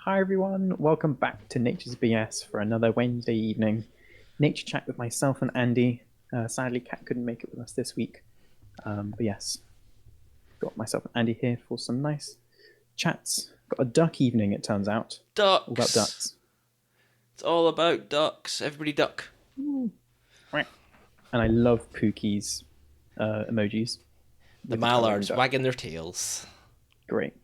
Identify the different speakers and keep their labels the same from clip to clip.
Speaker 1: Hi everyone, welcome back to Nature's BS for another Wednesday evening nature chat with myself and Andy. Sadly, Kat couldn't make it with us this week, but yes, got myself and Andy here for some nice chats. Got a duck evening, it turns out. All about
Speaker 2: Ducks.
Speaker 1: ducks.
Speaker 2: It's all about ducks. Everybody duck.
Speaker 1: And I love Pookie's emojis
Speaker 2: The
Speaker 1: with the colouring
Speaker 2: mallards
Speaker 1: duck.
Speaker 2: wagging their tails.
Speaker 1: Great.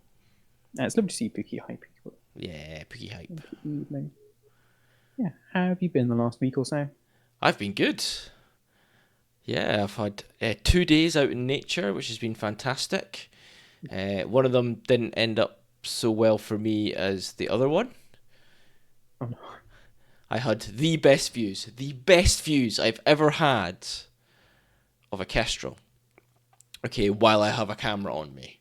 Speaker 1: It's lovely to see Pookie. Hi, Pookie.
Speaker 2: Yeah, piggy hype.
Speaker 1: Good evening. Yeah, how have you been the last week or so?
Speaker 2: I've been good. Yeah, I've had 2 days out in nature, which has been fantastic. One of them didn't end up so well for me as the other one.
Speaker 1: Oh no.
Speaker 2: I had the best views I've ever had of a kestrel. Okay, while I have a camera on me.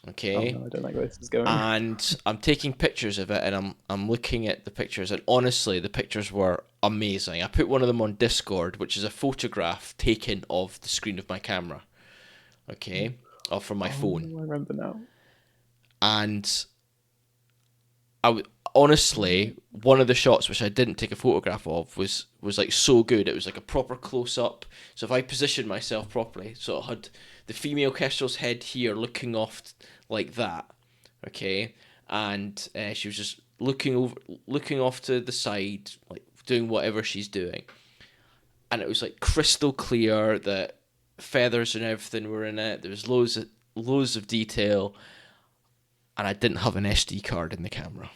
Speaker 1: Oh
Speaker 2: Okay.
Speaker 1: no, I don't like where this is going.
Speaker 2: And I'm taking pictures of it, and I'm looking at the pictures, and honestly the pictures were amazing. I put one of them on Discord, which is a photograph taken of the screen of my camera, okay, or from my
Speaker 1: Oh,
Speaker 2: phone.
Speaker 1: I remember now.
Speaker 2: And honestly, one of the shots which I didn't take a photograph of was like so good. It was like a proper close up. So if I positioned myself properly, so I had the female kestrel's head here looking off like that, okay, and she was just looking off to the side, like doing whatever she's doing, and it was like crystal clear. The feathers and everything were in it. There was loads of detail, and I didn't have an SD card in the camera.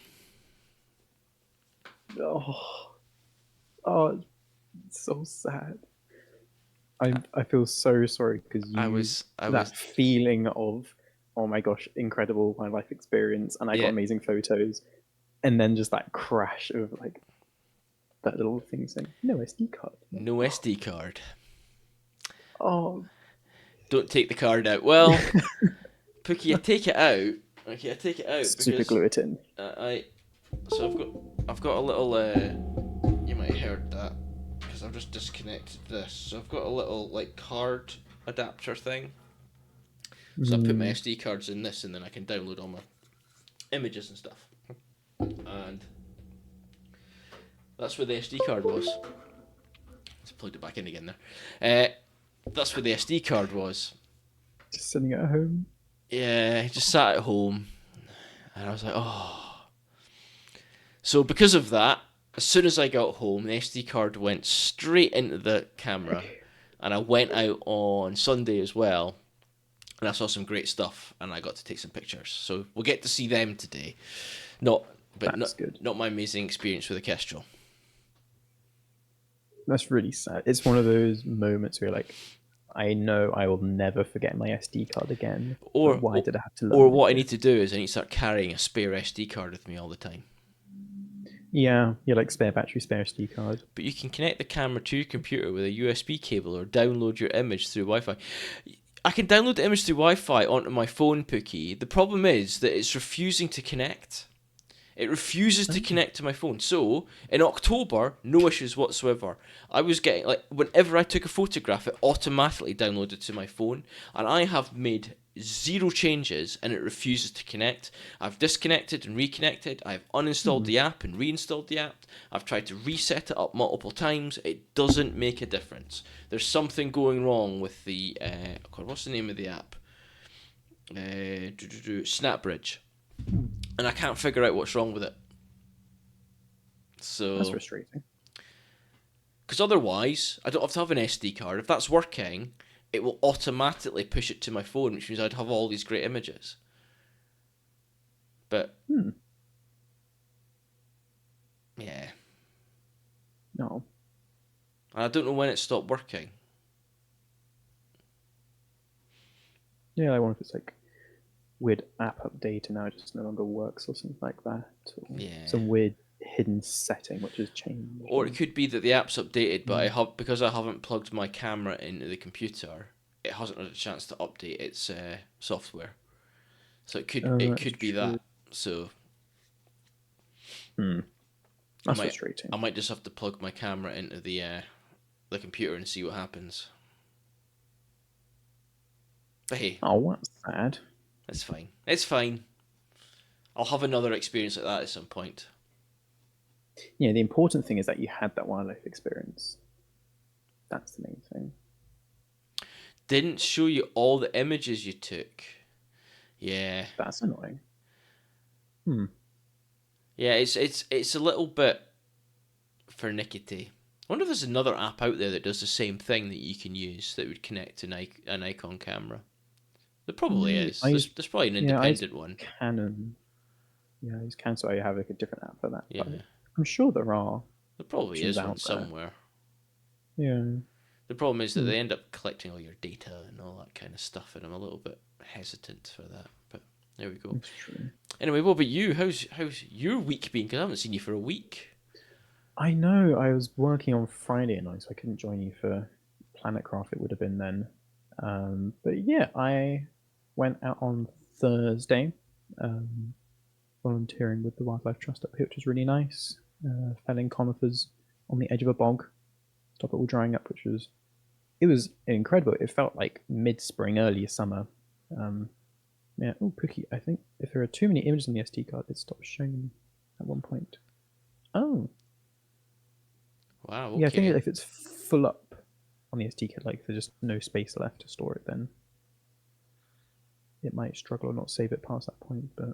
Speaker 1: Oh, oh, it's so sad. I feel so sorry because
Speaker 2: I
Speaker 1: you
Speaker 2: was I was
Speaker 1: that feeling of oh my gosh, incredible wildlife experience, and I got
Speaker 2: yeah,
Speaker 1: amazing photos, and then just that crash of like that little thing saying no SD card.
Speaker 2: no SD card.
Speaker 1: Oh,
Speaker 2: Don't take the card out. Well, Pookie, I take it out. Okay, I take it out
Speaker 1: super
Speaker 2: because
Speaker 1: glue it in.
Speaker 2: I. So I've got a little. You might have heard that because I've just disconnected this. So I've got a little like card adapter thing. So I put my
Speaker 1: Mm.
Speaker 2: SD cards in this, and then I can download all my images and stuff. And that's where the SD card was. Just plugged it back in again there. That's where the SD card was.
Speaker 1: Just sitting at home.
Speaker 2: Yeah, just sat at home, and I was like, oh. So because of that, as soon as I got home, the SD card went straight into the camera, and I went out on Sunday as well, and I saw some great stuff, and I got to take some pictures. So we'll get to see them today. Not, but
Speaker 1: That's good.
Speaker 2: not my amazing experience with a kestrel.
Speaker 1: That's really sad. It's one of those moments where like I know I will never forget my SD card again, but
Speaker 2: Or,
Speaker 1: why
Speaker 2: or
Speaker 1: did I have to
Speaker 2: or
Speaker 1: learn
Speaker 2: what I need to
Speaker 1: this?
Speaker 2: do is I need to start carrying a spare SD card with me all the time.
Speaker 1: Yeah, like spare battery, spare SD card.
Speaker 2: But you can connect the camera to your computer with a USB cable or download your image through Wi-Fi. I can download the image through Wi-Fi onto my phone, Pookie. The problem is that it's refusing to connect. It refuses to
Speaker 1: Oh.
Speaker 2: connect to my phone. So in October, no issues whatsoever. I was getting like whenever I took a photograph, it automatically downloaded to my phone, and I have made zero changes, and it refuses to connect. I've disconnected and reconnected. I've uninstalled
Speaker 1: Hmm.
Speaker 2: the app and reinstalled the app. I've tried to reset it up multiple times. It doesn't make a difference. There's something going wrong with the God, what's the name of the app? Snapbridge, and I can't figure out what's wrong with it.
Speaker 1: That's
Speaker 2: So,
Speaker 1: frustrating.
Speaker 2: because otherwise, I don't have to have an SD card. If that's working, it will automatically push it to my phone, which means I'd have all these great images. But
Speaker 1: Hmm.
Speaker 2: yeah,
Speaker 1: No.
Speaker 2: and I don't know when it stopped working.
Speaker 1: Yeah, I wonder if it's like weird app update and now it just no longer works or something like that, or
Speaker 2: Yeah,
Speaker 1: some weird hidden setting which has changed.
Speaker 2: or it could be that the app's updated, but I
Speaker 1: Hmm.
Speaker 2: have because I haven't plugged my camera into the computer. It hasn't had a chance to update its software, so
Speaker 1: Oh,
Speaker 2: it
Speaker 1: that's
Speaker 2: could be
Speaker 1: true.
Speaker 2: that. So
Speaker 1: Hmm.
Speaker 2: I
Speaker 1: That's
Speaker 2: might
Speaker 1: frustrating.
Speaker 2: I might just have to plug my camera into the computer and see what happens. But hey,
Speaker 1: Oh, that's sad.
Speaker 2: it's fine. It's fine. I'll have another experience like that at some point.
Speaker 1: Yeah, the important thing is that you had that wildlife experience. That's the main thing.
Speaker 2: Didn't show you all the images you took. Yeah.
Speaker 1: That's annoying. Hmm.
Speaker 2: Yeah, it's a little bit finicky. I wonder if there's another app out there that does the same thing that you can use that would connect to an Nikon camera. There probably
Speaker 1: Maybe
Speaker 2: is. There's probably an
Speaker 1: I use
Speaker 2: independent one.
Speaker 1: Canon. Yeah, I use Canon, so I have like a different app for that. But
Speaker 2: Yeah.
Speaker 1: I'm sure there are
Speaker 2: There probably
Speaker 1: options
Speaker 2: is one
Speaker 1: out there.
Speaker 2: somewhere.
Speaker 1: Yeah.
Speaker 2: The problem is that
Speaker 1: Hmm.
Speaker 2: they end up collecting all your data and all that kind of stuff, and I'm a little bit hesitant for that. But there we go.
Speaker 1: That's true.
Speaker 2: Anyway, what about you? How's your week been? Because I haven't seen you for a week.
Speaker 1: I know I was working on Friday night, so I couldn't join you for Planet Craft. It would have been then. But yeah, I went out on Thursday, um, volunteering with the Wildlife Trust up here, which was really nice. Felling conifers on the edge of a bog, stop it all drying up, which was it was incredible. It felt like mid-spring, early summer. Um, yeah. Oh, Pookie. I think if there are too many images on the SD card, it stops showing at one point. Oh,
Speaker 2: Wow.
Speaker 1: yeah. I think
Speaker 2: Okay.
Speaker 1: if it's full up on the SD card, like if there's just no space left to store it, then it might struggle or not save it past that point. But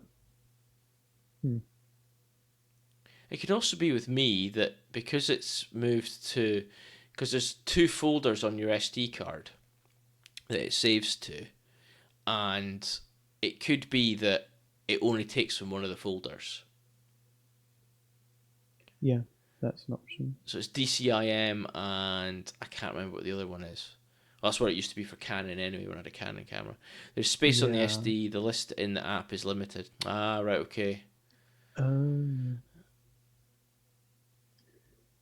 Speaker 2: It could also be with me that because it's moved to, because there's two folders on your SD card that it saves to, and it could be that it only takes from one of the folders.
Speaker 1: yeah, that's an option.
Speaker 2: So it's DCIM and I can't remember what the other one is. Well, that's what it used to be for Canon anyway when I had a Canon camera. There's space on the
Speaker 1: Yeah.
Speaker 2: SD, the list in the app is limited. Ah, right, okay.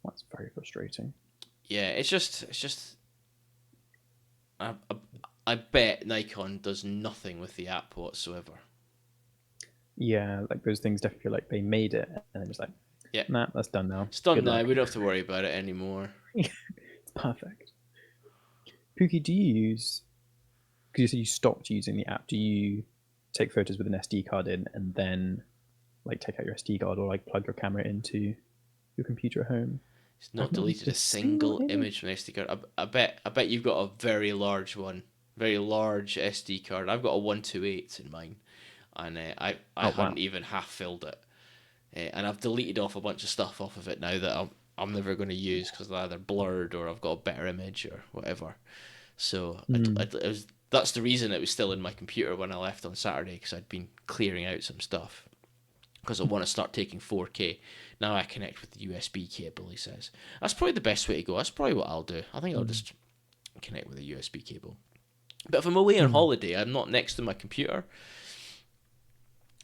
Speaker 1: That's very frustrating.
Speaker 2: Yeah, it's just I, I, I bet Nikon does nothing with the app whatsoever.
Speaker 1: Yeah, like those things definitely feel like they made it and then just like,
Speaker 2: Yeah,
Speaker 1: nah, that's done now.
Speaker 2: it's done
Speaker 1: Good
Speaker 2: now.
Speaker 1: luck.
Speaker 2: We don't have to worry about it anymore.
Speaker 1: It's perfect. Pookie, do you use? Because you said you stopped using the app. Do you take photos with an SD card in and then like take out your SD card or like plug your camera into your computer at home?
Speaker 2: It's
Speaker 1: I've
Speaker 2: not
Speaker 1: not used
Speaker 2: deleted
Speaker 1: a
Speaker 2: a
Speaker 1: single
Speaker 2: single image
Speaker 1: image.
Speaker 2: from SD card. I bet you've got a very large one, very large SD card. I've got a 128 in mine, and I
Speaker 1: Oh
Speaker 2: hadn't
Speaker 1: wow.
Speaker 2: even half filled it, and I've deleted off a bunch of stuff off of it now that I'm never going to use because they're either blurred or I've got a better image or whatever. So
Speaker 1: Mm.
Speaker 2: that's the reason it was still in my computer when I left on Saturday because I'd been clearing out some stuff because I want to start taking 4K. Now I connect with the USB cable, he says. That's probably the best way to go. That's probably what I'll do. I think I'll just connect with a USB cable. But if I'm away on
Speaker 1: Mm.
Speaker 2: holiday, I'm not next to my computer,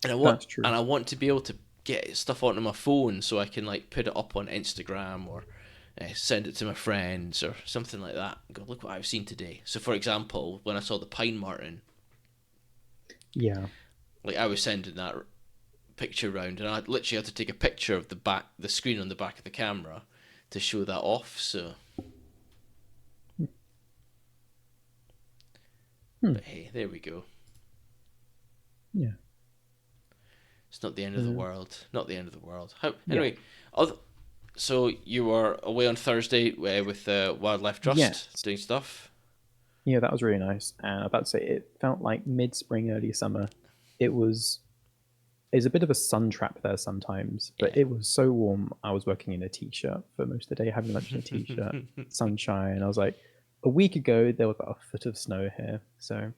Speaker 2: and
Speaker 1: That's true.
Speaker 2: I want to be able to get stuff onto my phone so I can like put it up on Instagram or send it to my friends or something like that. Go, look what I've seen today. So, for example, when I saw the pine marten,
Speaker 1: Yeah.
Speaker 2: like I was sending that picture round, and I literally had to take a picture of the screen on the back of the camera to show that off. So,
Speaker 1: Hmm.
Speaker 2: but hey, there we go.
Speaker 1: Yeah.
Speaker 2: It's not the end of the world. Not the end of the world. How
Speaker 1: Yeah.
Speaker 2: anyway? So you were away on Thursday with the Wildlife Trust
Speaker 1: Yes.
Speaker 2: doing stuff.
Speaker 1: Yeah, that was really nice. And I'm about to say it felt like mid-spring, early summer. It was It's a bit of a sun trap there sometimes, but
Speaker 2: Yeah.
Speaker 1: it was so warm. I was working in a t-shirt for most of the day, having lunch in a t-shirt, sunshine. I was like, a week ago there was about a foot of snow here, so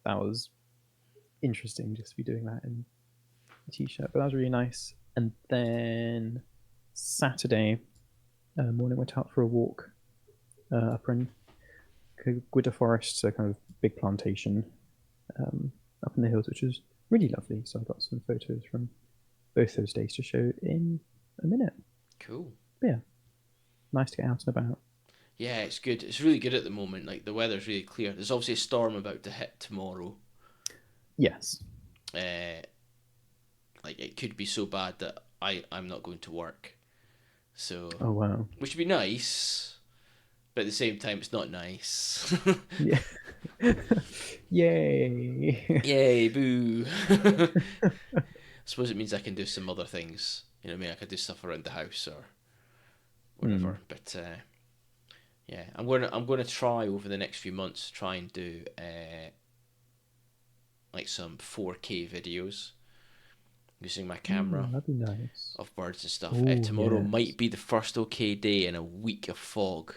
Speaker 1: that was interesting just to be doing that in a t-shirt. But that was really nice. And then Saturday morning, went out for a walk up in Gwydder Forest, so kind of big plantation up in the hills, which was really lovely. So I got some photos from both those days to show in a minute.
Speaker 2: Cool.
Speaker 1: But yeah, nice to get out and about.
Speaker 2: Yeah, it's good. It's really good at the moment. Like the weather's really clear. There's obviously a storm about to hit tomorrow.
Speaker 1: Yes.
Speaker 2: Uh, like it could be so bad that I'm not going to work. So,
Speaker 1: Oh wow.
Speaker 2: which would be nice, but at the same time, it's not nice.
Speaker 1: Yeah. Yay.
Speaker 2: Yay, boo. suppose it means I can do some other things. You know what I mean? I could do stuff around the house or
Speaker 1: Hmm.
Speaker 2: whatever. But yeah, I'm gonna try over the next few months try and do like some 4K videos using my
Speaker 1: Ooh,
Speaker 2: camera
Speaker 1: that'd be nice.
Speaker 2: of birds and stuff.
Speaker 1: Oh,
Speaker 2: Tomorrow
Speaker 1: yes.
Speaker 2: might be the first okay day in a week of fog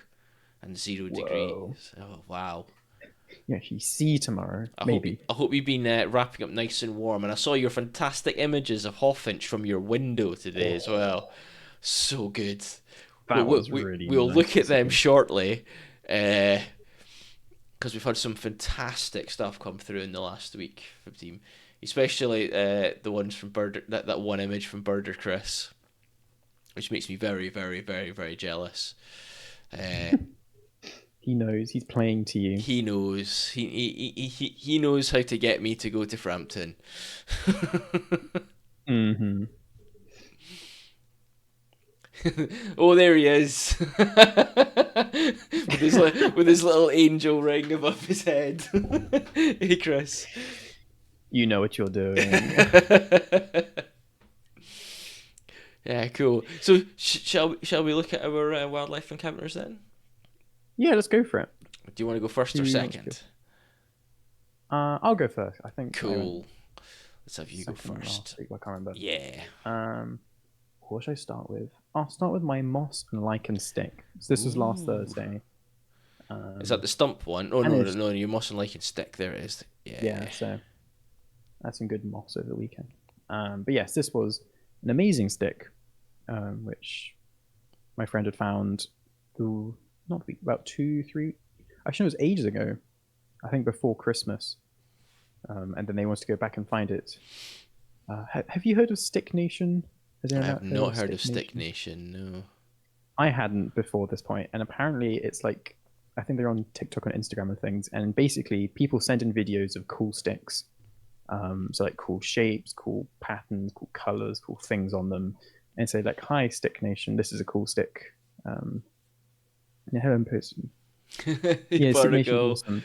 Speaker 2: and 0 degrees.
Speaker 1: Whoa.
Speaker 2: Oh wow!
Speaker 1: You actually see tomorrow, maybe.
Speaker 2: I hope you've been wrapping up nice and warm. And I saw your fantastic images of Hawfinch from your window today as well.
Speaker 1: Oh,
Speaker 2: So good.
Speaker 1: that was really
Speaker 2: We'll
Speaker 1: nice
Speaker 2: look
Speaker 1: to
Speaker 2: at them
Speaker 1: see.
Speaker 2: shortly, because we've had some fantastic stuff come through in the last week from the team, especially the ones from that one image from Birder Chris, which makes me very, very, very, very jealous. Uh,
Speaker 1: He knows. He's playing to you.
Speaker 2: he knows he knows how to get me to go to Frampton.
Speaker 1: Hmm.
Speaker 2: Oh, there he is, with his little angel ring above his head. Hey, Chris.
Speaker 1: You know what you're doing.
Speaker 2: Yeah, cool. So, shall we look at our wildlife encounters then?
Speaker 1: Yeah, let's go for it.
Speaker 2: Do you want to go first or
Speaker 1: Who wants to go?
Speaker 2: second?
Speaker 1: I'll go first. I think I went
Speaker 2: Cool. Let's have you go
Speaker 1: second last
Speaker 2: first.
Speaker 1: week. I can't remember.
Speaker 2: Yeah.
Speaker 1: What should I start with? I'll start with my moss and lichen stick. So this was last
Speaker 2: Ooh.
Speaker 1: Thursday.
Speaker 2: Is that the stump one? Oh
Speaker 1: And
Speaker 2: no,
Speaker 1: it's
Speaker 2: no, you mustn't like it stick. There it is.
Speaker 1: yeah.
Speaker 2: Yeah.
Speaker 1: So I had some good moss over the weekend. But yes, this was an amazing stick, which my friend had found. Ooh, not about 2, 3. Actually, it was ages ago. I think before Christmas. And then they wanted to go back and find it. Have you heard of Stick Nation? Has
Speaker 2: I
Speaker 1: anyone
Speaker 2: have
Speaker 1: heard
Speaker 2: not
Speaker 1: of
Speaker 2: heard of
Speaker 1: Stick
Speaker 2: Stick
Speaker 1: Nation?
Speaker 2: Nation. No.
Speaker 1: I hadn't before this point, and apparently it's like I think they're on TikTok and Instagram and things, and basically people send in videos of cool sticks, so like cool shapes, cool patterns, cool colors, cool things on them, and say like, "Hi, Stick Nation, this is a cool stick." Yeah, hello, person. Yeah, Stick Nation's
Speaker 2: Barnacle.
Speaker 1: awesome.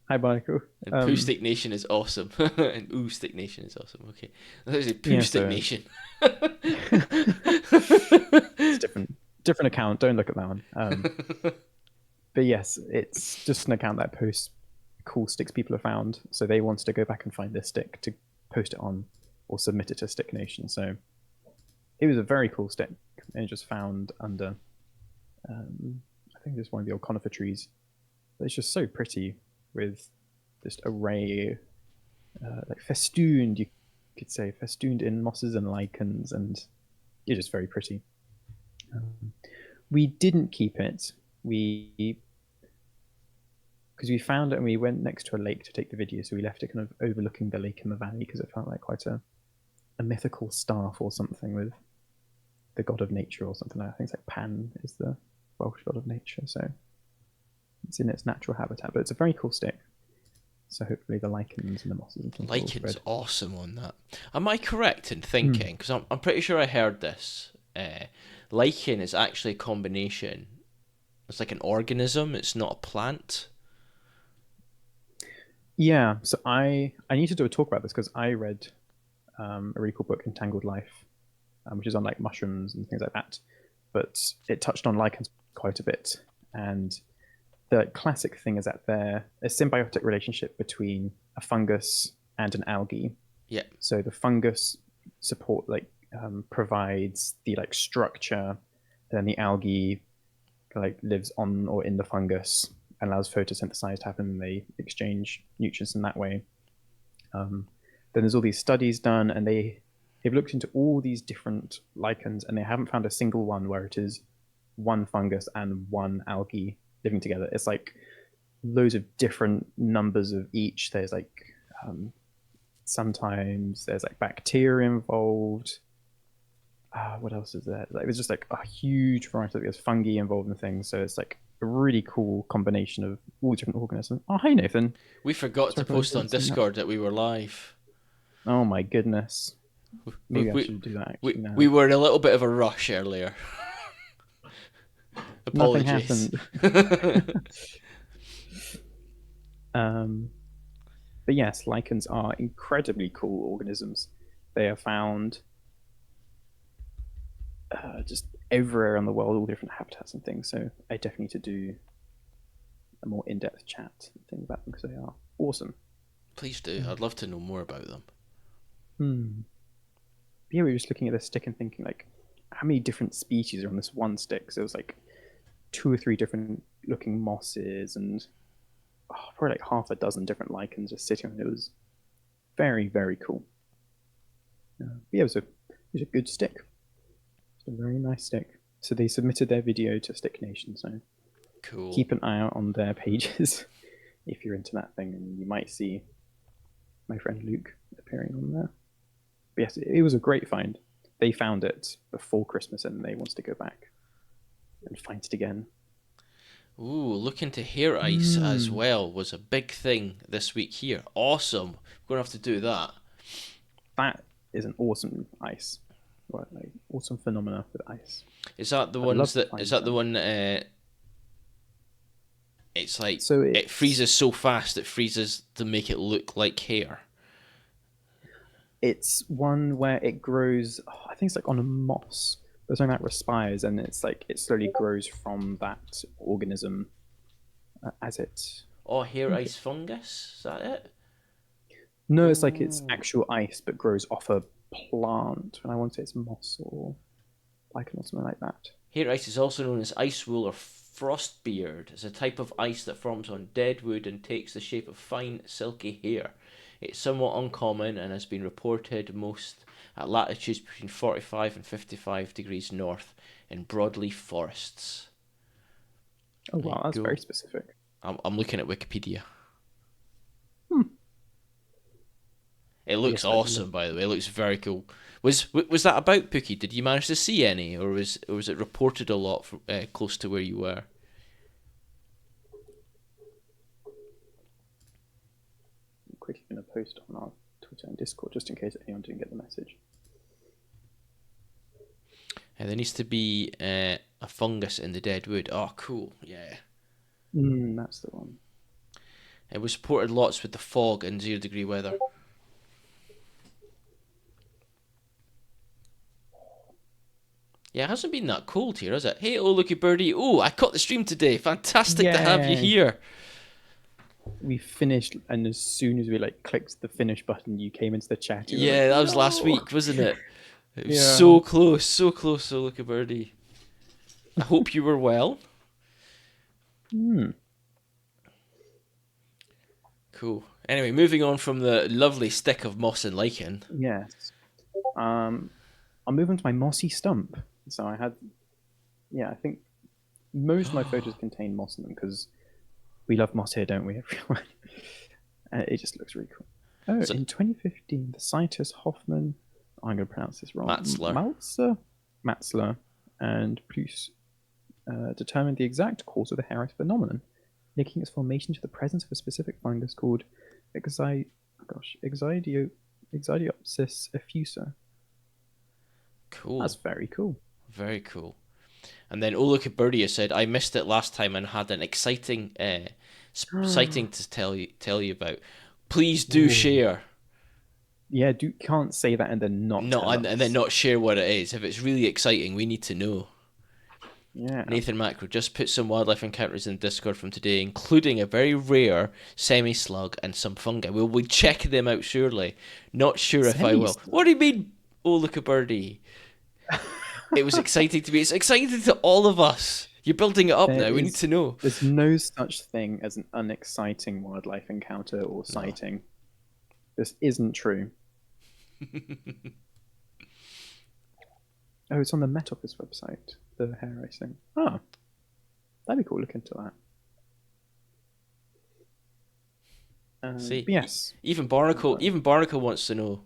Speaker 1: Hi, Barnacle.
Speaker 2: And Poo Stick Nation is awesome. And Ooh Stick Nation is awesome. Okay. I thought it was a Poo
Speaker 1: Yeah,
Speaker 2: Stick
Speaker 1: so
Speaker 2: Nation.
Speaker 1: it's different account. Don't look at that one. But yes, it's just an account that posts cool sticks people have found. So they wanted to go back and find this stick to post it on or submit it to Stick Nation. So it was a very cool stick, and it just found under, I think it's one of the old conifer trees. But it's just so pretty with this array, like festooned, you could say, festooned in mosses and lichens, and it's just very pretty. We didn't keep it. We because we found it and we went next to a lake to take the video, so we left it kind of overlooking the lake in the valley because it felt like quite a mythical staff or something with the god of nature or something like that. I think it's like Pan is the Welsh god of nature, so it's in its natural habitat. But it's a very cool stick. So hopefully the lichens and the mosses and things will
Speaker 2: Lichen's
Speaker 1: spread.
Speaker 2: awesome on that. Am I correct in thinking? Because I'm pretty sure I heard this. Lichen is actually a combination. It's like an organism. It's not a plant.
Speaker 1: Yeah, so I need to do a talk about this because I read a really cool book, Entangled Life, which is on like mushrooms and things like that. But it touched on lichens quite a bit, and the classic thing is that they're a symbiotic relationship between a fungus and an algae.
Speaker 2: Yeah.
Speaker 1: So the fungus support like provides the like structure, then the algae like lives on or in the fungus and allows photosynthesis to happen. And they exchange nutrients in that way. Then there's all these studies done, and they've looked into all these different lichens, and they haven't found a single one where it is one fungus and one algae living together. It's like loads of different numbers of each. There's like sometimes there's like bacteria involved. What else is there? Like, it was just like a huge variety. There's fungi involved in things, so it's like a really cool combination of all different organisms. Oh, hi Nathan.
Speaker 2: We forgot to
Speaker 1: Sorry
Speaker 2: post on Discord that we were live.
Speaker 1: Oh my goodness.
Speaker 2: We,
Speaker 1: Maybe I
Speaker 2: we,
Speaker 1: should do that
Speaker 2: we,
Speaker 1: actually now.
Speaker 2: we were in a little bit of a rush earlier.
Speaker 1: Nothing
Speaker 2: Apologies.
Speaker 1: happened. But yes, lichens are incredibly cool organisms. They are found just everywhere in the world, all different habitats and things. So I definitely need to do a more in-depth chat and thing about them because they are awesome.
Speaker 2: Please do. I'd love to know more about them.
Speaker 1: Hmm. Yeah, we were just looking at this stick and thinking like, how many different species are on this one stick? So it was like two or three different looking mosses and probably like half a dozen different lichens just sitting on it. It was very, very cool. Yeah, it was a good stick. It's a very nice stick. So they submitted their video to Stick Nation, so
Speaker 2: Cool.
Speaker 1: keep an eye out on their pages if you're into that thing, and you might see my friend Luke appearing on there. But yes, it was a great find. They found it before Christmas and they wanted to go back and find it again.
Speaker 2: Ooh, looking to hair ice as
Speaker 1: Mm,
Speaker 2: well was a big thing this week here. Awesome. We're gonna have to do that.
Speaker 1: that is an awesome ice. Well, like, awesome phenomena with ice.
Speaker 2: Is that the
Speaker 1: I'd
Speaker 2: ones
Speaker 1: love to
Speaker 2: that is
Speaker 1: find
Speaker 2: that the
Speaker 1: some.
Speaker 2: one it's like
Speaker 1: So
Speaker 2: it
Speaker 1: it's
Speaker 2: freezes so fast it freezes to make it look like hair.
Speaker 1: it's one where it grows. I think it's like on a moss. But something that respires, and it's like it slowly grows from that organism as it.
Speaker 2: Oh,
Speaker 1: I
Speaker 2: hair
Speaker 1: think it,
Speaker 2: ice fungus? Is that it?
Speaker 1: no, it's like it's
Speaker 2: Ooh.
Speaker 1: actual ice, but grows off a plant. And I want to say it's moss or lichen or something like that.
Speaker 2: Hair ice is also known as ice wool or frostbeard. It's a type of ice that forms on dead wood and takes the shape of fine, silky hair. It's somewhat uncommon and has been reported most at latitudes between 45 and 55 degrees north in broadleaf forests.
Speaker 1: Oh
Speaker 2: There you
Speaker 1: wow, that's
Speaker 2: go.
Speaker 1: very specific.
Speaker 2: I'm looking at Wikipedia.
Speaker 1: Hmm.
Speaker 2: It looks
Speaker 1: Yes, I'd love.
Speaker 2: awesome, by the way. It looks very cool. Was that about Pookie? Did you manage to see any, or was it reported a lot from, close to where you were?
Speaker 1: I'm quickly going to post on our Twitter and Discord just in case anyone didn't get the message.
Speaker 2: There needs to be a fungus in the dead wood. Oh, cool. Yeah.
Speaker 1: That's the one.
Speaker 2: It was reported lots with the fog and 0 degree weather. Yeah, it hasn't been that cold here, has it? Hey, oh, looky birdie. Oh, I caught the stream today. Fantastic to have you
Speaker 1: Yay!
Speaker 2: here.
Speaker 1: We finished, and as soon as we like clicked the finish button, you came into the chat. You were like,
Speaker 2: Yeah, that was last
Speaker 1: "No!"
Speaker 2: week, wasn't it? It was
Speaker 1: Yeah.
Speaker 2: so close, so close, oh, looky birdie. I hope you were well.
Speaker 1: Hmm.
Speaker 2: Cool. Anyway, moving on from the lovely stick of moss and lichen.
Speaker 1: Yes. Um, I'll move on to my mossy stump. So I had, yeah, I think most of my photos contain moss in them because we love moss here, don't we, everyone? It just looks really cool. Oh,
Speaker 2: So,
Speaker 1: in 2015, the scientists Hoffman, I'm going to pronounce this wrong,
Speaker 2: Matzler.
Speaker 1: Matzler, and Plus determined the exact cause of the hair ice phenomenon, linking its formation to the presence of a specific fungus called Exidiopsis effusa. That's
Speaker 2: Cool.
Speaker 1: very cool.
Speaker 2: Very cool. And then Oluka Birdie said, I missed it last time and had an exciting sighting to tell you about. Please do
Speaker 1: Ooh.
Speaker 2: share.
Speaker 1: Yeah, can't say that and then not
Speaker 2: No,
Speaker 1: tell
Speaker 2: and then
Speaker 1: us.
Speaker 2: not share what it is. If it's really exciting, we need to know.
Speaker 1: Yeah.
Speaker 2: Nathan Macro just put some wildlife encounters in Discord from today, including a very rare semi-slug and some fungi. We'll be checking them out surely. Not sure if I
Speaker 1: Semi
Speaker 2: will. What do you mean? Oh, look a birdie. It was exciting to me. It's exciting to all of us. You're building it up
Speaker 1: There
Speaker 2: now. We need
Speaker 1: is
Speaker 2: to know.
Speaker 1: there's no such thing as an unexciting wildlife encounter or
Speaker 2: No.
Speaker 1: sighting. This isn't true. Oh, it's on the Met Office website, the hair racing. Oh, that'd be cool. Look into that.
Speaker 2: See,
Speaker 1: But yes,
Speaker 2: Even Barnacle wants to know.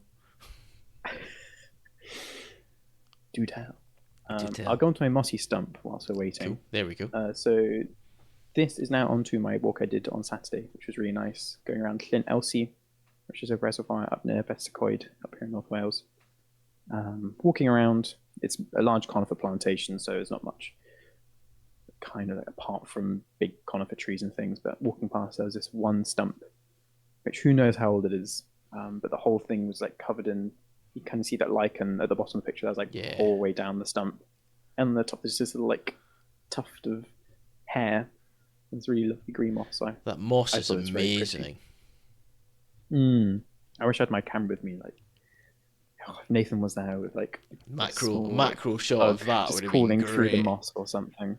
Speaker 1: do tell.
Speaker 2: Do
Speaker 1: I'll
Speaker 2: tell.
Speaker 1: go onto my mossy stump whilst we're waiting.
Speaker 2: Cool. There we go.
Speaker 1: So this is now onto my walk I did on Saturday, which was really nice, going around Llyn Elsie, which is a reservoir up near Bessacoed, up here in North Wales. Walking around, it's a large conifer plantation, so there's not much kind of like, apart from big conifer trees and things. But walking past, there was this one stump, which who knows how old it is, but the whole thing was like covered in you kind of see that lichen at the bottom of the picture that's like
Speaker 2: Yeah.
Speaker 1: all the way down the stump, and on the top there's this little like tuft of hair. It's really lovely green moss. So
Speaker 2: That moss
Speaker 1: I
Speaker 2: is
Speaker 1: thought it was very pretty.
Speaker 2: amazing.
Speaker 1: I wish I had my camera with me. Like, if Nathan was there with like a small
Speaker 2: Macro shot
Speaker 1: bug
Speaker 2: of that
Speaker 1: just
Speaker 2: would have been
Speaker 1: crawling through the
Speaker 2: great.
Speaker 1: moss or something.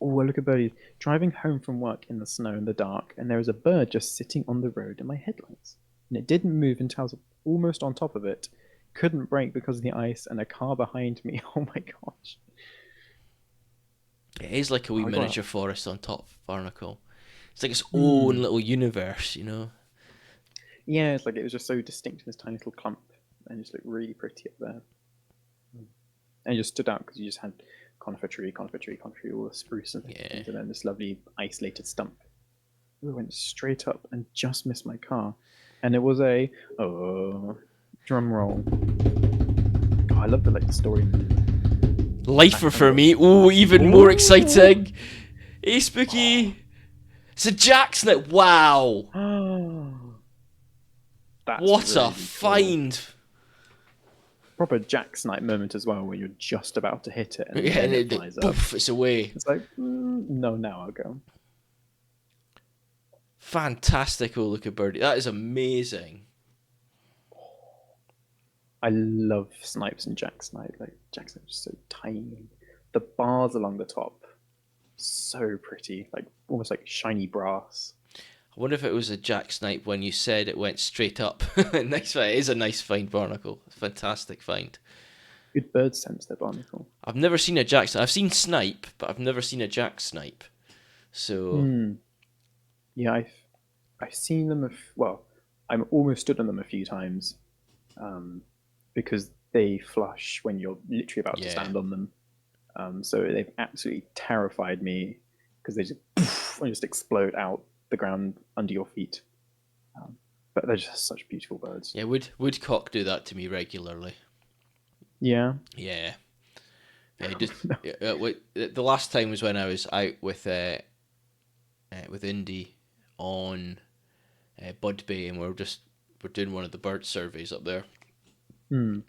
Speaker 1: Oh, look at birdies. Driving home from work in the snow in the dark, and there was a bird just sitting on the road in my headlights. And it didn't move until I was almost on top of it. Couldn't brake because of the ice and a car behind me. Oh my gosh.
Speaker 2: It is like a wee
Speaker 1: I
Speaker 2: miniature
Speaker 1: got
Speaker 2: forest on top of Barnacle. It's like its own
Speaker 1: Hmm.
Speaker 2: little universe, you know?
Speaker 1: Yeah, it's like it was just so distinct in this tiny little clump, and it just looked really pretty up there. And it just stood out because you just had conifer tree, all the spruce and
Speaker 2: Yeah.
Speaker 1: things, and then this lovely isolated stump. It went straight up and just missed my car, and it was a drum roll. Oh, I love the story.
Speaker 2: Lifer for me. Oh, even more exciting. Hey, Spooky. It's a jacksnip. Wow.
Speaker 1: That's
Speaker 2: What
Speaker 1: really
Speaker 2: a find.
Speaker 1: cool. Proper jack snipe moment as well, where you're just about to hit it and
Speaker 2: Yeah,
Speaker 1: then
Speaker 2: and
Speaker 1: it flies up.
Speaker 2: poof, it's away.
Speaker 1: It's like, no, now I'll go.
Speaker 2: Fantastical looking birdie. That is amazing.
Speaker 1: I love snipes and jack snipe. Like jack snipe is so tiny. The bars along the top, so pretty, like almost like shiny brass.
Speaker 2: I wonder if it was a jack snipe when you said it went straight up. Nice find. It is a nice find, Barnacle. Fantastic find.
Speaker 1: Good bird sense there, Barnacle.
Speaker 2: I've never seen a jack snipe. I've seen snipe, but I've never seen a jack snipe. So
Speaker 1: Yeah, I've seen them. Well, I'm almost stood on them a few times, because they flush when you're literally about to stand on them. So they've absolutely terrified me because they just explode out the ground under your feet. But they're just such beautiful birds.
Speaker 2: yeah, woodcock do that to me regularly.
Speaker 1: Yeah.
Speaker 2: Yeah. The last time was when I was out with Indy on Bud Bay, and we're doing one of the bird surveys up there. And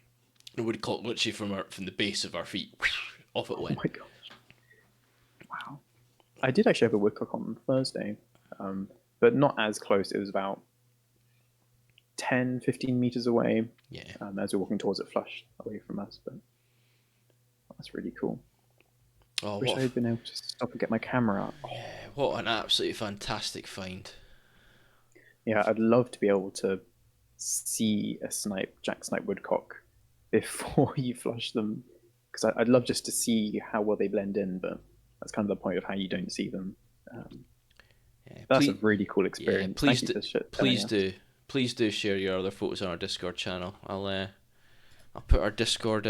Speaker 2: woodcock literally from the base of our feet, off it went.
Speaker 1: Oh my gosh. Wow. I did actually have a woodcock on Thursday, but not as close. It was about 10, 15 meters away.
Speaker 2: Yeah.
Speaker 1: As we're walking towards it, flush away from us. But that's really cool.
Speaker 2: Oh,
Speaker 1: Wish I had been able to stop and get my camera up.
Speaker 2: Yeah, what an absolutely fantastic find.
Speaker 1: Yeah, I'd love to be able to see a jack snipe woodcock before you flush them, because I'd love just to see how well they blend in, but that's kind of the point of how you don't see them. That's a really cool experience.
Speaker 2: Yeah, please do share your other photos on our Discord channel. I'll put our Discord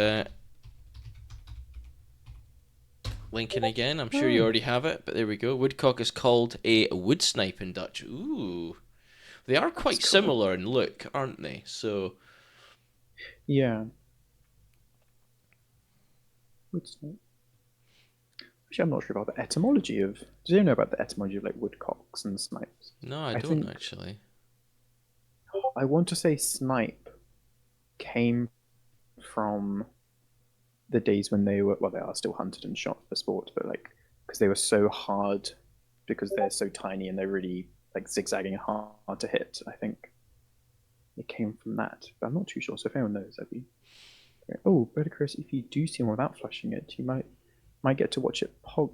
Speaker 2: link in again. I'm sure you already have it, but there we go. Woodcock is called a wood snipe in Dutch. Ooh, they are quite similar in look, aren't they? So
Speaker 1: yeah. Wood snipe. Actually, I'm not sure about the etymology of. Do you know about the etymology of like woodcocks and snipes?
Speaker 2: no, I don't actually.
Speaker 1: I want to say snipe came from the days when they are still hunted and shot for sport, but like because they were so hard, because they're so tiny and they're really like zigzagging hard to hit. I think it came from that, but I'm not too sure. So if anyone knows, that'd be great. Oh, Chris, if you do see one without flushing it, you might get to watch it pogo.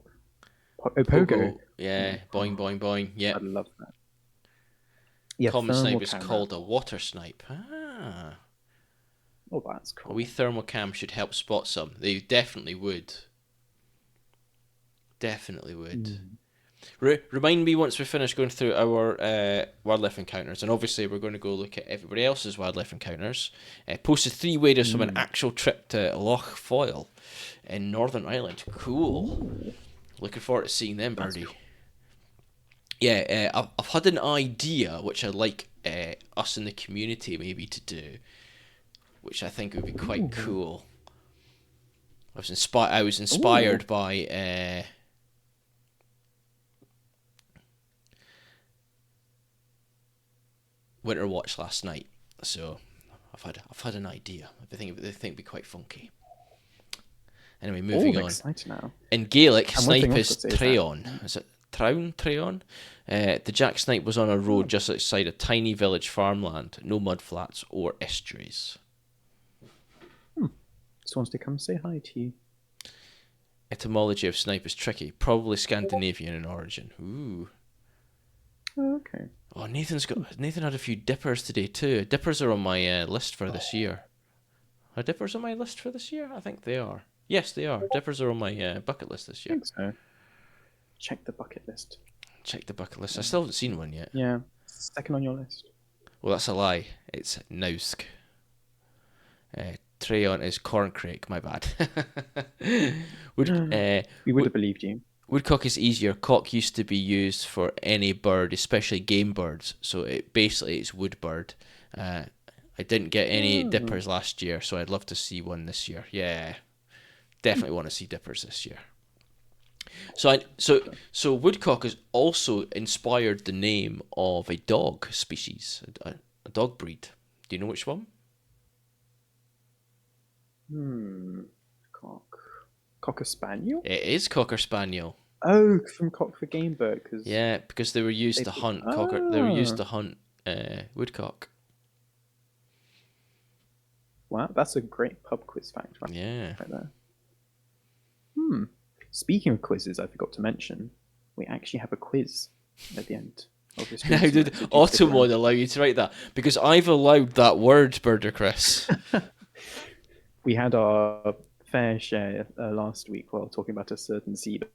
Speaker 2: Yeah, boing boing boing. Yeah,
Speaker 1: I'd love that. Yeah,
Speaker 2: common snipe is
Speaker 1: camera.
Speaker 2: called a water snipe. Ah.
Speaker 1: Oh, that's cool.
Speaker 2: A wee thermal cam should help spot some. They definitely would. Definitely would. Remind me once we finish going through our wildlife encounters, and obviously we're going to go look at everybody else's wildlife encounters. Posted 3 waders from an actual trip to Loch Foyle in Northern Ireland. Cool. Looking forward to seeing them, birdie. Cool. Yeah, I've had an idea which I'd like us in the community maybe to do, which I think would be quite cool. I was inspired by Winter Watch last night, so I've I've had an idea. They think it'd be quite funky. Anyway,
Speaker 1: Oh,
Speaker 2: moving
Speaker 1: I'm
Speaker 2: on.
Speaker 1: excited now.
Speaker 2: In Gaelic,
Speaker 1: And one thing
Speaker 2: snipe
Speaker 1: I've
Speaker 2: is
Speaker 1: got to say is that-
Speaker 2: treon. Is it treon? The jack snipe was on a road just outside a tiny village farmland. No mud flats or estuaries.
Speaker 1: Just wants to come say hi to you.
Speaker 2: Etymology of snipe is tricky. Probably Scandinavian in origin. Ooh.
Speaker 1: Oh, okay.
Speaker 2: Oh, Nathan had a few dippers today too. Dippers are on my list for this year. Are dippers on my list for this year? I think they are. Yes, they are. Dippers are on my bucket list this
Speaker 1: I
Speaker 2: year.
Speaker 1: think so. Check the bucket list.
Speaker 2: Check the bucket list. I still haven't seen one yet.
Speaker 1: Yeah. Second on your list.
Speaker 2: Well, that's a lie. It's Nausk. Treon is corncrake. My bad.
Speaker 1: We would have believed you.
Speaker 2: Woodcock is easier. Cock used to be used for any bird, especially game birds. So it's wood bird. I didn't get any dippers last year, so I'd love to see one this year. Yeah, definitely want to see dippers this year. So woodcock has also inspired the name of a dog species, a dog breed. Do you know which one?
Speaker 1: Cocker Spaniel?
Speaker 2: It is Cocker Spaniel.
Speaker 1: Oh, from Cock for Game Bird.
Speaker 2: Yeah, because they were used to hunt cocker. They were used to hunt woodcock.
Speaker 1: Wow, that's a great pub quiz fact.
Speaker 2: Yeah.
Speaker 1: Right there. Speaking of quizzes, I forgot to mention, we actually have a quiz at the end of this.
Speaker 2: How did Automod allow you to write that? Because I've allowed that word, Birder Chris.
Speaker 1: We had our fair share last week while talking about a certain seabird.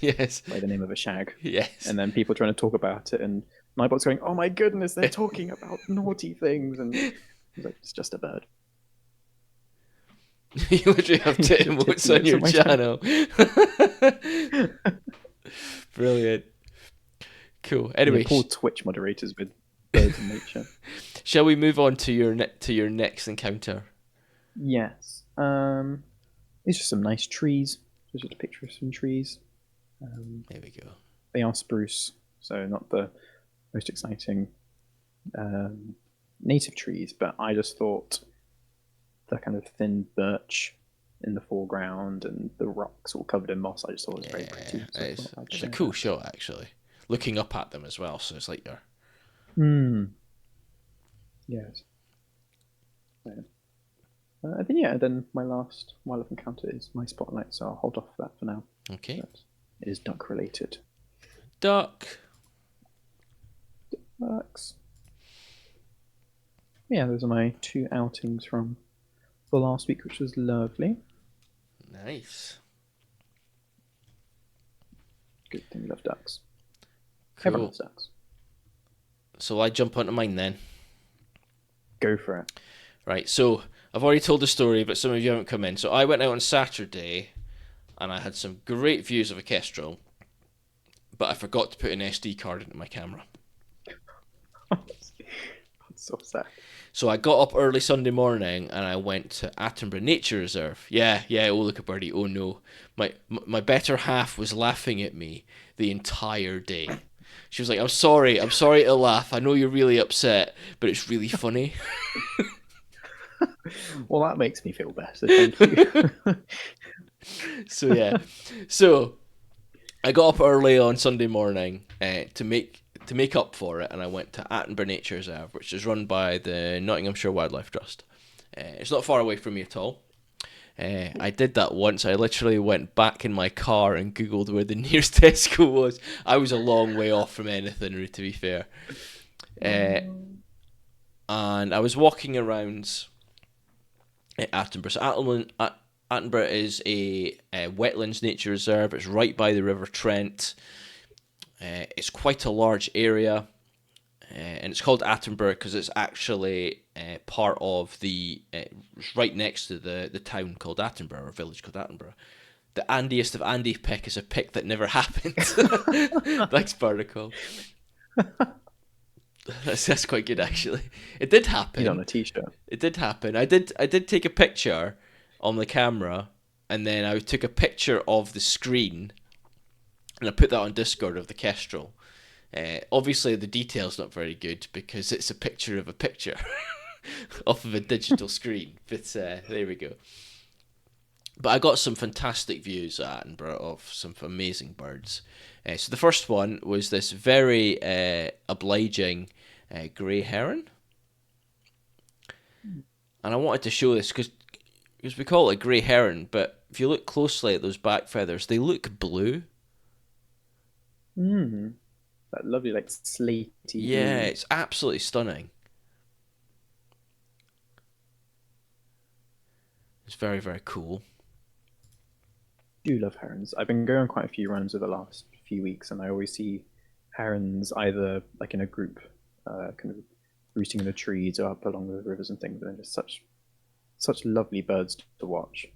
Speaker 2: Yes.
Speaker 1: By the name of a shag.
Speaker 2: Yes.
Speaker 1: And then people trying to talk about it, and Nightbot's going, "Oh my goodness, they're talking about naughty things," and I was like, "It's just a bird."
Speaker 2: You literally have to emotes on your channel. Brilliant. Cool. Anyway,
Speaker 1: poor Twitch moderators with birds in nature.
Speaker 2: Shall we move on to your next encounter?
Speaker 1: Yes. It's just some nice trees. There's just a picture of some trees.
Speaker 2: There we go.
Speaker 1: They are spruce, so not the most exciting native trees, but I just thought the kind of thin birch in the foreground and the rocks all covered in moss, I just thought it was very pretty. So
Speaker 2: it's a cool shot, actually. Looking up at them as well, so it's like you're...
Speaker 1: Yes. Then my last wildlife encounter is my spotlight, so I'll hold off that for now.
Speaker 2: Okay.
Speaker 1: But it is duck related.
Speaker 2: Ducks.
Speaker 1: Yeah, those are my 2 outings from the last week, which was lovely.
Speaker 2: Nice.
Speaker 1: Good thing you love ducks.
Speaker 2: Cool.
Speaker 1: Everyone loves ducks.
Speaker 2: So I jump onto mine then.
Speaker 1: Go for it.
Speaker 2: Right, so I've already told the story, but some of you haven't come in. So I went out on Saturday, and I had some great views of a kestrel, but I forgot to put an SD card into my camera.
Speaker 1: That's so sad.
Speaker 2: So I got up early Sunday morning, and I went to Attenborough Nature Reserve. Yeah, oh look at birdie, oh no. My better half was laughing at me the entire day. She was like, I'm sorry to laugh. I know you're really upset, but it's really funny.
Speaker 1: Well, that makes me feel better. Thank you.
Speaker 2: So yeah, I got up early on Sunday morning to make up for it, and I went to Attenborough Nature Reserve, which is run by the Nottinghamshire Wildlife Trust. It's not far away from me at all. I did that once. I literally went back in my car and Googled where the nearest Tesco was. I was a long way off from anything, to be fair. And I was walking around Attenborough. So Attenborough is a wetlands nature reserve. It's right by the River Trent. It's quite a large area. And it's called Attenborough because it's actually part of right next to the town called Attenborough, or village called Attenborough. The Andiest of Andy pick is a pick that never happened. Thanks, Barnacle. That's quite good, actually. It did happen.
Speaker 1: He's on a t-shirt.
Speaker 2: It did happen. I did take a picture on the camera, and then I took a picture of the screen, and I put that on Discord of the kestrel. Obviously, the detail's not very good because it's a picture of a picture. off of a digital screen. But there we go. But I got some fantastic views at Edinburgh of some amazing birds. So the first one was this very obliging grey heron. And I wanted to show this because we call it a grey heron, but if you look closely at those back feathers, they look blue.
Speaker 1: That lovely, like, slaty
Speaker 2: Yeah,
Speaker 1: blue.
Speaker 2: it's absolutely stunning. It's very, very cool.
Speaker 1: Do love herons. I've been going on quite a few runs over the last few weeks, and I always see herons either like in a group, kind of roosting in the trees or up along the rivers and things. And they're just such lovely birds to watch.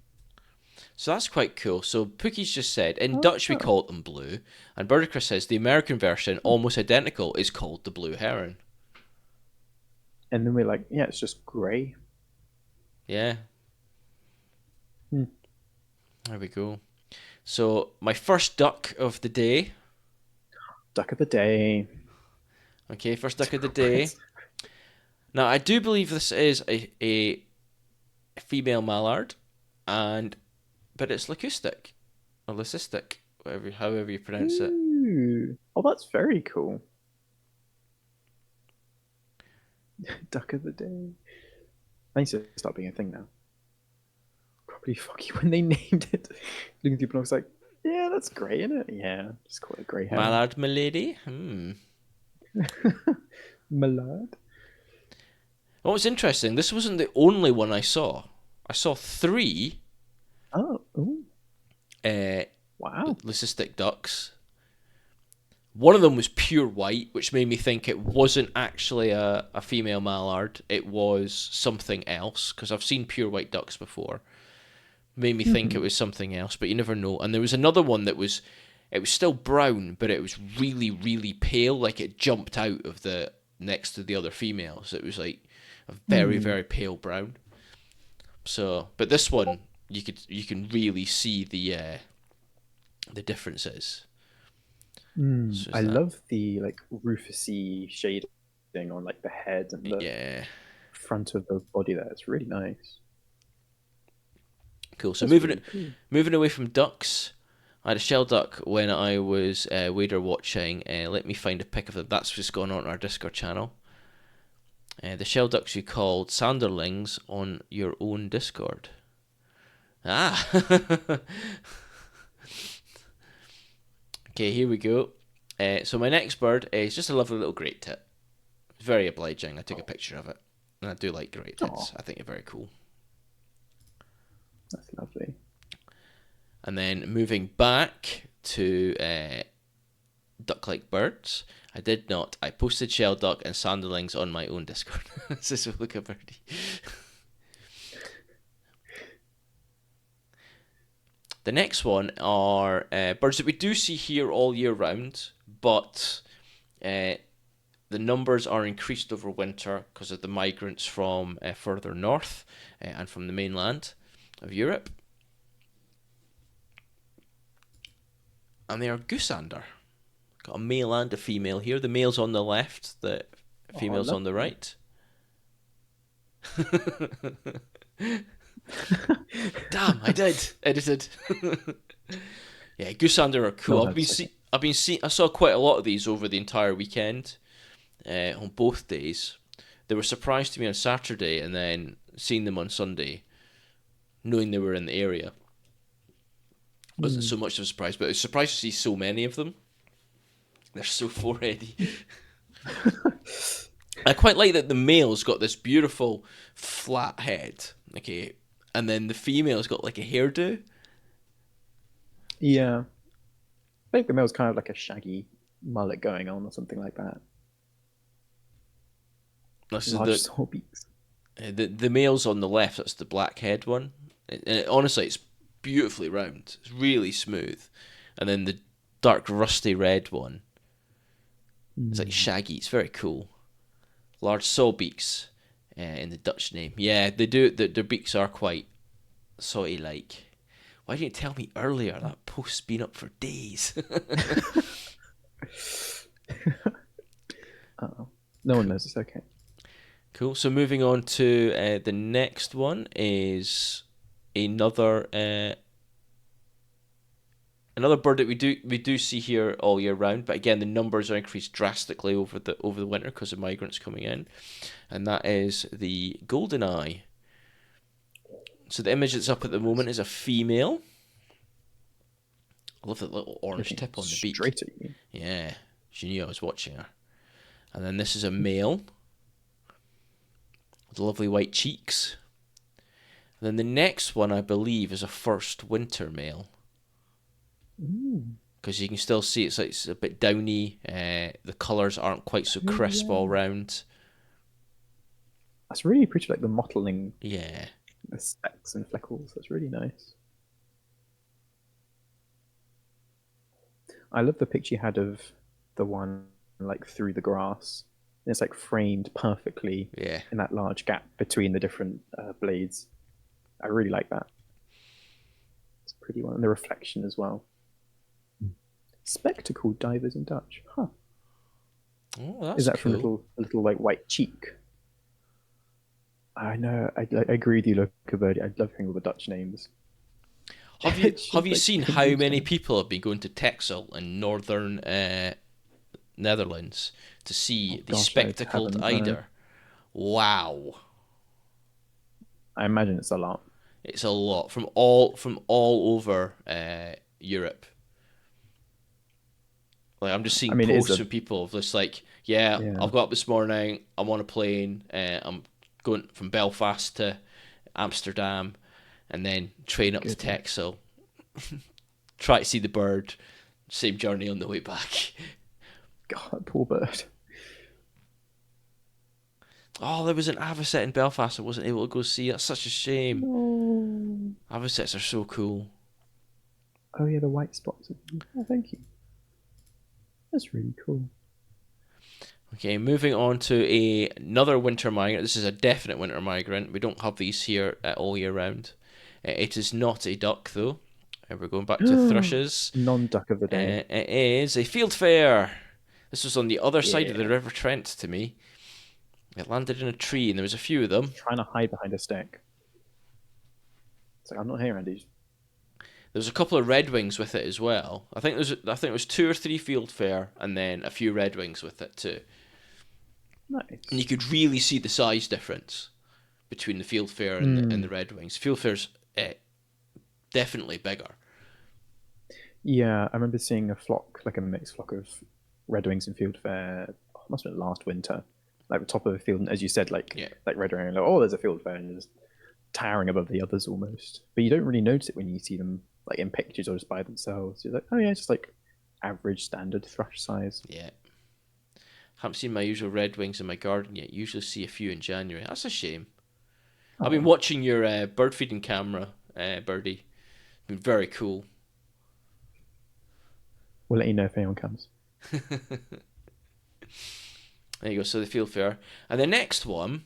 Speaker 2: So that's quite cool. So Pookie's just said, in
Speaker 1: Oh,
Speaker 2: Dutch we call them blue, and Birdicris says the American version, almost identical, is called the blue heron.
Speaker 1: and then we're like, yeah, it's just grey.
Speaker 2: Yeah.
Speaker 1: Hmm.
Speaker 2: There we go. So my first duck of the day.
Speaker 1: Duck of the day.
Speaker 2: Okay, first duck of the day. Now I do believe this is a female mallard, but it's leucistic or leucistic, however you pronounce it.
Speaker 1: Ooh. Oh, that's very cool. Duck of the day. I need to start being a thing now. Probably fucky when they named it. Looking through, I was like, yeah, that's grey, isn't it? Yeah, just call it grey heron.
Speaker 2: Mallard, milady.
Speaker 1: Mallard.
Speaker 2: What was interesting, this wasn't the only one I saw. I saw 3
Speaker 1: Oh, ooh. Wow.
Speaker 2: leucistic ducks. One of them was pure white, which made me think it wasn't actually a female mallard. It was something else, because I've seen pure white ducks before. Made me think it was something else, but you never know. And there was another one that was still brown, but it was really, really pale, like it jumped out of the next to the other females. It was like a very, very pale brown. So, but this one you can really see the differences. So
Speaker 1: I love the like rufusy shading on like the head and the front of the body there. It's really nice.
Speaker 2: Cool. So
Speaker 1: That's really cool.
Speaker 2: moving away from ducks, I had a shell duck when I was wader watching. Let me find a pic of them. That's just gone on our Discord channel. The shell ducks you called sanderlings on your own Discord. Ah. Okay, here we go. So my next bird is just a lovely little great tit. Very obliging. I took a picture of it, and I do like great tits. I think they're very cool.
Speaker 1: That's lovely.
Speaker 2: And then moving back to duck-like birds, I did not. I posted shell duck and sanderlings on my own Discord. This is look a birdie. The next one are birds that we do see here all year round, but the numbers are increased over winter because of the migrants from further north and from the mainland of Europe. And they are goosander. Got a male and a female here. The male's on the left, the female's on the right. Damn, I did. Edited. Yeah, goosander are cool. I saw quite a lot of these over the entire weekend, on both days. They were surprised to me on Saturday, and then seeing them on Sunday, knowing they were in the area. Wasn't so much of a surprise, but I was surprised to see so many of them. They're so foreheady. I quite like that the male's got this beautiful flat head, okay, and then the female's got like a hairdo.
Speaker 1: Yeah. I think the male's kind of like a shaggy mullet going on or something like that. Large saw beaks.
Speaker 2: The male's on the left, that's the black head one. And honestly, it's beautifully round. It's really smooth. And then the dark rusty red one, it's like shaggy. It's very cool. Large saw beaks in the Dutch name. Yeah, they do. Their beaks are quite sawty-like. Why didn't you tell me earlier? That post's been up for days.
Speaker 1: Uh-oh. No one knows. It's okay.
Speaker 2: Cool. So moving on to the next one is another another bird that we do see here all year round, but again the numbers are increased drastically over the winter because of migrants coming in, and that is the goldeneye. So the image that's up at the moment is a female. I love that little orange tip on the beak.
Speaker 1: Straight at you.
Speaker 2: Yeah, she knew I was watching her. And then this is a male with lovely white cheeks. And then the next one, I believe, is a first winter male. Because you can still see it's a bit downy. The colours aren't quite so crisp all round.
Speaker 1: That's really pretty, like the mottling.
Speaker 2: Yeah.
Speaker 1: The specks and freckles. That's really nice. I love the picture you had of the one like through the grass. It's like framed perfectly in that large gap between the different blades. I really like that. It's a pretty one. And the reflection as well. Spectacled divers in Dutch. Huh.
Speaker 2: Oh, that's
Speaker 1: Is that
Speaker 2: cool.
Speaker 1: from a little like white cheek? I know. I agree with you, Loca Birdie. I love hearing all the Dutch names.
Speaker 2: Have you seen how many people have been going to Texel in northern Netherlands to see the spectacled eider? Wow.
Speaker 1: I imagine it's a lot.
Speaker 2: It's a lot from all over Europe. Like I'm just seeing posts from people of this like, I've got up this morning, I'm on a plane, I'm going from Belfast to Amsterdam, and then train up to Texel. Try to see the bird. Same journey on the way back.
Speaker 1: God, poor bird.
Speaker 2: Oh, there was an avocet in Belfast I wasn't able to go see. That's such a shame.
Speaker 1: No.
Speaker 2: Avocets are so cool.
Speaker 1: Oh yeah, the white spots. Oh, thank you. That's really cool.
Speaker 2: Okay, moving on to another winter migrant. This is a definite winter migrant. We don't have these here all year round. It is not a duck, though. We're going back to thrushes.
Speaker 1: Non-duck of the day.
Speaker 2: It is a fieldfare. This was on the other side of the River Trent to me. It landed in a tree, and there was a few of them.
Speaker 1: Trying to hide behind a stick. It's like, I'm not here, Andy.
Speaker 2: There was a couple of redwings with it as well. I think it was 2 or 3 fieldfare, and then a few redwings with it too.
Speaker 1: Nice.
Speaker 2: And you could really see the size difference between the fieldfare and the redwings. Fieldfare's definitely bigger.
Speaker 1: Yeah, I remember seeing a flock, like a mixed flock of redwings and fieldfare. It must have been last winter, like the top of a field, and as you said, like redwing. Like, there's a fieldfare, and just towering above the others almost. But you don't really notice it when you see them like in pictures or just by themselves. You're like, oh yeah, it's just like average standard thrush size.
Speaker 2: Yeah. Haven't seen my usual redwings in my garden yet. Usually see a few in January. That's a shame. I've been watching your bird feeding camera, Birdie. It's been very cool.
Speaker 1: We'll let you know if anyone comes.
Speaker 2: There you go. So the fieldfare, and the next one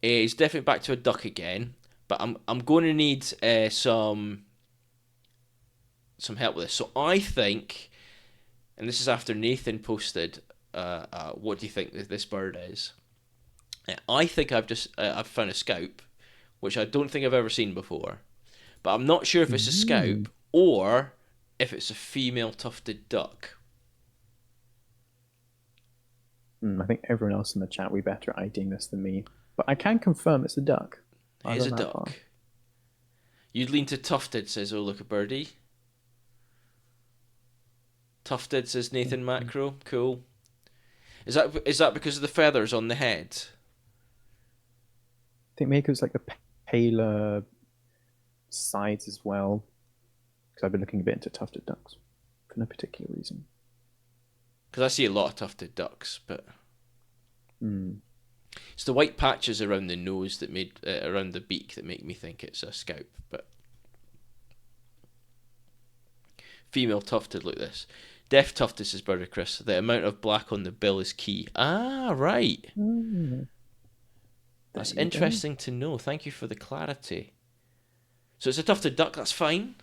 Speaker 2: is definitely back to a duck again. But I'm going to need some help with this. So I think, and this is after Nathan posted, what do you think this bird is? I think I've found a scaup, which I don't think I've ever seen before, but I'm not sure if it's a scaup or if it's a female tufted duck.
Speaker 1: I think everyone else in the chat will be better at IDing this than me, but I can confirm it's a duck.
Speaker 2: It is a duck. You'd lean to tufted, says Oh Look a Birdie. Tufted, says Nathan Macro. Cool. Is that because of the feathers on the head?
Speaker 1: I think maybe it's like the paler sides as well, because I've been looking a bit into tufted ducks for no particular reason.
Speaker 2: Because I see a lot of tufted ducks, but it's the white patches around the nose that around the beak that make me think it's a scaup. But female tufted, look at this. Deaf tufted, says Birdie Chris. The amount of black on the bill is key. Ah, right. That's interesting to know. Thank you for the clarity. So it's a tufted duck. That's fine.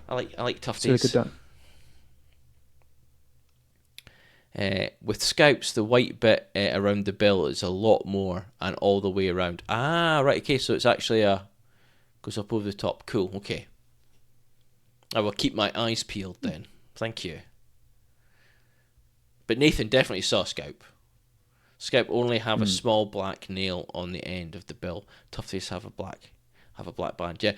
Speaker 2: I like tufties.
Speaker 1: So a good duck.
Speaker 2: With scalps, the white bit around the bill is a lot more, and all the way around. Ah, right, okay, so it's actually goes up over the top. Cool, okay. I will keep my eyes peeled then. Thank you. But Nathan definitely saw scalp. Scalp only have a small black nail on the end of the bill. Tufties have a black band. Yeah,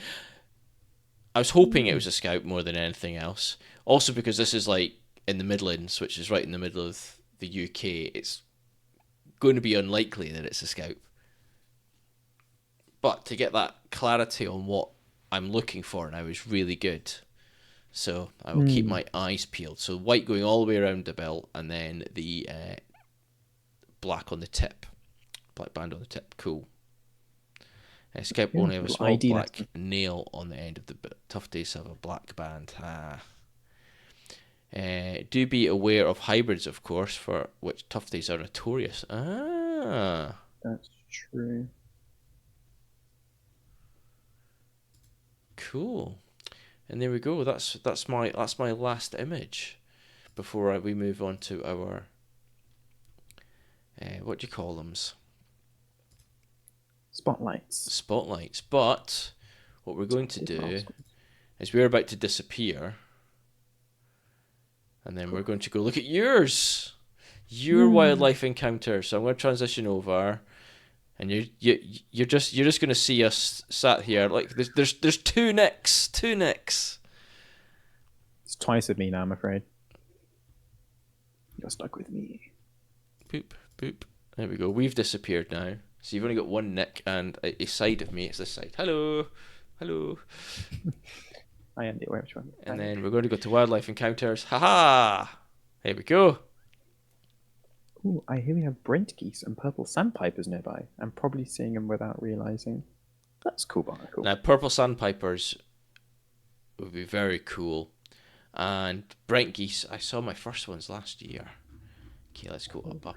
Speaker 2: I was hoping it was a scalp more than anything else. Also because this is like in the Midlands, which is right in the middle of the UK. It's going to be unlikely that it's a scalp. But to get that clarity on what I'm looking for now is really good. So I will keep my eyes peeled. So white going all the way around the bill, and then the black on the tip. Black band on the tip. Cool. Scalp only have a small
Speaker 1: ID
Speaker 2: black
Speaker 1: lesson.
Speaker 2: nail on the end of the bit. Tufties have a black band. Do be aware of hybrids, of course, for which tufties are notorious.
Speaker 1: That's true.
Speaker 2: Cool. And there we go. That's my last image before we move on to our what do you call them?
Speaker 1: Spotlights.
Speaker 2: Spotlights. But what we're going to do is we're about to disappear, and then we're going to go look at your wildlife encounter. So I'm going to transition over, and you're just going to see us sat here like there's two Nicks.
Speaker 1: It's twice with me now, I'm afraid. You're stuck with me.
Speaker 2: Boop boop. There we go. We've disappeared now. So you've only got one Nick and a side of me. It's this side. Hello.
Speaker 1: I am the which one.
Speaker 2: And then we're going to go to wildlife encounters. Haha! There we go.
Speaker 1: Ooh, I hear we have Brent geese and purple sandpipers nearby. I'm probably seeing them without realizing. That's cool, Barnacle.
Speaker 2: Now, purple sandpipers would be very cool. And Brent geese, I saw my first ones last year. Okay, let's go up.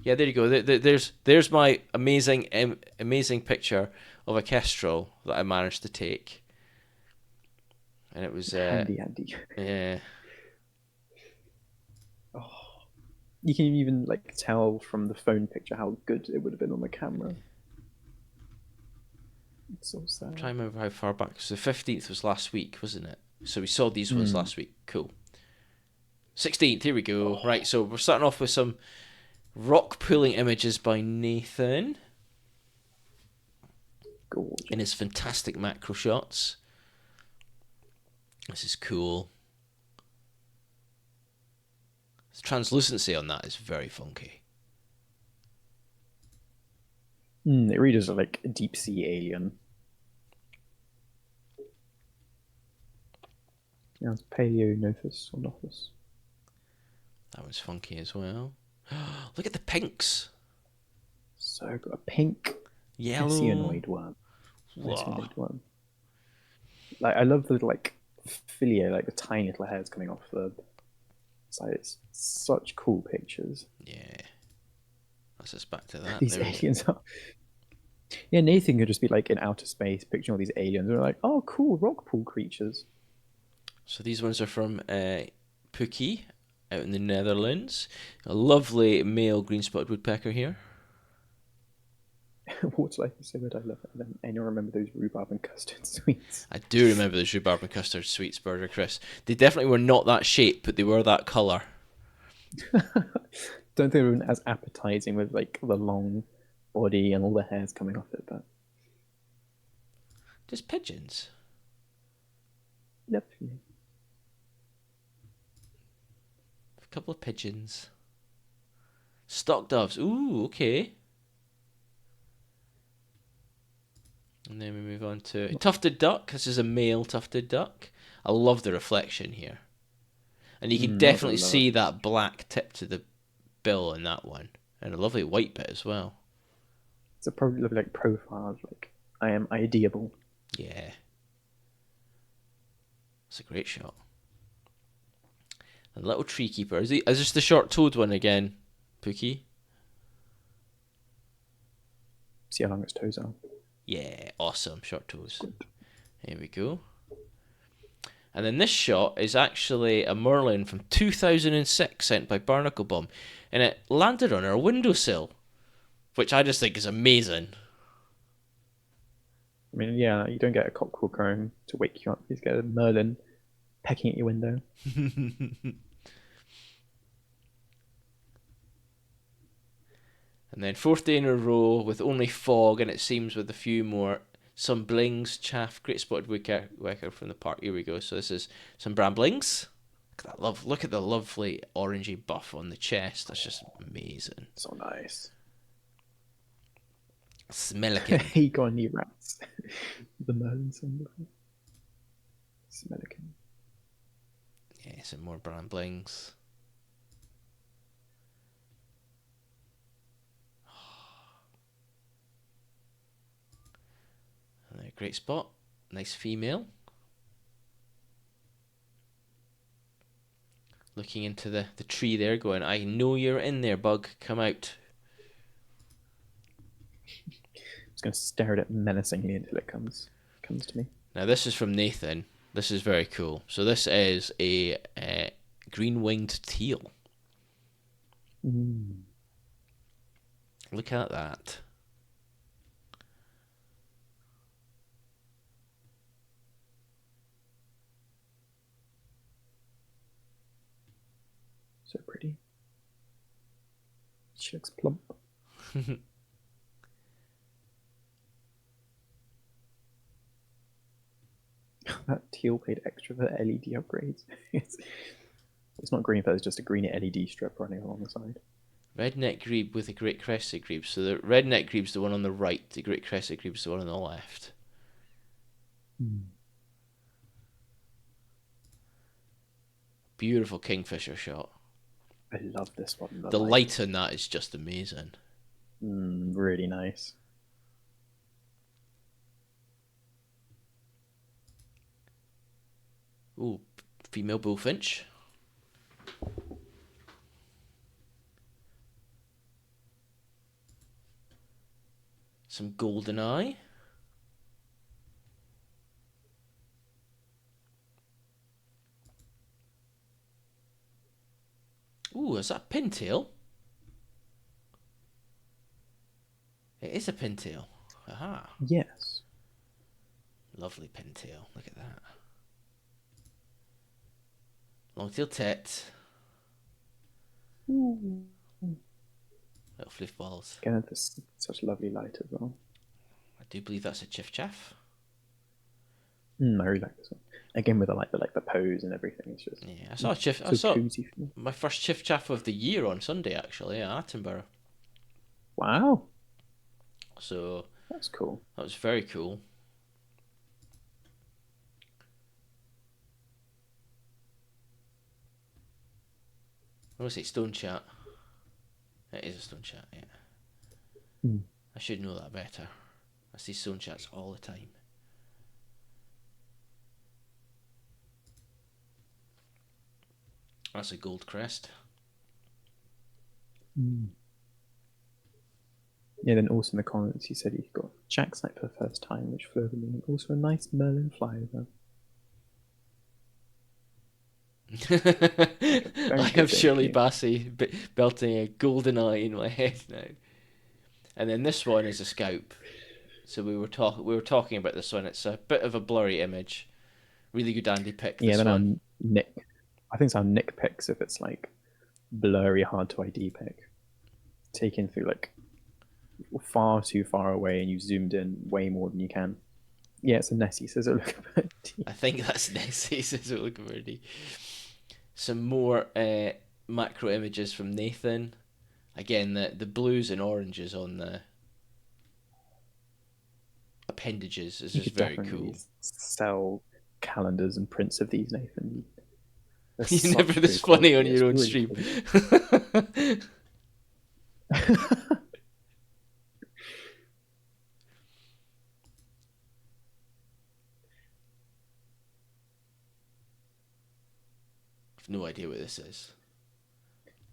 Speaker 2: Yeah, there you go. There's my amazing picture of a kestrel that I managed to take. And it was
Speaker 1: handy.
Speaker 2: Yeah.
Speaker 1: Oh, you can even like tell from the phone picture how good it would have been on the camera. It's so sad.
Speaker 2: I'm trying to remember how far back. So the 15th was last week, wasn't it? So we saw these ones last week. Cool. 16th, here we go. Right, so we're starting off with some rock pulling images by Nathan.
Speaker 1: Gorgeous.
Speaker 2: In his fantastic macro shots. This is cool. The translucency on that is very funky.
Speaker 1: It really does look like a deep sea alien. Yeah, it's Paleonothus or Nothus.
Speaker 2: That one's funky as well. Look at the pinks.
Speaker 1: So got a pink
Speaker 2: Yellow.
Speaker 1: Hesianoid worm. Hesianoid worm. Like I love the like filia, like the tiny little hairs coming off the side. It's such cool pictures.
Speaker 2: Yeah. That's us back to that.
Speaker 1: These aliens are. Yeah, Nathan could just be like in outer space, picturing all these aliens. We're like, oh, cool rock pool creatures.
Speaker 2: So these ones are from Pookie out in the Netherlands. A lovely male green spotted woodpecker here.
Speaker 1: Water life is so good, I love it. And anyone remember those rhubarb and custard sweets?
Speaker 2: I do remember those rhubarb and custard sweets, Burger Chris. They definitely were not that shape, but they were that colour.
Speaker 1: Don't think they were as appetizing with like the long body and all the hairs coming off it, but
Speaker 2: just pigeons.
Speaker 1: Yep.
Speaker 2: A couple of pigeons. Stock doves. Ooh, okay. And then we move on to tufted duck. This is a male tufted duck. I love the reflection here. And you can definitely see that black tip to the bill in that one. And a lovely white bit as well.
Speaker 1: It's a probably lovely like profile, like I am ideable.
Speaker 2: Yeah. It's a great shot. And little tree keeper. Is this the short-toed one again, Pookie?
Speaker 1: See how long its toes are.
Speaker 2: Yeah, awesome. Short toes. Here we go. And then this shot is actually a Merlin from 2006 sent by Barnacle Bomb. And it landed on our windowsill, which I just think is amazing.
Speaker 1: I mean, yeah, you don't get a cockerel crowing to wake you up. You just get a merlin pecking at your window.
Speaker 2: And then fourth day in a row with only fog, and it seems with a few more. Some blings, chaff, great spotted woodpecker from the park. Here we go. So this is some bramblings. Look at that look at the lovely orangey buff on the chest. That's just amazing.
Speaker 1: So nice.
Speaker 2: Smellican.
Speaker 1: He got any rats. The merlin song before. Smellican.
Speaker 2: Yeah, some more bramblings. Great spot. Nice female. Looking into the tree there, going, I know you're in there, bug. Come out.
Speaker 1: I'm just going to stare at it menacingly until it comes to me.
Speaker 2: Now, this is from Nathan. This is very cool. So this is a green-winged teal.
Speaker 1: Mm.
Speaker 2: Look at that.
Speaker 1: So pretty. She looks plump. That teal paid extra for LED upgrades. It's not green, but it's just a green LED strip running along the side.
Speaker 2: Redneck grebe with a great crested grebe. So the redneck grebe's the one on the right, the great crested grebe's the one on the left.
Speaker 1: Mm.
Speaker 2: Beautiful kingfisher shot.
Speaker 1: I love this one.
Speaker 2: The light on that is just amazing.
Speaker 1: Really nice.
Speaker 2: Ooh, female bullfinch. Some golden eye. Ooh, is that a pintail? It is a pintail. Aha.
Speaker 1: Yes.
Speaker 2: Lovely pintail. Look at that. Long-tailed tit.
Speaker 1: Ooh.
Speaker 2: Little fluff balls.
Speaker 1: Again, this such lovely light as well.
Speaker 2: I do believe that's a chiff chaff.
Speaker 1: I really like this one. Again, with the pose and everything. It's just
Speaker 2: Yeah, I saw a chiff.
Speaker 1: so
Speaker 2: I saw
Speaker 1: cozy.
Speaker 2: my first chiff chaff of the year on Sunday, actually, at Attenborough.
Speaker 1: Wow,
Speaker 2: So
Speaker 1: that's cool.
Speaker 2: that was very cool. I want to say stone chat. It is a stone chat, yeah. I should know that better. I see stone chats all the time. That's a gold crest.
Speaker 1: Yeah, then also in the comments he said he got jacksnipe for the first time, which flew over me, and also a nice merlin flyover.
Speaker 2: I have Shirley Bassey belting a golden eye in my head now. And then this one is a scalp. So we were talking about this one. It's a bit of a blurry image. Really good Andy pick.
Speaker 1: Yeah,
Speaker 2: this
Speaker 1: then
Speaker 2: one.
Speaker 1: Nick. I think it's how Nick picks if it's like blurry, hard to ID pick. Taken through like far too far away, and you zoomed in way more than you can. Yeah, it's a Nessie says it look pretty.
Speaker 2: I think that's Nessie says it look pretty. Some more macro images from Nathan. Again, the blues and oranges on the appendages is just very cool.
Speaker 1: Sell calendars and prints of these, Nathan.
Speaker 2: You're never this funny on your own stream. I've no idea what this is.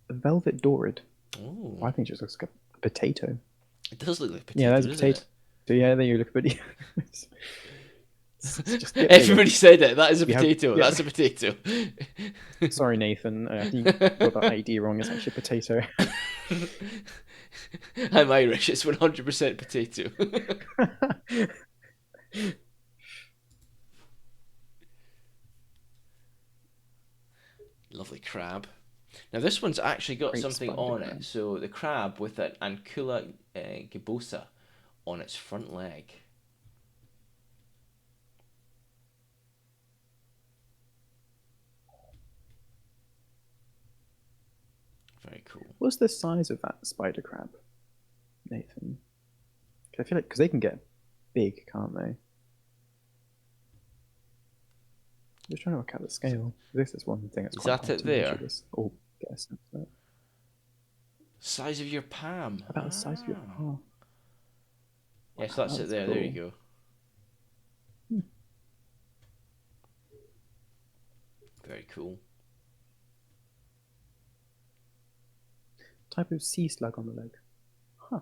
Speaker 1: Velvet Dorid.
Speaker 2: Oh.
Speaker 1: I think it just looks like a potato.
Speaker 2: It does look like a potato.
Speaker 1: Yeah, that's a potato. So yeah, there you look pretty. It's just a bit bigger.
Speaker 2: Everybody said it. That is a
Speaker 1: We have-
Speaker 2: potato.
Speaker 1: yeah.
Speaker 2: That's a potato.
Speaker 1: Sorry, Nathan. I think you got the ID wrong. It's actually a potato.
Speaker 2: I'm Irish. It's 100% potato. Lovely crab. Now this one's actually got
Speaker 1: Great
Speaker 2: something
Speaker 1: spider
Speaker 2: on
Speaker 1: crab.
Speaker 2: it. So the crab with an ancula gibosa on its front leg. Very cool.
Speaker 1: What's the size of that spider crab, Nathan? 'Cause I feel like because they can get big, can't they? I'm just trying to work out the scale. This is one thing that's
Speaker 2: Is
Speaker 1: quite
Speaker 2: that
Speaker 1: hard
Speaker 2: it
Speaker 1: to measure
Speaker 2: there?
Speaker 1: this or get a sense of it.
Speaker 2: Size of your palm.
Speaker 1: About the size of your palm.
Speaker 2: Yes,
Speaker 1: Wow,
Speaker 2: that's it
Speaker 1: that's
Speaker 2: there. There you
Speaker 1: cool.
Speaker 2: go. Very cool.
Speaker 1: Type of sea slug on the leg. Huh.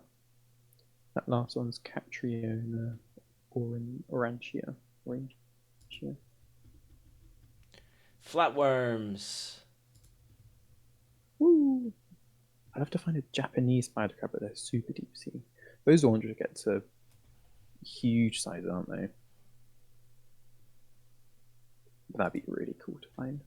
Speaker 1: That last one's Catriona orantia. Orantia.
Speaker 2: Flatworms.
Speaker 1: Woo! I'd have to find a Japanese spider crab, but they're super deep sea. Those ones get to huge size, aren't they? That'd be really cool to find.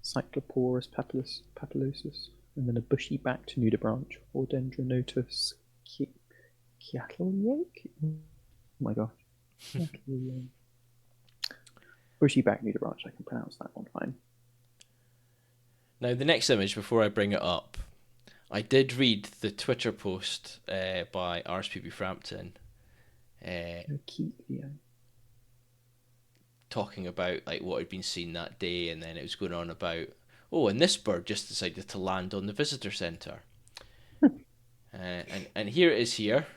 Speaker 1: Cycloporus papillosus, and then a bushy-backed nudibranch, or Dendronotus kiatliake. Oh my gosh. Bushy-backed nudibranch, I can pronounce that one fine.
Speaker 2: Now, the next image, before I bring it up, I did read the Twitter post by RSPB Frampton talking about like what had been seen that day, and then it was going on about, oh, and this bird just decided to land on the visitor centre. And here it is here.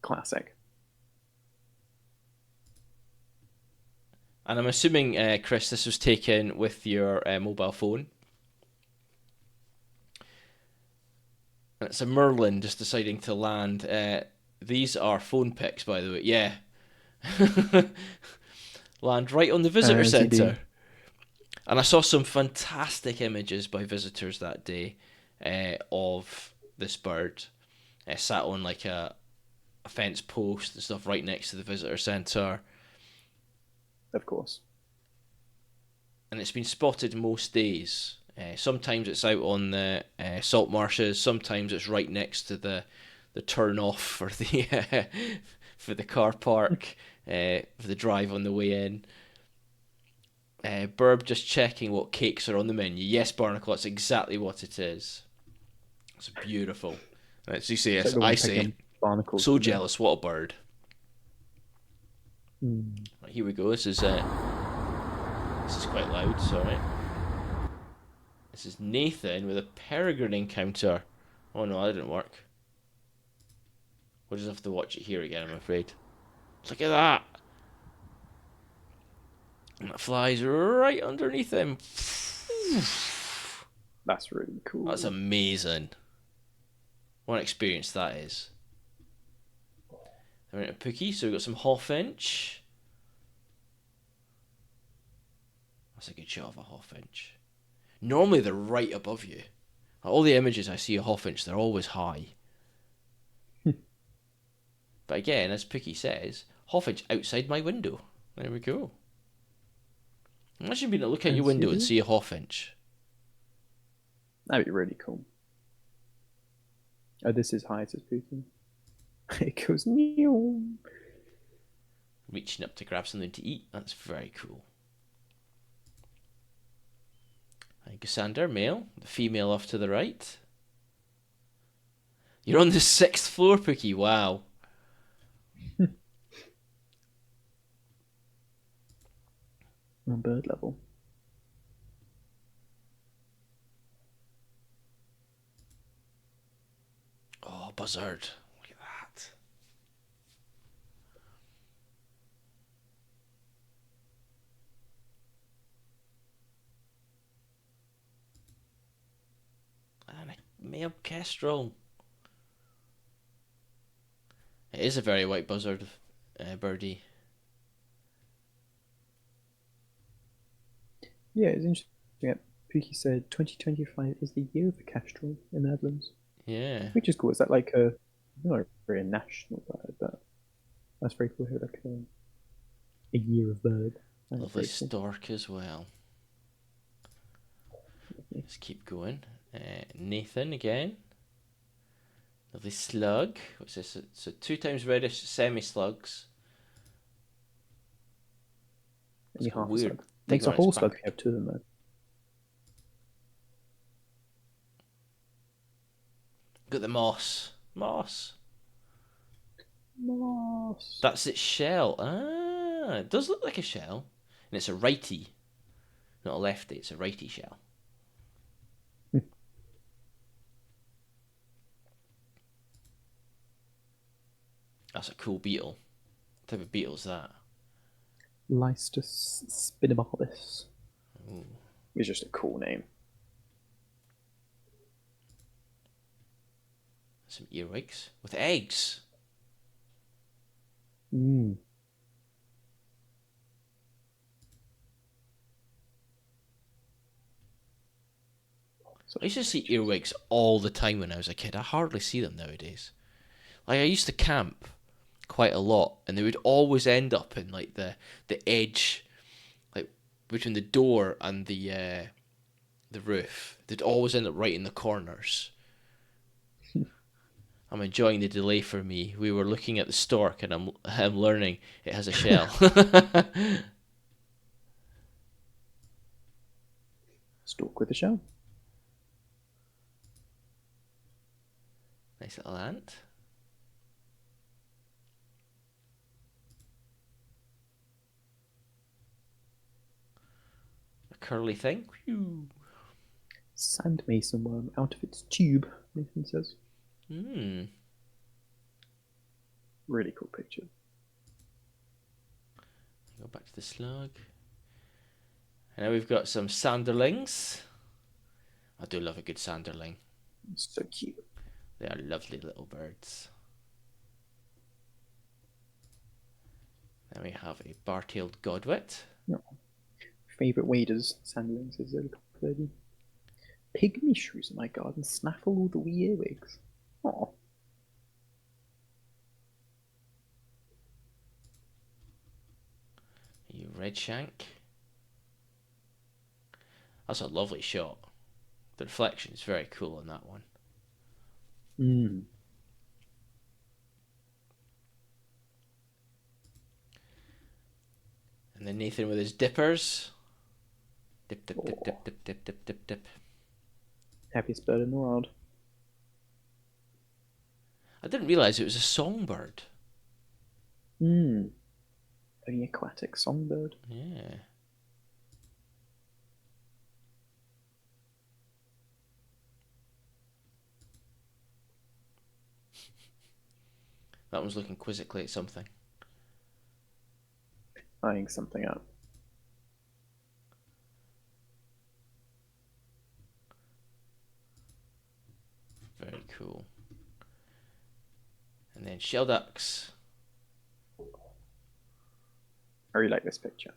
Speaker 1: Classic.
Speaker 2: And I'm assuming, Chris, this was taken with your mobile phone. And it's a merlin just deciding to land. These are phone pics, by the way. Yeah. Land right on the visitor centre. And I saw some fantastic images by visitors that day of this bird. Sat on like a fence post and stuff right next to the visitor centre.
Speaker 1: Of course.
Speaker 2: And it's been spotted most days. Sometimes it's out on the salt marshes. Sometimes it's right next to the turn off for the for the car park, for the drive on the way in. Burb just checking what cakes are on the menu. Yes, Barnacle, that's exactly what it is. It's beautiful. As you say, yes, I say,
Speaker 1: barnacles.
Speaker 2: So jealous. What a bird.
Speaker 1: Mm.
Speaker 2: Right, here we go. This is quite loud. Sorry. This is Nathan with a peregrine encounter. Oh no, that didn't work. We'll just have to watch it here again, I'm afraid. Look at that. And that flies right underneath him.
Speaker 1: That's really cool.
Speaker 2: That's amazing. What an experience that is. We're in a Pookie, so we've got some Hawfinch. That's a good shot of a Hawfinch. Normally they're right above you. All the images I see of Hawfinch, they're always high. But again, as Pookie says, Hawfinch outside my window. There we go. Imagine being able to look out your window and see a Hawfinch.
Speaker 1: That'd be really cool. Oh, this is high, says Pookie. It goes new.
Speaker 2: Reaching up to grab something to eat. That's very cool. Gussander, male. The female off to the right. You're on the 6th floor, Pookie. Wow.
Speaker 1: On bird level.
Speaker 2: Oh, buzzard. Look at that. And a male kestrel. It is a very white buzzard. birdie.
Speaker 1: Yeah, it's interesting. Yeah, Pookie said 2025 is the year of the kestrel in the Netherlands,
Speaker 2: Yeah.
Speaker 1: which is cool. Is that like a not really a national bird, but that's very cool. Here, like a year of bird. That's
Speaker 2: Lovely
Speaker 1: very cool.
Speaker 2: stork as well. Let's keep going. Nathan again. Lovely slug. What's this? So 2 times reddish semi-slugs. It's
Speaker 1: Only
Speaker 2: got a
Speaker 1: half a
Speaker 2: weird
Speaker 1: slug.
Speaker 2: thing
Speaker 1: Makes a
Speaker 2: on its
Speaker 1: whole slug if
Speaker 2: back.
Speaker 1: you have two of them though.
Speaker 2: Got the moss. Moss.
Speaker 1: Moss.
Speaker 2: That's its shell. Ah, it does look like a shell. And it's a righty. Not a lefty, it's a righty shell. That's a cool beetle. What type of beetle is that?
Speaker 1: Leicester spinibarbis.
Speaker 2: Ooh.
Speaker 1: It's just a cool name.
Speaker 2: Some earwigs with eggs.
Speaker 1: Mm.
Speaker 2: I used to see earwigs all the time when I was a kid. I hardly see them nowadays. Like I used to camp quite a lot, and they would always end up in like the edge, like between the door and the roof. They'd always end up right in the corners. I'm enjoying the delay for me. We were looking at the stork, and I'm learning it has a shell.
Speaker 1: Stork with a shell.
Speaker 2: Nice little ant. A curly thing. Whew.
Speaker 1: Sand mason worm out of its tube, Nathan says.
Speaker 2: Hmm.
Speaker 1: Really cool picture.
Speaker 2: Go back to the slug. And now we've got some sanderlings. I do love a good sanderling.
Speaker 1: So cute.
Speaker 2: They are lovely little birds. Then we have a bar-tailed godwit.
Speaker 1: No. Favourite waders, sandlings, is a lady. Pygmy shrews in my garden snaffle all the wee earwigs. Aw.
Speaker 2: A redshank. That's a lovely shot. The reflection is very cool on that one.
Speaker 1: Mm.
Speaker 2: And then Nathan with his dippers. Dip, dip, dip, dip, dip, dip, dip, dip, dip.
Speaker 1: Happiest bird in the world.
Speaker 2: I didn't realise it was a songbird.
Speaker 1: Mm. Only aquatic songbird.
Speaker 2: Yeah. That one's looking quizzically at something.
Speaker 1: Eyeing something up.
Speaker 2: Very cool. And then shell ducks.
Speaker 1: I really like this picture.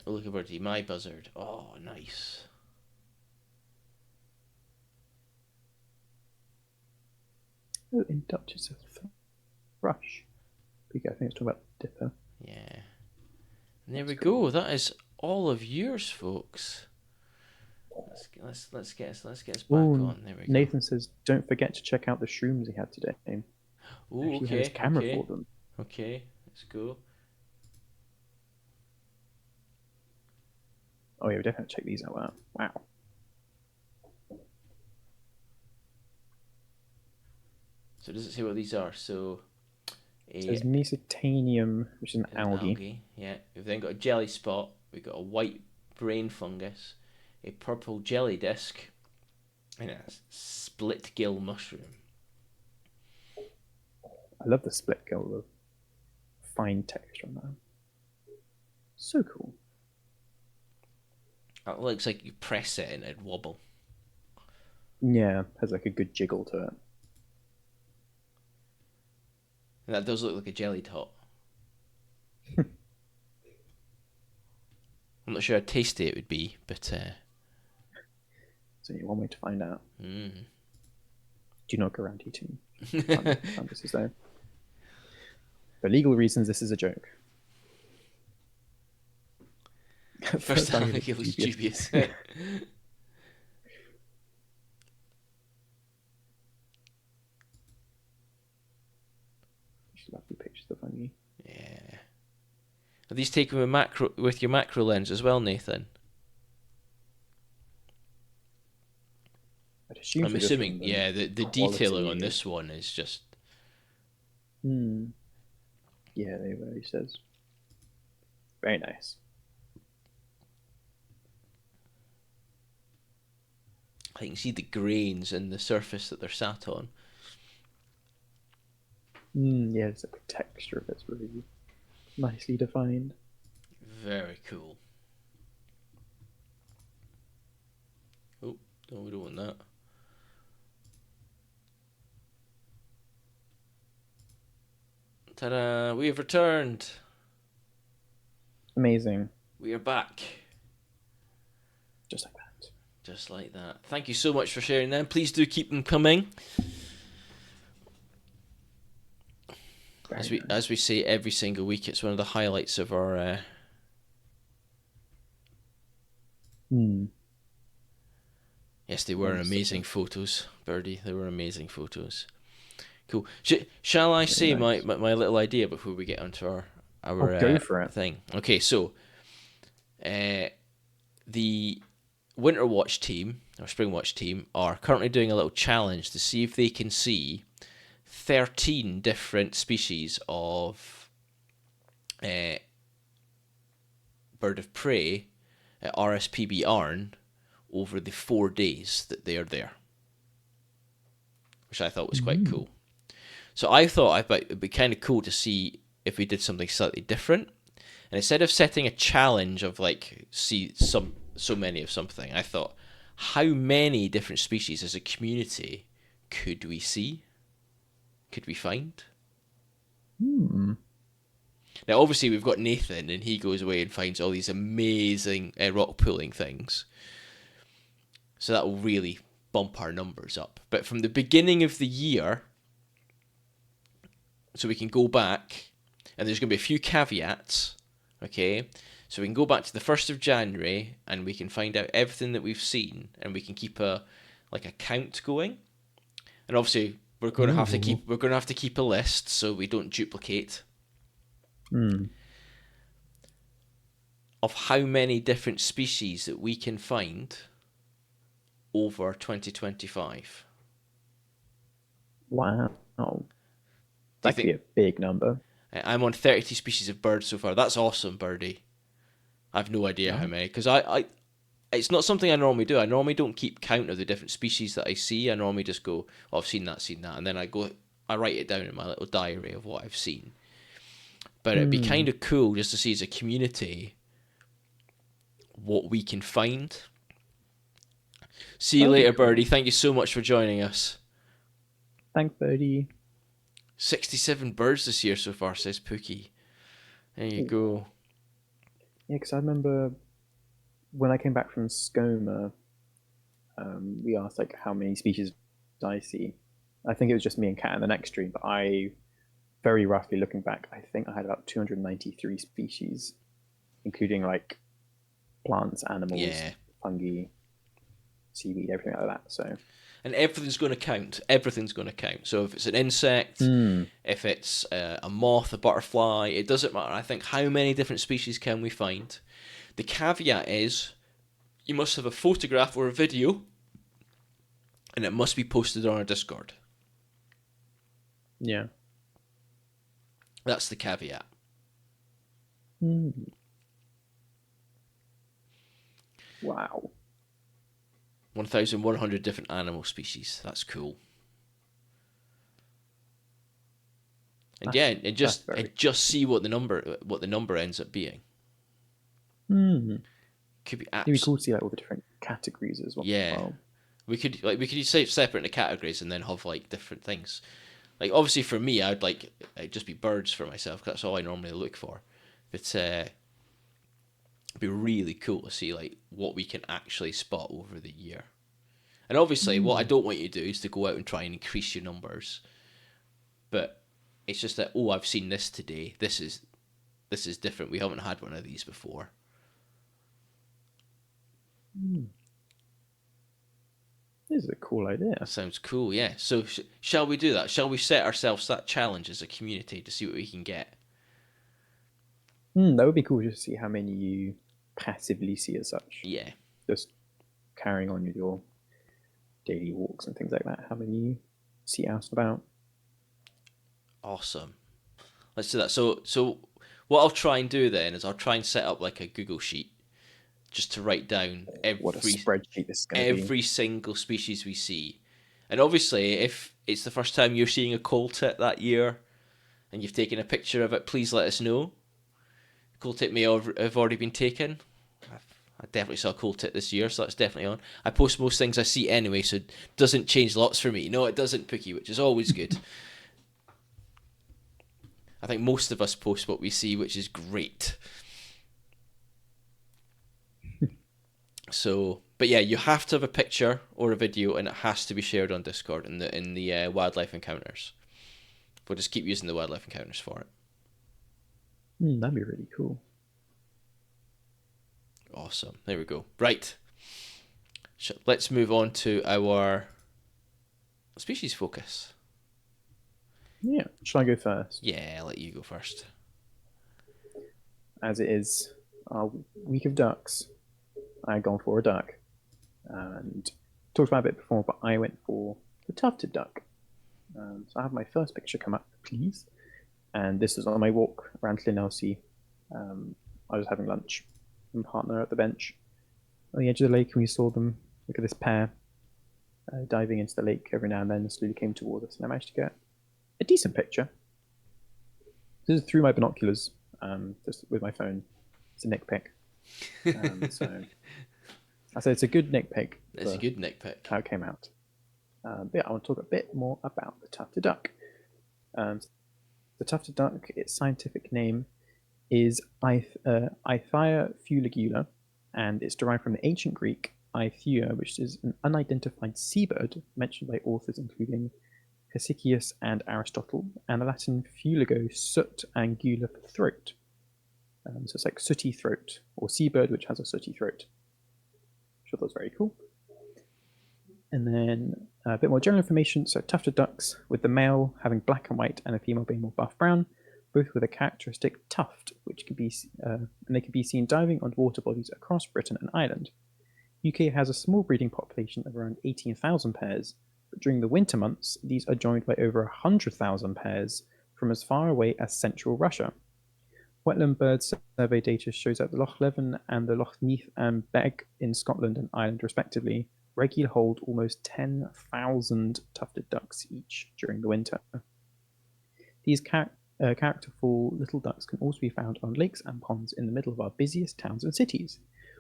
Speaker 2: Look at birdie, my buzzard. Oh, nice.
Speaker 1: Oh, in Dutch it's a thrush. I think it's talking about dipper.
Speaker 2: Yeah. And there we go. That is all of yours, folks. Let's get us back
Speaker 1: Ooh,
Speaker 2: on. There we go.
Speaker 1: Nathan says, don't forget to check out the shrooms he had today.
Speaker 2: Ooh,
Speaker 1: Actually had his
Speaker 2: okay,
Speaker 1: camera
Speaker 2: okay,
Speaker 1: for them.
Speaker 2: okay. Let's go.
Speaker 1: Oh yeah, we definitely check these out. Wow.
Speaker 2: So does it say what these are? So
Speaker 1: It says mesotanium, which is an algae.
Speaker 2: Yeah. We've then got a jelly spot. We've got a white brain fungus, a purple jelly disc, and a split gill mushroom.
Speaker 1: I love the split gill, the fine texture on that. So cool.
Speaker 2: It looks like you press it and it'd wobble.
Speaker 1: Yeah, has like a good jiggle to it.
Speaker 2: And that does look like a jelly tot. I'm not sure how tasty it would be, but
Speaker 1: There's only one way to find out.
Speaker 2: mm.
Speaker 1: Do not go around eating funguses though. For legal reasons, this is a joke.
Speaker 2: First time it looks dubious.
Speaker 1: Lovely pictures of fungi.
Speaker 2: Yeah. Are these taken with your macro lens as well, Nathan? I'm assuming, yeah. The detailing on this one is just.
Speaker 1: Yeah, there he says. Very nice.
Speaker 2: I can see the grains in the surface that they're sat on.
Speaker 1: Yeah, it's like the texture of it's really nicely defined.
Speaker 2: Very cool. Oh, no, we don't want that. Ta-da! We have returned.
Speaker 1: Amazing.
Speaker 2: We are back.
Speaker 1: Just like that.
Speaker 2: Just like that. Thank you so much for sharing them. Please do keep them coming. As we say every single week, it's one of the highlights of our. Yes, they were amazing photos, Birdie. They were amazing photos. Cool. Shall I say nice. my little idea before we get onto our
Speaker 1: go for it.
Speaker 2: thing? Okay, so the Winter Watch team or Spring Watch team are currently doing a little challenge to see if they can see 13 different species of bird of prey at RSPB Arn over the 4 days that they are there, which I thought was quite cool. So I thought it'd be kind of cool to see if we did something slightly different. And instead of setting a challenge of like see so many of something, I thought, how many different species as a community could we see? Could we find? Now, obviously, we've got Nathan, and he goes away and finds all these amazing rock pooling things. So that will really bump our numbers up. But from the beginning of the year, so we can go back, and there's going to be a few caveats, okay? So we can go back to the 1st of January, and we can find out everything that we've seen, and we can keep a count going. And obviously, we're going to have to keep a list so we don't duplicate of how many different species that we can find over 2025.
Speaker 1: Wow. That could be a big number.
Speaker 2: I'm on 30 species of birds so far. That's awesome, Birdie. I have no idea how many, because I it's not something I normally do. I normally don't keep count of the different species that I see. I normally just go, oh, I've seen that, and then I write it down in my little diary of what I've seen. But it'd be kind of cool just to see as a community what we can find. See you later, cool. Birdie. Thank you so much for joining us.
Speaker 1: Thanks, Birdie.
Speaker 2: 67 birds this year so far, says Pookie. There you go.
Speaker 1: Yeah, because I remember when I came back from Skoma, we asked like how many species did I see. I think it was just me and Kat in the next stream, but I, very roughly looking back, I think I had about 293 species, including like plants, animals, fungi, seaweed, everything like that. So.
Speaker 2: And everything's going to count. Everything's going to count. So if it's an insect, if it's a moth, a butterfly, it doesn't matter. I think how many different species can we find? The caveat is you must have a photograph or a video, and it must be posted on our Discord.
Speaker 1: Yeah.
Speaker 2: That's the caveat.
Speaker 1: Wow.
Speaker 2: 1,100 different animal species. That's cool. And and just see what the number ends up being. Could be
Speaker 1: It'd be cool to see like all the different categories as well.
Speaker 2: Yeah. We could say separate into categories and then have like different things. Like obviously for me, I'd like it'd just be birds for myself. 'Cause that's all I normally look for. But it'd be really cool to see like what we can actually spot over the year. And obviously, what I don't want you to do is to go out and try and increase your numbers. But it's just that I've seen this today. This is different. We haven't had one of these before.
Speaker 1: This is a cool idea.
Speaker 2: That sounds cool, yeah. So shall we do that? Shall we set ourselves that challenge as a community to see what we can get?
Speaker 1: That would be cool just to see how many you passively see as such.
Speaker 2: Yeah.
Speaker 1: Just carrying on with your daily walks and things like that. How many you see out and about?
Speaker 2: Awesome. Let's do that. So what I'll try and do then is I'll try and set up like a Google sheet just to write down
Speaker 1: What a spreadsheet this is going to be.
Speaker 2: every single species we see. And obviously, if it's the first time you're seeing a coal tit that year and you've taken a picture of it, please let us know. Coal tit may have already been taken. I definitely saw a coal tit this year, so that's definitely on. I post most things I see anyway, so it doesn't change lots for me. No, it doesn't, Pookie, which is always good. I think most of us post what we see, which is great. So, but yeah, you have to have a picture or a video, and it has to be shared on Discord in the wildlife encounters. We'll just keep using the wildlife encounters for it.
Speaker 1: That'd be really cool.
Speaker 2: Awesome. There we go. Right. Let's move on to our species focus.
Speaker 1: Yeah. Shall I go first?
Speaker 2: Yeah, I'll let you go first.
Speaker 1: As it is our week of ducks, I'd gone for a duck. And talked about it a bit before, but I went for the tufted duck. So I have my first picture come up, please. And this is on my walk around Llanelsi. I was having lunch and partner at the bench on the edge of the lake, and we saw them. Look at this pair diving into the lake every now and then, and slowly came towards us, and I managed to get a decent picture. This is through my binoculars, just with my phone. It's a nick pic. So I said it's a good nick pic.
Speaker 2: It's a good nick pic.
Speaker 1: How it came out. But yeah, I want to talk a bit more about the tufted duck. The tufted duck, its scientific name is Ithya fuligula, and it's derived from the ancient Greek Ithya, which is an unidentified seabird mentioned by authors including Hesychius and Aristotle, and the Latin fuligo, soot, angula for throat. So it's like sooty throat, or seabird which has a sooty throat. Which I thought was very cool. And then a bit more general information. So tufted ducks, with the male having black and white and the female being more buff brown, both with a characteristic tuft, which can be and they can be seen diving on water bodies across Britain and Ireland. UK has a small breeding population of around 18,000 pairs, but during the winter months, these are joined by over 100,000 pairs from as far away as central Russia. Wetland bird survey data shows that the Loch Leven and the Loch Neath and Beg in Scotland and Ireland, respectively, regularly hold almost 10,000 tufted ducks each during the winter. These characterful little ducks can also be found on lakes and ponds in the middle of our busiest towns and cities,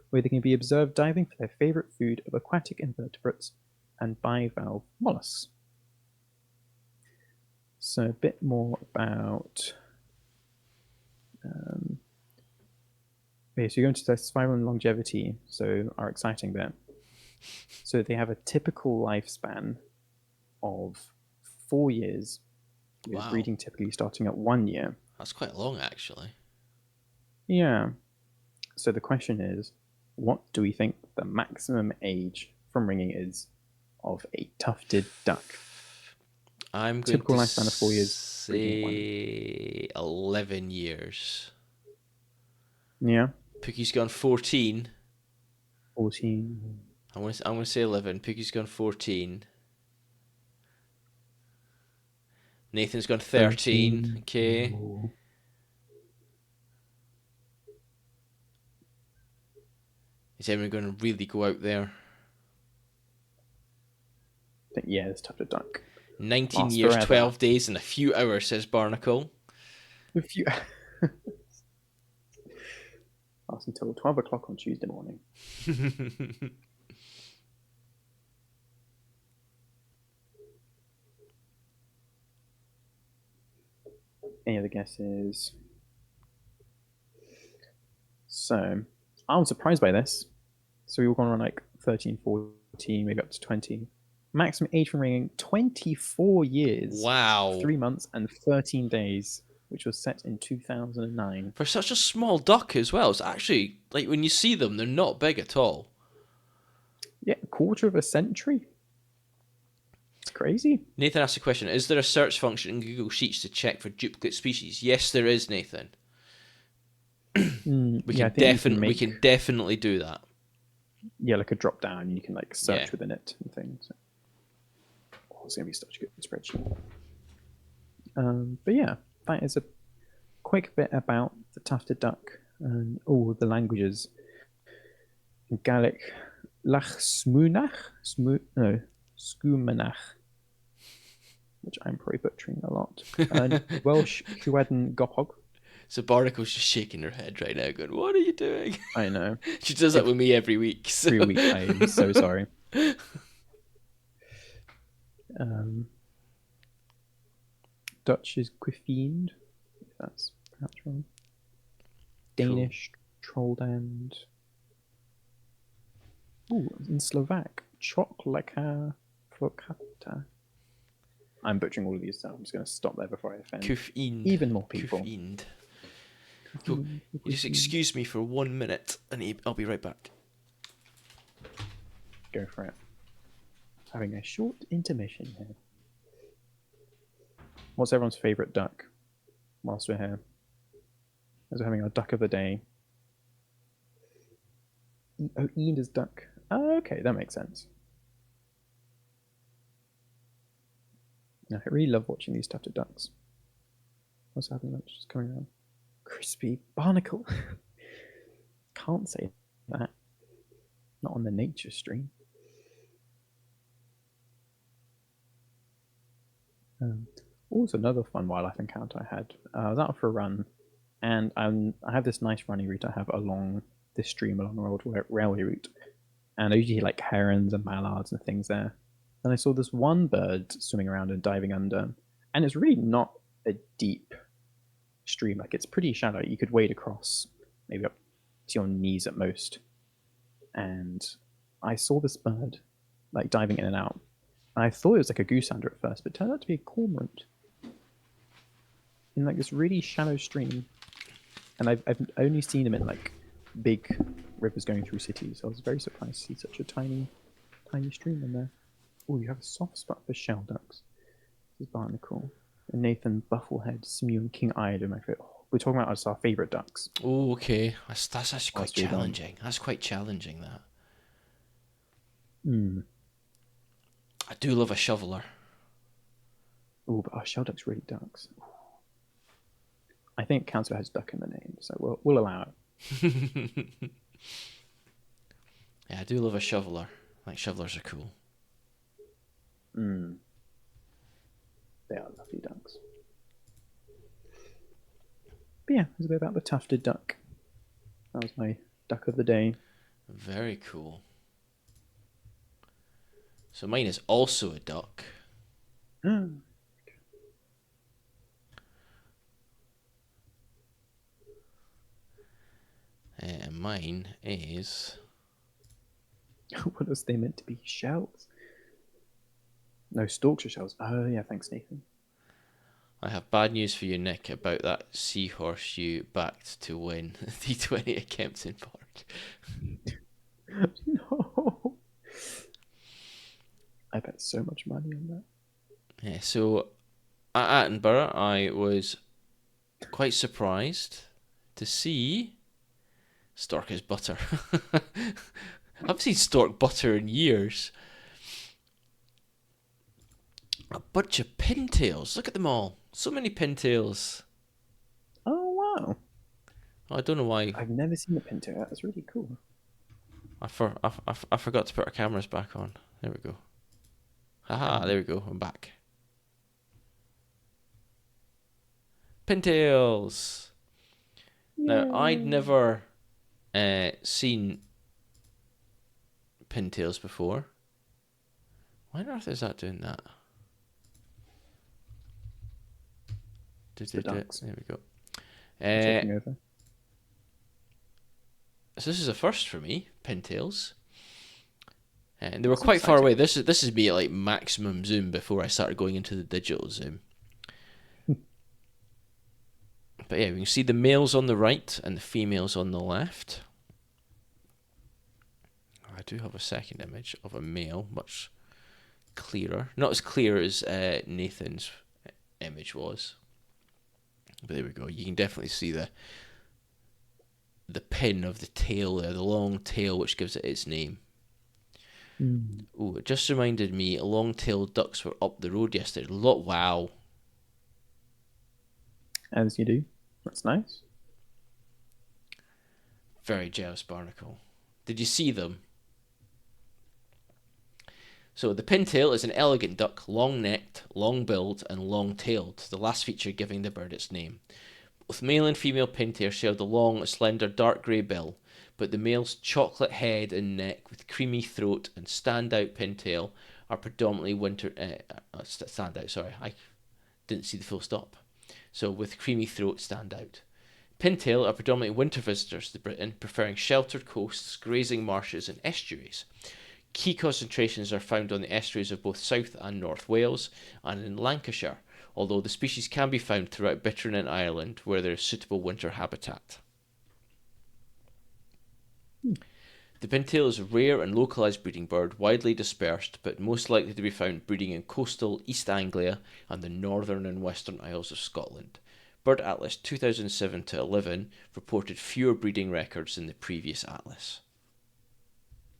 Speaker 1: where they can be observed diving for their favourite food of aquatic invertebrates and bivalve mollusks. So a bit more about... okay, so you're going to the survival and longevity, so our exciting bit. So they have a typical lifespan of 4 years, with breeding typically starting at 1 year.
Speaker 2: That's quite long, actually.
Speaker 1: Yeah. So the question is, what do we think the maximum age from ringing is of a tufted duck?
Speaker 2: I'm going
Speaker 1: typical
Speaker 2: to
Speaker 1: lifespan of 4 years.
Speaker 2: Say 11 years.
Speaker 1: Yeah.
Speaker 2: Pookie's gone 14.
Speaker 1: 14.
Speaker 2: I'm gonna say 11. Pookie's gone 14. Nathan's gone 13. Okay. Is anyone going to really go out there?
Speaker 1: Yeah, it's tufted duck.
Speaker 2: 19 years, forever. 12 days, and a few hours, says Barnacle.
Speaker 1: A few. last until 12 o'clock on Tuesday morning. Any other guesses? So, I was surprised by this. So we were going around like 13, 14, maybe up to 20. Maximum age for ringing 24 years,
Speaker 2: Wow.
Speaker 1: 3 months, and 13 days, which was set in 2009.
Speaker 2: For such a small duck as well, it's actually, like, when you see them, they're not big at all.
Speaker 1: Yeah, a quarter of a century. It's crazy.
Speaker 2: Nathan asked a question, is there a search function in Google Sheets to check for duplicate species? Yes, there is, Nathan. We
Speaker 1: Yeah, I
Speaker 2: can
Speaker 1: think you can
Speaker 2: we
Speaker 1: make
Speaker 2: can definitely do that.
Speaker 1: like a drop down. You can like search
Speaker 2: Yeah.
Speaker 1: within it and things. Oh, it's gonna be such a good spreadsheet. But yeah, that is a quick bit about the tufted duck and all the languages. In Gaelic, Lach Smunach, Skumanach, which I'm probably butchering a lot. And Welsh, Llyweden Gopog.
Speaker 2: So Barnacle's just shaking her head right now, going, "What are you doing?"
Speaker 1: I know.
Speaker 2: She does that with me every week. So.
Speaker 1: Every week, I am so sorry. Dutch is Quifiend, if that's perhaps wrong. Danish, Trolldand. Ooh, in Slovak, Chokleka Flokata. I'm butchering all of these, so I'm just going to stop there before I offend
Speaker 2: Kufiend.
Speaker 1: even more people.
Speaker 2: Kufiend. Cool. You just excuse me for 1 minute, and I'll be right back.
Speaker 1: Go for it. Having a short intermission here. What's everyone's favourite duck whilst we're here? As we're having our duck of the day. Oh, Ian is duck. Oh, okay, that makes sense. No, I really love watching these tufted ducks. What's happening? Lunch just coming around. Crispy barnacle. Can't say that. Not on the nature stream. Also, another fun wildlife encounter I had. I was out for a run, and I have this nice running route I have along this stream along the old railway route, and I usually like herons and mallards and things there. And I saw this one bird swimming around and diving under, and it's really not a deep stream. Like it's pretty shallow. You could wade across, maybe up to your knees at most. And I saw this bird like diving in and out. I thought it was like a goosander at first, but it turned out to be a cormorant in like this really shallow stream. And I've only seen them in like big rivers going through cities. So I was very surprised to see such a tiny stream in there. Oh, you have a soft spot for shell ducks. This is Barnacle. And Nathan, Bufflehead, Smew, and King Ida, my favorite. Oh, we're talking about our favorite ducks.
Speaker 2: Oh, okay. That's actually quite
Speaker 1: Whilst we're done.
Speaker 2: challenging. That's quite challenging, that. I do love a shoveler.
Speaker 1: Oh, but our shell ducks really ducks. Ooh. I think Council has duck in the name, so we'll allow it.
Speaker 2: Yeah, I do love a shoveler. I think shovelers are cool.
Speaker 1: They are lovely ducks. But yeah, it's a bit about the tufted duck. That was my duck of the day.
Speaker 2: Very cool. So mine is also a duck. And mine is...
Speaker 1: What else they meant to be? Shells? No, stalks or shells. Oh yeah, thanks Nathan.
Speaker 2: I have bad news for you, Nick, about that seahorse you backed to win the T20 at Kempton Park.
Speaker 1: No. I bet so much money on that.
Speaker 2: Yeah, so at Attenborough, I was quite surprised to see stork as butter. I haven't seen stork butter in years. A bunch of pintails. Look at them all. So many pintails.
Speaker 1: Oh wow.
Speaker 2: I don't know why.
Speaker 1: I've never seen a pintail. That's really cool.
Speaker 2: I forgot to put our cameras back on. There we go. Haha, there we go. I'm back. Pintails. Now, I'd never seen pintails before. Why on earth is that doing that?
Speaker 1: It's the ducks
Speaker 2: There we go.
Speaker 1: taking over.
Speaker 2: So this is a first for me, pintails. And they were
Speaker 1: That's
Speaker 2: quite far
Speaker 1: exciting.
Speaker 2: away. This is me at like maximum zoom before I started going into the digital zoom. But yeah, we can see the males on the right and the females on the left. I do have a second image of a male, much clearer. Not as clear as Nathan's image was. But there we go. You can definitely see the pin of the tail there, the long tail which gives it its name. Oh, it just reminded me long-tailed ducks were up the road yesterday. Wow.
Speaker 1: As you do. That's nice.
Speaker 2: Very jealous, Barnacle. Did you see them? So the pintail is an elegant duck, long-necked, long-billed, and long-tailed, the last feature giving the bird its name. Both male and female pintail share the long, slender, dark grey bill, but the male's chocolate head and neck with creamy throat and standout pintail are predominantly I didn't see the full stop. So with creamy throat standout. Pintail are predominantly winter visitors to Britain, preferring sheltered coasts, grazing marshes and estuaries. Key concentrations are found on the estuaries of both South and North Wales and in Lancashire, although the species can be found throughout Britain and Ireland where there is suitable winter habitat. The pintail is a rare and localised breeding bird, widely dispersed, but most likely to be found breeding in coastal East Anglia and the northern and western Isles of Scotland. Bird Atlas 2007-11 reported fewer breeding records than the previous atlas.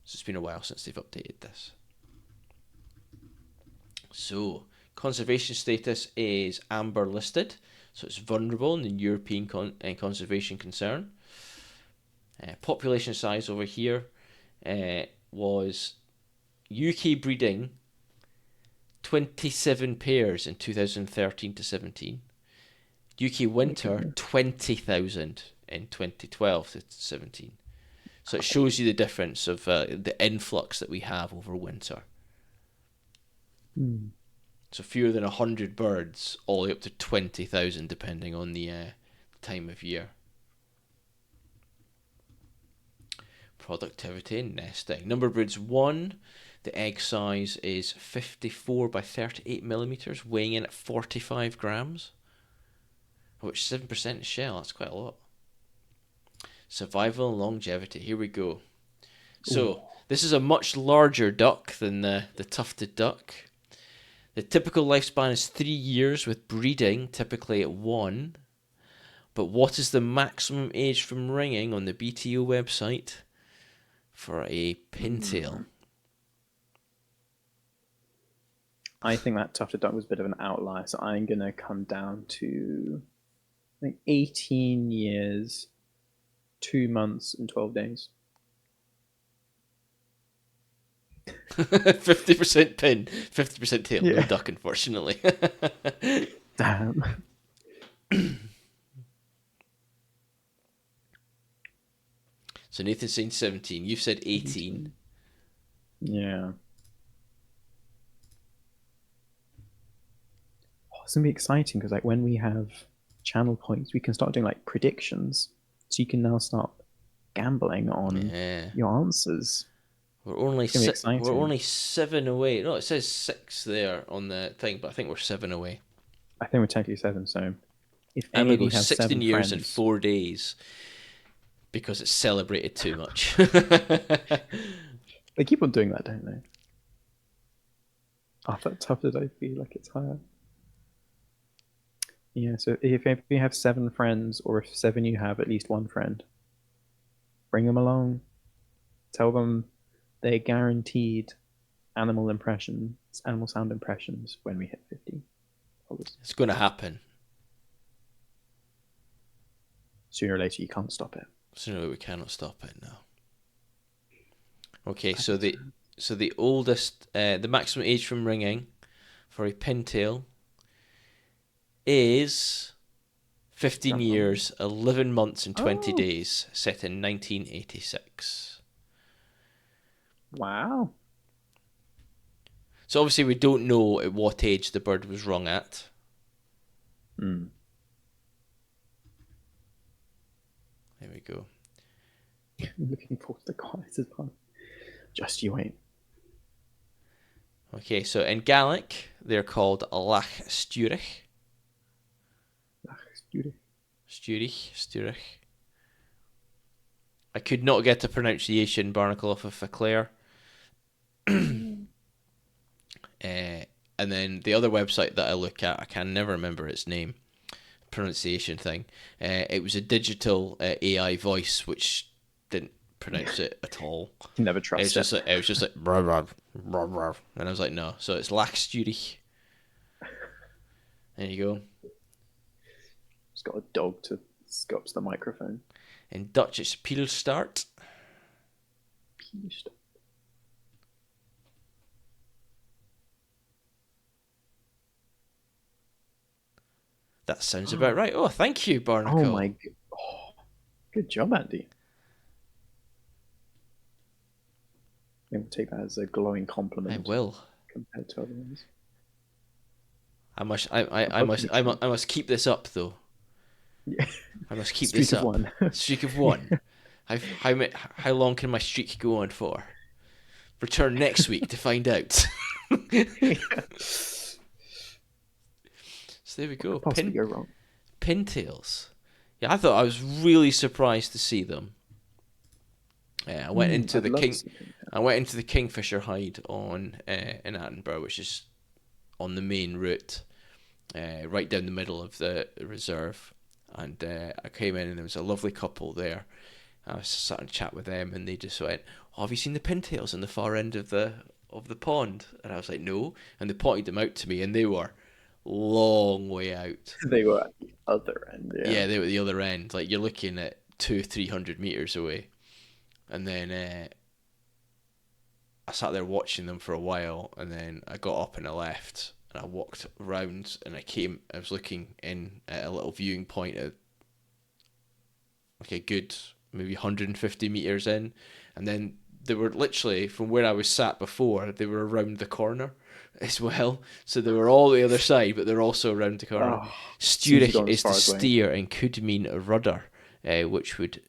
Speaker 2: So it's been a while since they've updated this. So, conservation status is amber listed, so it's vulnerable in the European conservation concern. Population size over here was UK breeding 27 pairs in 2013-17. UK winter 20,000 in 2012-17. So it shows you the difference of the influx that we have over winter. So fewer than 100 birds, all the way up to 20,000 depending on the time of year. Productivity and nesting. Number of broods 1. The egg size is 54 by 38 millimeters, weighing in at 45 grams, of which 7% is shell. That's quite a lot. Survival and longevity. Here we go. So this is a much larger duck than the tufted duck. The typical lifespan is 3 years, with breeding typically at 1. But what is the maximum age from ringing on the BTO website for a pintail?
Speaker 1: I think that tufted duck was a bit of an outlier, so I'm going to come down to, I think, 18 years, 2 months, and 12 days.
Speaker 2: 50% pin, 50% tail. No duck, unfortunately.
Speaker 1: Damn.
Speaker 2: So Nathan's saying 17. You've said 18.
Speaker 1: Yeah. It's going to be exciting because like when we have channel points, we can start doing like predictions. So you can now start gambling on your answers.
Speaker 2: We're only 7 away. No, it says 6 there on the thing, but I think we're 7 away.
Speaker 1: I think we're technically 7. So if
Speaker 2: I'm
Speaker 1: any
Speaker 2: gonna
Speaker 1: of
Speaker 2: go
Speaker 1: you have
Speaker 2: 16
Speaker 1: 7
Speaker 2: years
Speaker 1: friends,
Speaker 2: and 4 days because it's celebrated too much.
Speaker 1: they keep on doing that, don't they? I thought tufted, I feel like it's higher. Yeah, so if you have 7 friends, or if 7 you have at least 1 friend, bring them along. Tell them they're guaranteed animal sound impressions when we hit 50.
Speaker 2: It's going to happen.
Speaker 1: Sooner or later, you can't stop it.
Speaker 2: Sooner or later, we cannot stop it now. Okay, so the oldest, the maximum age from ringing for a pintail is 15
Speaker 1: Jump on.
Speaker 2: years, 11 months, and 20
Speaker 1: Oh,
Speaker 2: days, set in 1986.
Speaker 1: wow.
Speaker 2: So obviously we don't know at what age the bird was rung at.
Speaker 1: Hmm.
Speaker 2: There we go.
Speaker 1: I'm looking forward to the quiet as well. Just you wait.
Speaker 2: Okay, so in Gaelic, they're called Lach Sturich. Sturich. I could not get the pronunciation, Barnacle, off of Claire. And then the other website that I look at, I can never remember its name, pronunciation thing. It was a digital AI voice which didn't pronounce it at all.
Speaker 1: Never trust it.
Speaker 2: It was just like rah, rah, rah, rah. And I was like, no. So it's Lachstudich. There you go.
Speaker 1: It's got a dog to scops the microphone.
Speaker 2: In Dutch, it's Pilstart. That sounds about right. Oh, thank you, Barnacle.
Speaker 1: Oh my! Oh, good job, Andy. I will take that as a glowing compliment.
Speaker 2: I will.
Speaker 1: Compared to other ones.
Speaker 2: I must keep this up though.
Speaker 1: Yeah.
Speaker 2: I must keep
Speaker 1: Streak
Speaker 2: this
Speaker 1: of
Speaker 2: up.
Speaker 1: one.
Speaker 2: Streak of one. How long can my streak go on for? Return next week to find out. So there we go.
Speaker 1: Possibly go wrong.
Speaker 2: Pintails. Yeah, I thought I was really surprised to see them. I went into the Kingfisher Hide in Edinburgh, which is on the main route, right down the middle of the reserve. And I came in and there was a lovely couple there. I was sat and chat with them, and they just went, "Oh, have you seen the pintails on the far end of the pond?" And I was like, "No." And they pointed them out to me, and they were long way out.
Speaker 1: They were at the other end.
Speaker 2: Yeah, they were at the other end. Like you're looking at 200-300 meters away. And then I sat there watching them for a while, and then I got up and I left, and I walked around, and I was looking in at a little viewing point at like a good maybe 150 meters in, and then they were literally from where I was sat before, they were around the corner as well. So they were all the other side, but they're also around the corner.
Speaker 1: Oh,
Speaker 2: Sturig is to steer and could mean a rudder, which would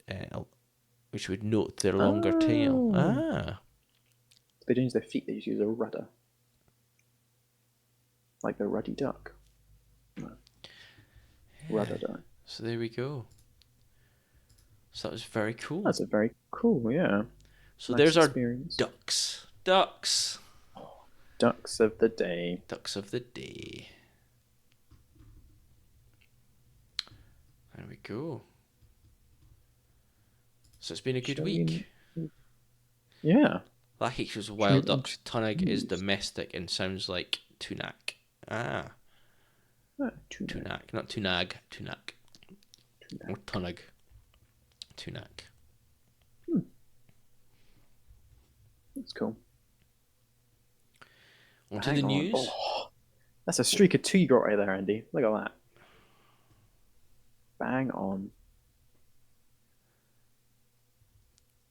Speaker 2: note their longer tail. Ah.
Speaker 1: They don't use their feet, they just use a rudder. Like the ruddy duck. No.
Speaker 2: Yeah.
Speaker 1: Rudder duck.
Speaker 2: So there we go. So that was very cool.
Speaker 1: That's a very cool, yeah.
Speaker 2: So
Speaker 1: nice
Speaker 2: there's
Speaker 1: experience.
Speaker 2: Our ducks.
Speaker 1: Ducks of the day.
Speaker 2: Ducks of the day. There we go. So it's been a good week.
Speaker 1: Yeah.
Speaker 2: Lachich was wild ducks. Tunnig is domestic and sounds like tunak. Ah. Tunak. Not tunag. Tunak. Or tunnig. Tunak.
Speaker 1: That's cool.
Speaker 2: On to the news.
Speaker 1: Oh, that's a streak of two you got right there, Andy. Look at that. Bang on.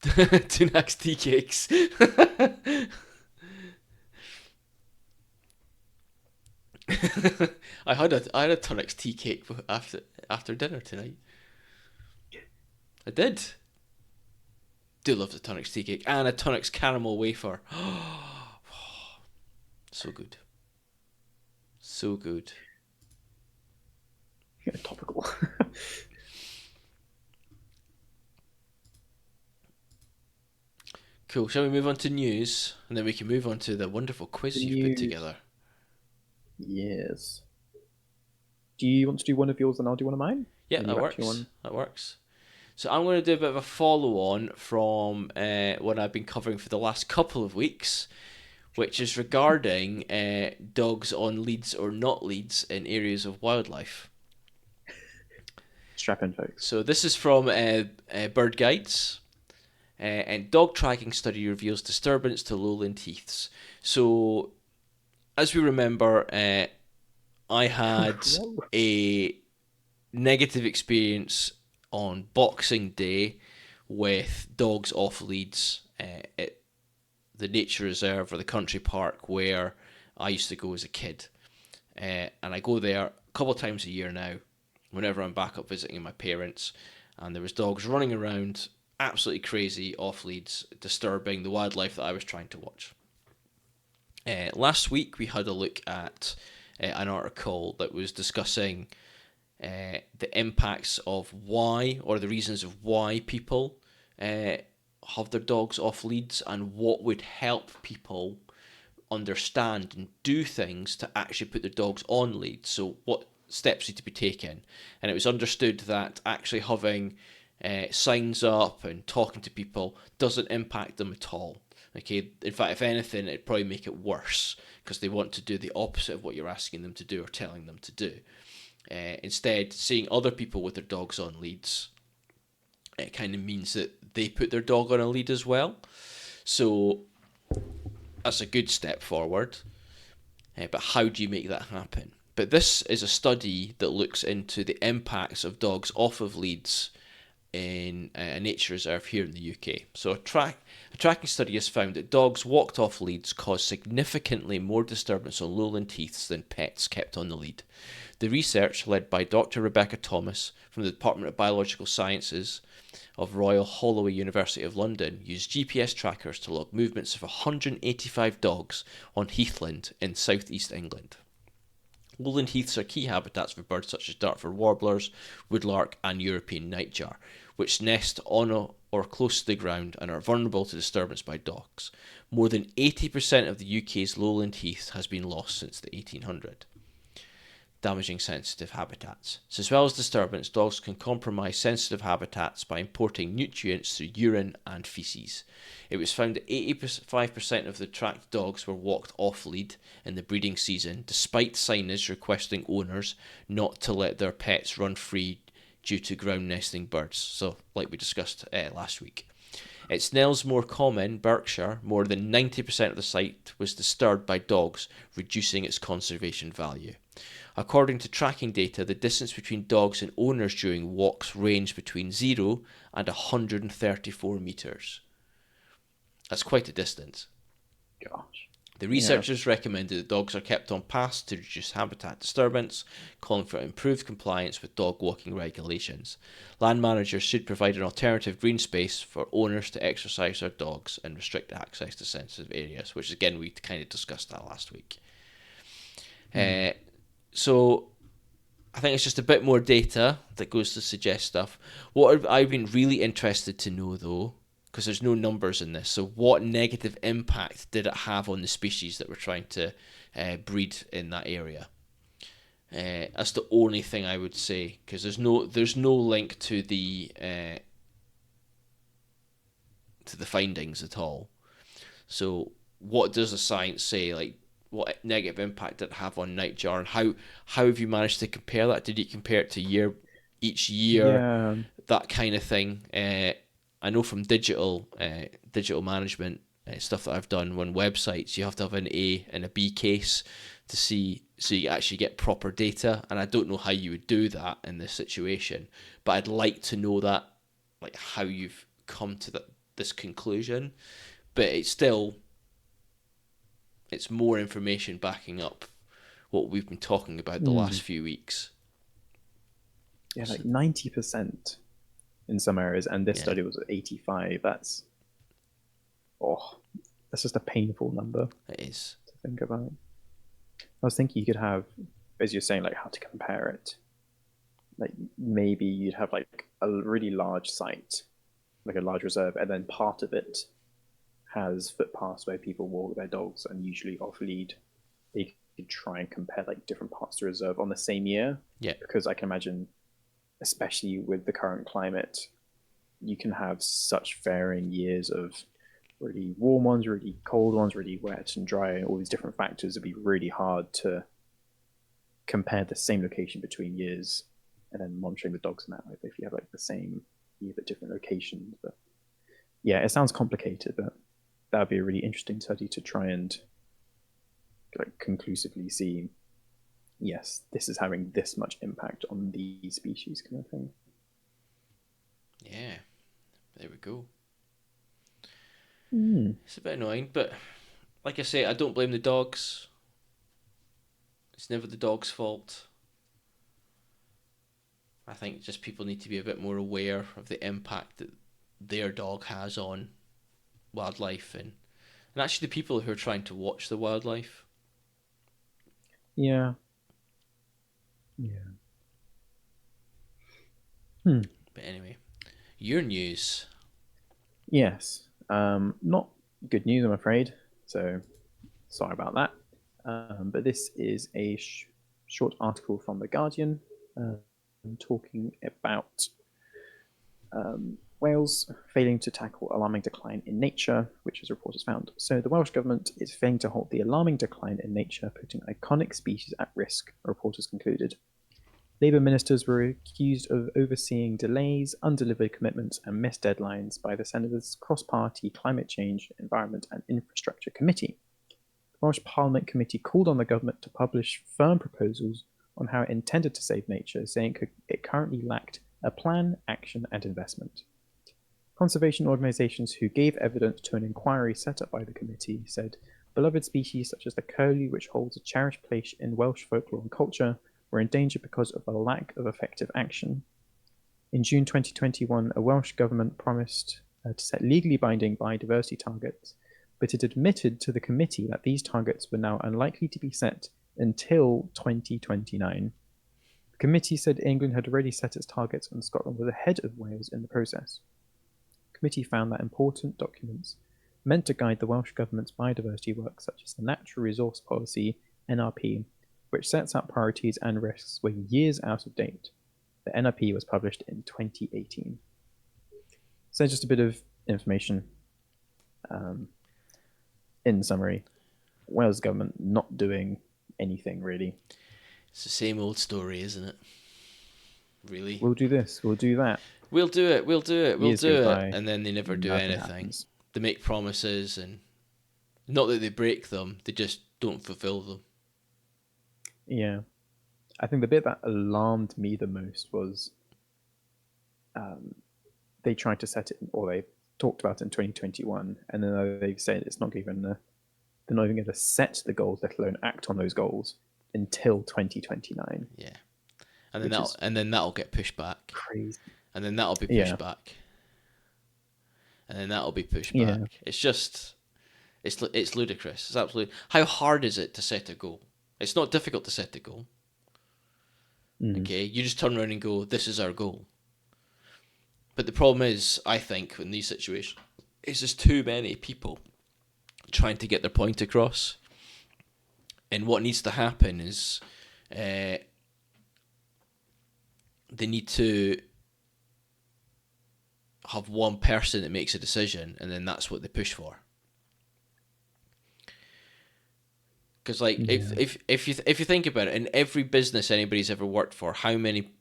Speaker 2: Tunak's tea cakes. I had a Tunnock's tea cake after dinner tonight. I did. Do love the Tunnock's tea cake and a Tunnock's caramel wafer. So good. So good.
Speaker 1: Yeah, topical.
Speaker 2: Cool. Shall we move on to news, and then we can move on to the wonderful quiz you've put together?
Speaker 1: Yes. Do you want to do one of yours and I'll do one of mine?
Speaker 2: Yeah, that works. That works. So I'm going to do a bit of a follow-on from what I've been covering for the last couple of weeks, which is regarding dogs on leads or not leads in areas of wildlife.
Speaker 1: Strap in, folks.
Speaker 2: So this is from Bird Guides. And dog tracking study reveals disturbance to lowland heaths. So, as we remember, I had a negative experience on Boxing Day with dogs off leads at the nature reserve or the country park where I used to go as a kid. And I go there a couple of times a year now, whenever I'm back up visiting my parents, and there was dogs running around, absolutely crazy, off leads, disturbing the wildlife that I was trying to watch. Last week we had a look at an article that was discussing the impacts of why, or the reasons of why people have their dogs off leads, and what would help people understand and do things to actually put their dogs on leads. So what steps need to be taken. And it was understood that actually having signs up and talking to people doesn't impact them at all. Okay, in fact, if anything, it'd probably make it worse because they want to do the opposite of what you're asking them to do or telling them to do. Instead, seeing other people with their dogs on leads, it kind of means that they put their dog on a lead as well. So that's a good step forward. But how do you make that happen? But this is a study that looks into the impacts of dogs off of leads in a nature reserve here in the UK. So a tracking study has found that dogs walked off leads cause significantly more disturbance on lowland heaths than pets kept on the lead. The research, led by Dr. Rebecca Thomas from the Department of Biological Sciences of Royal Holloway University of London, used GPS trackers to log movements of 185 dogs on heathland in southeast England. Lowland heaths are key habitats for birds such as Dartford warblers, woodlark and European nightjar, which nest on or close to the ground and are vulnerable to disturbance by dogs. More than 80% of the UK's lowland heath has been lost since the 1800s. Damaging sensitive habitats. So as well as disturbance, dogs can compromise sensitive habitats by importing nutrients through urine and faeces. It was found that 85% of the tracked dogs were walked off lead in the breeding season, despite signage requesting owners not to let their pets run free due to ground nesting birds. So, like we discussed last week. At Snelsmore Common, Berkshire, more than 90% of the site was disturbed by dogs, reducing its conservation value. According to tracking data, the distance between dogs and owners during walks ranged between 0 and 134 metres. That's quite a distance.
Speaker 1: Gosh.
Speaker 2: The researchers recommended that dogs are kept on paths to reduce habitat disturbance, calling for improved compliance with dog walking regulations. Land managers should provide an alternative green space for owners to exercise their dogs and restrict access to sensitive areas, which again we kind of discussed that last week. So I think it's just a bit more data that goes to suggest stuff. What I've been really interested to know though, because there's no numbers in this, so what negative impact did it have on the species that we're trying to breed in that area? That's the only thing I would say, because there's no link to the findings at all. So what does the science say? Like, what negative impact did it have on nightjar, and how have you managed to compare that? Did you compare it to each year,
Speaker 1: Yeah.
Speaker 2: that kind of thing? I know from digital management stuff that I've done on websites, you have to have an A and a B case to see, so you actually get proper data. And I don't know how you would do that in this situation, but I'd like to know that, like how you've come to this conclusion. But it's more information backing up what we've been talking about the last few weeks.
Speaker 1: Yeah, like 90% in some areas, and this study was at 85. That's just a painful number.
Speaker 2: It is
Speaker 1: to think about. I was thinking you could have, as you're saying, like how to compare it. Like maybe you'd have like a really large site, like a large reserve, and then part of it has footpaths where people walk their dogs and usually off lead. You could try and compare like different parts of the reserve on the same year.
Speaker 2: Yeah.
Speaker 1: Because I can imagine, especially with the current climate, you can have such varying years of really warm ones, really cold ones, really wet and dry, and all these different factors. It'd be really hard to compare the same location between years and then monitoring the dogs in that way if you have like the same year but different locations. But yeah, it sounds complicated, but that would be a really interesting study to try and like conclusively see yes, this is having this much impact on these species, kind of thing.
Speaker 2: Yeah, there we go.
Speaker 1: Mm.
Speaker 2: It's a bit annoying, but like I say, I don't blame the dogs. It's never the dog's fault. I think just people need to be a bit more aware of the impact that their dog has on wildlife and actually the people who are trying to watch the wildlife.
Speaker 1: Yeah. Yeah. Hmm.
Speaker 2: But anyway, your news.
Speaker 1: Yes. Not good news, I'm afraid. So sorry about that. But this is a short article from The Guardian talking about Wales failing to tackle alarming decline in nature, which as reporters found. So the Welsh Government is failing to halt the alarming decline in nature, putting iconic species at risk, reporters concluded. Labour ministers were accused of overseeing delays, undelivered commitments, and missed deadlines by the Senator's cross-party Climate Change, Environment and Infrastructure Committee. The Welsh Parliament Committee called on the government to publish firm proposals on how it intended to save nature, saying it currently lacked a plan, action, and investment. Conservation organisations who gave evidence to an inquiry set up by the committee said beloved species such as the curlew, which holds a cherished place in Welsh folklore and culture, were in danger because of a lack of effective action. In June 2021, a Welsh government promised to set legally binding biodiversity targets, but it admitted to the committee that these targets were now unlikely to be set until 2029. The committee said England had already set its targets and Scotland was ahead of Wales in the process. The committee found that important documents meant to guide the Welsh Government's biodiversity work, such as the Natural Resource Policy, NRP, which sets out priorities and risks, were years out of date. The NRP was published in 2018. So just a bit of information. In summary, Wales government not doing anything really.
Speaker 2: It's the same old story, isn't it? Really?
Speaker 1: We'll do this, we'll do that.
Speaker 2: We'll do it, we'll do it, we'll
Speaker 1: Years
Speaker 2: do
Speaker 1: go
Speaker 2: it.
Speaker 1: by,
Speaker 2: And then they never do
Speaker 1: nothing
Speaker 2: anything.
Speaker 1: happens.
Speaker 2: They make promises and not that they break them, they just don't fulfill them.
Speaker 1: Yeah. I think the bit that alarmed me the most was they tried to set it, or they talked about it in 2021, and then they've said it's not even they're not even going to set the goals, let alone act on those goals until 2029.
Speaker 2: Yeah. And then that'll get pushed back.
Speaker 1: Crazy.
Speaker 2: And then that'll be pushed
Speaker 1: Yeah.
Speaker 2: back. And then that'll be pushed
Speaker 1: Yeah.
Speaker 2: back. It's just it's ludicrous. It's absolutely. How hard is it to set a goal? It's not difficult to set a goal. Okay, you just turn around and go, "This is our goal." But the problem is, I think, in these situations, is there's too many people trying to get their point across. And what needs to happen is, they need to have one person that makes a decision, and then that's what they push for. Because if you think about it, in every business anybody's ever worked for, how many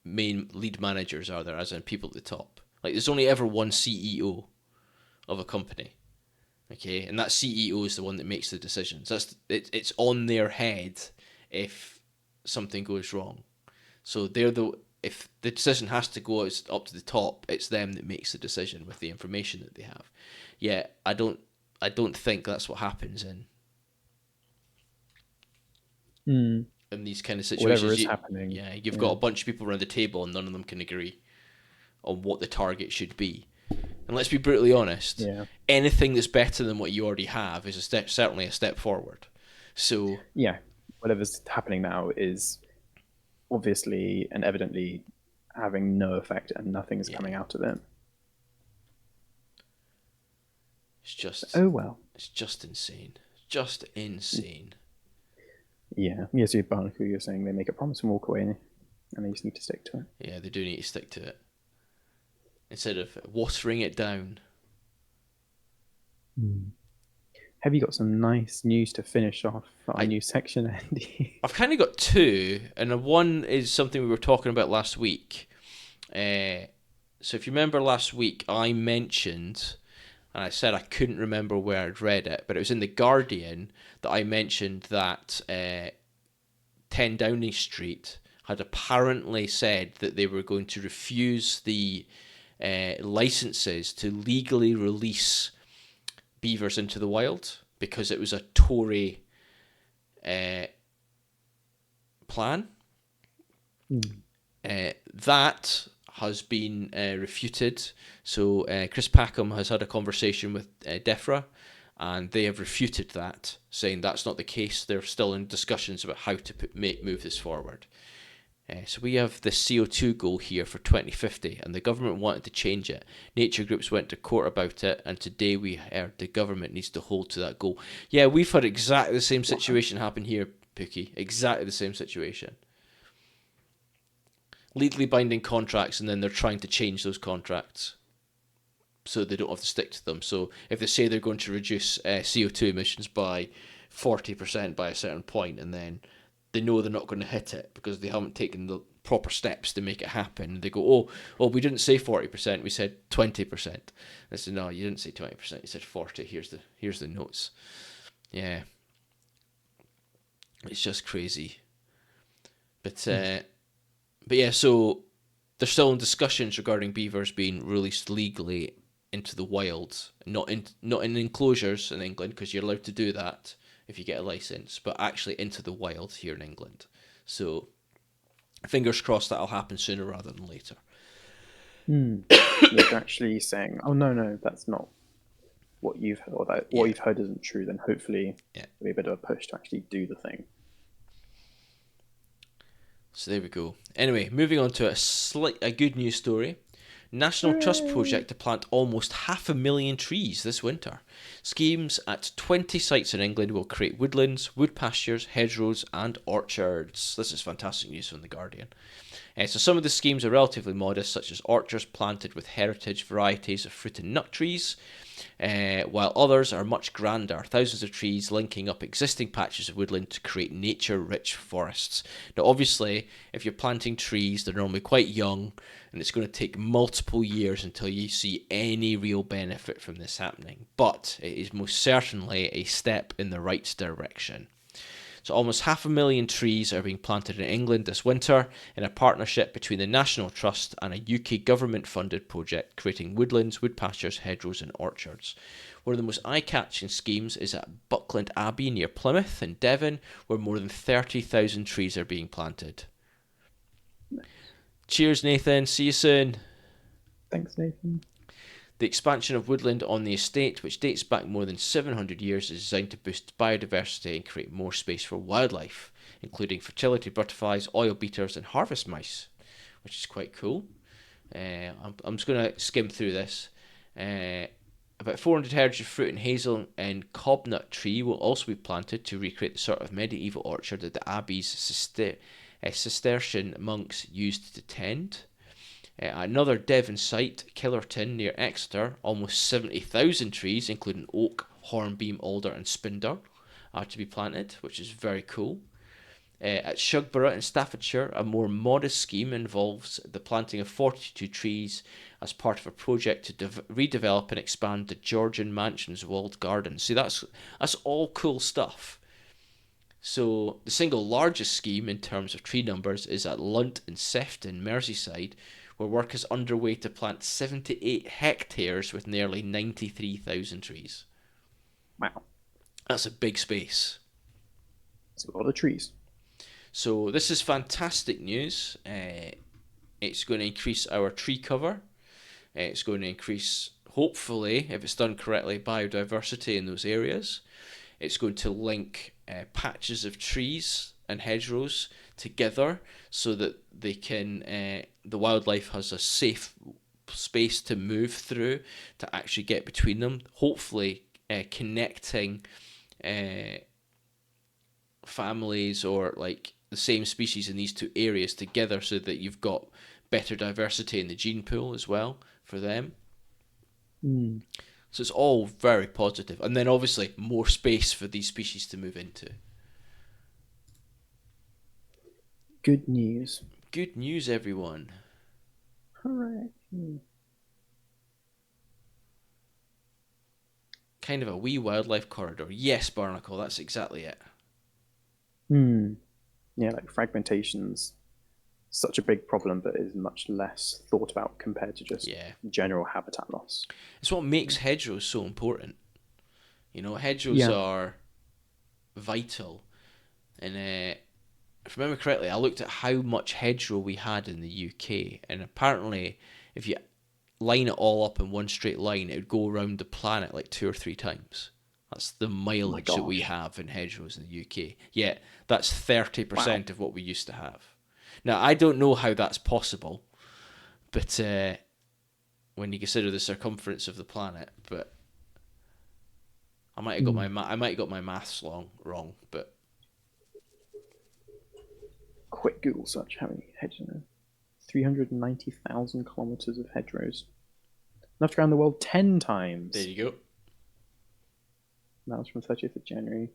Speaker 2: main lead managers are there, as in people at the top? Like, there's only ever one CEO of a company, okay, and that CEO is the one that makes the decisions. It's on their head if something goes wrong. So if the decision has to go up to the top, it's them that makes the decision with the information that they have. Yeah, I don't think that's what happens in these kind of situations.
Speaker 1: Whatever is happening.
Speaker 2: Yeah, you've got a bunch of people around the table and none of them can agree on what the target should be. And let's be brutally honest, anything that's better than what you already have is certainly a step forward. So
Speaker 1: yeah, whatever's happening now is obviously and evidently having no effect and nothing is coming out of it.
Speaker 2: It's just it's just insane. Just insane.
Speaker 1: Yeah. Yes, Barnacle, you're saying they make a promise and walk away and they just need to stick to it.
Speaker 2: Yeah, they do need to stick to it. Instead of watering it down.
Speaker 1: Have you got some nice news to finish off our new section, Andy?
Speaker 2: I've kind of got two, and one is something we were talking about last week. So if you remember last week, I mentioned, and I said I couldn't remember where I'd read it, but it was in The Guardian that I mentioned that 10 Downing Street had apparently said that they were going to refuse the licenses to legally release beavers into the wild because it was a Tory plan. That has been refuted. So Chris Packham has had a conversation with DEFRA, and they have refuted that, saying that's not the case. They're still in discussions about how to move this forward. So we have the CO2 goal here for 2050, and the government wanted to change it. Nature groups went to court about it, and today we heard the government needs to hold to that goal. Yeah, we've had exactly the same situation happen here, Pookie. Exactly the same situation. Legally binding contracts, and then they're trying to change those contracts so they don't have to stick to them. So if they say they're going to reduce CO2 emissions by 40% by a certain point, and then they know they're not going to hit it because they haven't taken the proper steps to make it happen, they go, oh, we didn't say 40%, we said 20%. I said, no, you didn't say 20%, you said 40. Here's the notes. Yeah, it's just crazy. But yeah, so they're still in discussions regarding beavers being released legally into the wild, not in enclosures in England, because you're allowed to do that if you get a license, but actually into the wild here in England. So fingers crossed that'll happen sooner rather than later.
Speaker 1: If they're actually saying, "Oh no, that's not what you've heard," or that what you've heard isn't true, then hopefully there'll be a bit of a push to actually do the thing.
Speaker 2: So there we go. Anyway, moving on to a good news story. National Trust project to plant almost 500,000 trees this winter. Schemes at 20 sites in England will create woodlands, wood pastures, hedgerows and orchards. This is fantastic news from The Guardian. So some of the schemes are relatively modest, such as orchards planted with heritage varieties of fruit and nut trees, while others are much grander, thousands of trees linking up existing patches of woodland to create nature-rich forests. Now obviously, if you're planting trees, they're normally quite young, and it's going to take multiple years until you see any real benefit from this happening. But it is most certainly a step in the right direction. So almost 500,000 trees are being planted in England this winter in a partnership between the National Trust and a UK government-funded project creating woodlands, wood pastures, hedgerows and orchards. One of the most eye-catching schemes is at Buckland Abbey near Plymouth in Devon, where more than 30,000 trees are being planted. Cheers, Nathan. See you soon.
Speaker 1: Thanks, Nathan.
Speaker 2: The expansion of woodland on the estate, which dates back more than 700 years, is designed to boost biodiversity and create more space for wildlife, including fertility butterflies, oil beaters and harvest mice, which is quite cool. I'm just going to skim through this. About 400 heads of fruit and hazel and cobnut tree will also be planted to recreate the sort of medieval orchard that the Abbey's Cistercian monks used to tend. Another Devon site, Killerton near Exeter, almost 70,000 trees, including oak, hornbeam, alder and spinder, are to be planted, which is very cool. At Shugborough in Staffordshire, a more modest scheme involves the planting of 42 trees as part of a project to redevelop and expand the Georgian Mansion's walled garden. See, that's all cool stuff. So the single largest scheme in terms of tree numbers is at Lunt in Sefton, Merseyside, where work is underway to plant 78 hectares with nearly 93,000 trees.
Speaker 1: Wow.
Speaker 2: That's a big space.
Speaker 1: It's a lot of trees.
Speaker 2: So this is fantastic news. It's going to increase our tree cover. It's going to increase, hopefully, if it's done correctly, biodiversity in those areas. It's going to link patches of trees and hedgerows together so that they can the wildlife has a safe space to move through to actually get between them, hopefully connecting families or like the same species in these two areas together so that you've got better diversity in the gene pool as well for them. So it's all very positive, and then obviously more space for these species to move into.
Speaker 1: Good news.
Speaker 2: Good news, everyone.
Speaker 1: Hooray.
Speaker 2: Kind of a wee wildlife corridor. Yes, Barnacle, that's exactly it.
Speaker 1: Yeah, like fragmentation's such a big problem, but is much less thought about compared to just
Speaker 2: Yeah.
Speaker 1: general habitat loss.
Speaker 2: It's what makes hedgerows so important. Hedgerows
Speaker 1: Yeah.
Speaker 2: are vital. And if I remember correctly, I looked at how much hedgerow we had in the UK, and apparently, if you line it all up in one straight line, it would go around the planet like 2 or 3 times. That's the
Speaker 1: Oh my
Speaker 2: mileage that we
Speaker 1: gosh.
Speaker 2: have in hedgerows in the UK. Yeah, that's 30%
Speaker 1: Wow.
Speaker 2: of what we used to have. Now, I don't know how that's possible, but when you consider the circumference of the planet, but
Speaker 1: Mm.
Speaker 2: I might have got my maths wrong, but
Speaker 1: Quick Google search. How many hedgerows? 390,000 kilometers of hedgerows. Enough to go around the world 10
Speaker 2: there
Speaker 1: times.
Speaker 2: you go.
Speaker 1: That was from 30th of January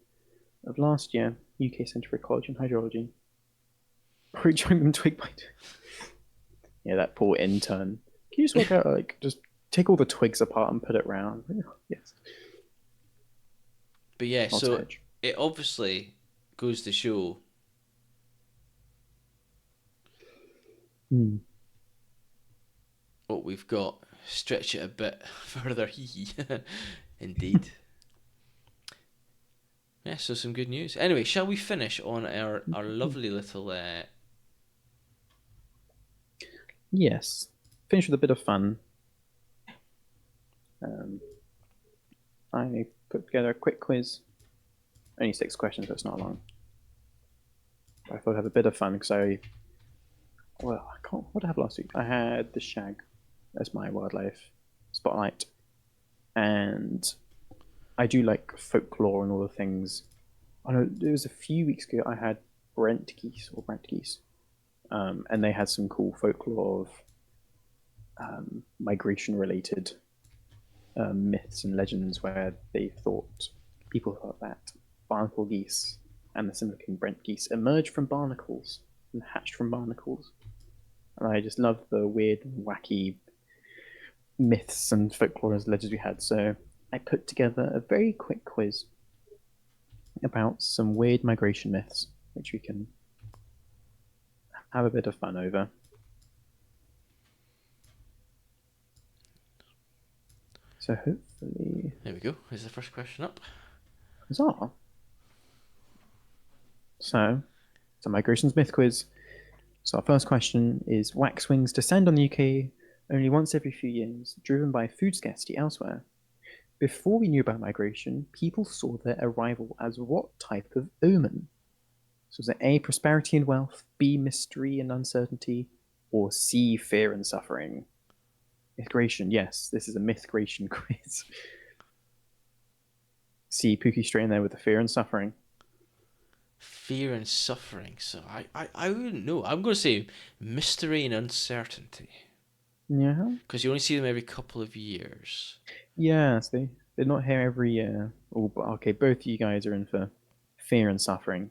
Speaker 1: of last year. UK Centre for Ecology and Hydrology. Rejoin them twig by twig. Yeah, that poor intern. Can you just work out, like, just take all the twigs apart and put it round? Yes.
Speaker 2: But yeah,
Speaker 1: Lots of
Speaker 2: so
Speaker 1: hedge.
Speaker 2: it obviously goes to show
Speaker 1: Hmm.
Speaker 2: what we've got. Stretch it a bit further. Indeed. Yeah, so some good news. Anyway, shall we finish on our lovely little
Speaker 1: Yes. Finish with a bit of fun. Um, I put together a quick quiz. Only 6 questions, so it's not long. I thought I'd have a bit of fun because I can't. What did I have last week? I had the shag as my wildlife spotlight, and I do like folklore and all the things. I know it was a few weeks ago I had Brent geese, and they had some cool folklore of migration related myths and legends where people thought that barnacle geese and the similar king Brent geese emerged from barnacles and hatched from barnacles. And I just love the weird, wacky myths and folklore and legends we had. So I put together a very quick quiz about some weird migration myths, which we can have a bit of fun over. So hopefully,
Speaker 2: there we go. Here's the first question up.
Speaker 1: huzzah! So it's a migrations myth quiz. So our first question is: waxwings descend on the UK only once every few years, driven by food scarcity elsewhere. Before we knew about migration, people saw their arrival as what type of omen? So was it A, prosperity and wealth, B, mystery and uncertainty, or C, fear and suffering? Mythgration, yes, this is a mythgration quiz. C, Pookie straight in there with the fear and suffering.
Speaker 2: Fear and suffering. So I wouldn't know. I'm going to say mystery and uncertainty.
Speaker 1: Yeah.
Speaker 2: Because you only see them every couple of years.
Speaker 1: Yes, they're not here every year. Oh, but okay, both you guys are in for fear and suffering.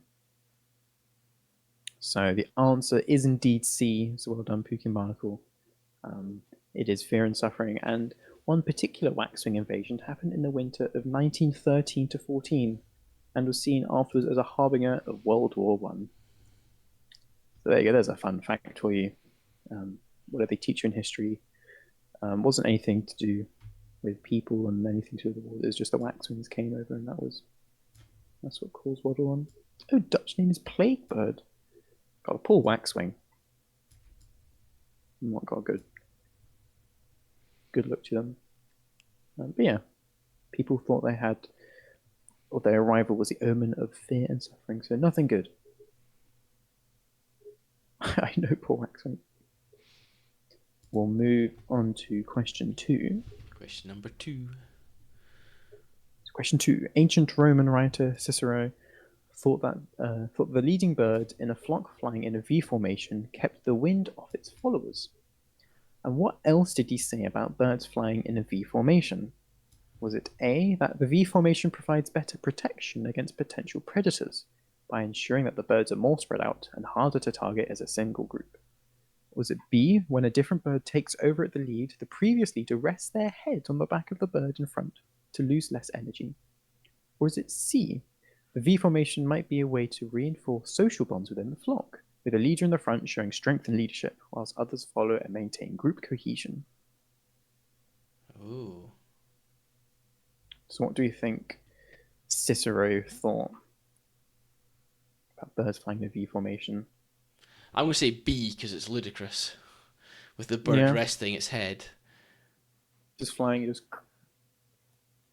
Speaker 1: So the answer is indeed C. So well done, Pookie and Barnacle. It is fear and suffering, and one particular waxwing invasion happened in the winter of 1913 to 14, and was seen afterwards as a harbinger of World War One. So there you go. There's a fun fact for you. What did they teach you in history? Wasn't anything to do with people and anything to do with the war. It was just the waxwings came over, and that's what caused World War One. Oh, Dutch name is plague bird. Got a poor waxwing. Not got a good look to them. But yeah, people thought they had, or their arrival was the omen of fear and suffering. So nothing good. I know, poor waxwing. We'll move on to question 2.
Speaker 2: Question number 2.
Speaker 1: Question 2. Ancient Roman writer Cicero thought the leading bird in a flock flying in a V formation kept the wind off its followers. And what else did he say about birds flying in a V formation? Was it A, that the V formation provides better protection against potential predators by ensuring that the birds are more spread out and harder to target as a single group? Was it B, when a different bird takes over at the lead, the previous leader rests their head on the back of the bird in front to lose less energy? Or is it C, The V formation might be a way to reinforce social bonds within the flock, with a leader in the front showing strength and leadership, whilst others follow and maintain group cohesion.
Speaker 2: Ooh.
Speaker 1: So, what do you think Cicero thought about birds flying the V formation?
Speaker 2: I'm going to say B because it's ludicrous. With the bird
Speaker 1: Yeah,
Speaker 2: resting its head.
Speaker 1: just flying, just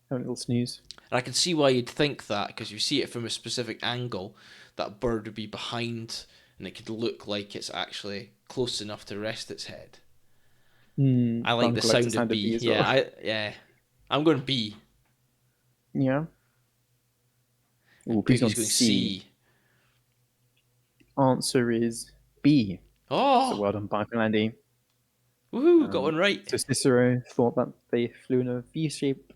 Speaker 1: having a little snooze.
Speaker 2: And I can see why you'd think that, because you see it from a specific angle. That bird would be behind, and it could look like it's actually close enough to rest its head. I like the
Speaker 1: Barnacle likes the
Speaker 2: sound of
Speaker 1: sound of
Speaker 2: B.
Speaker 1: B as well.
Speaker 2: Yeah. I'm going B.
Speaker 1: Yeah. Ooh,
Speaker 2: And
Speaker 1: Pookie's
Speaker 2: Pookie's
Speaker 1: on
Speaker 2: going
Speaker 1: C.
Speaker 2: C.
Speaker 1: Answer is B. So
Speaker 2: Oh!
Speaker 1: well done, Barnacle and Andy.
Speaker 2: Woohoo! Got one right.
Speaker 1: So Cicero thought that they flew in a V shape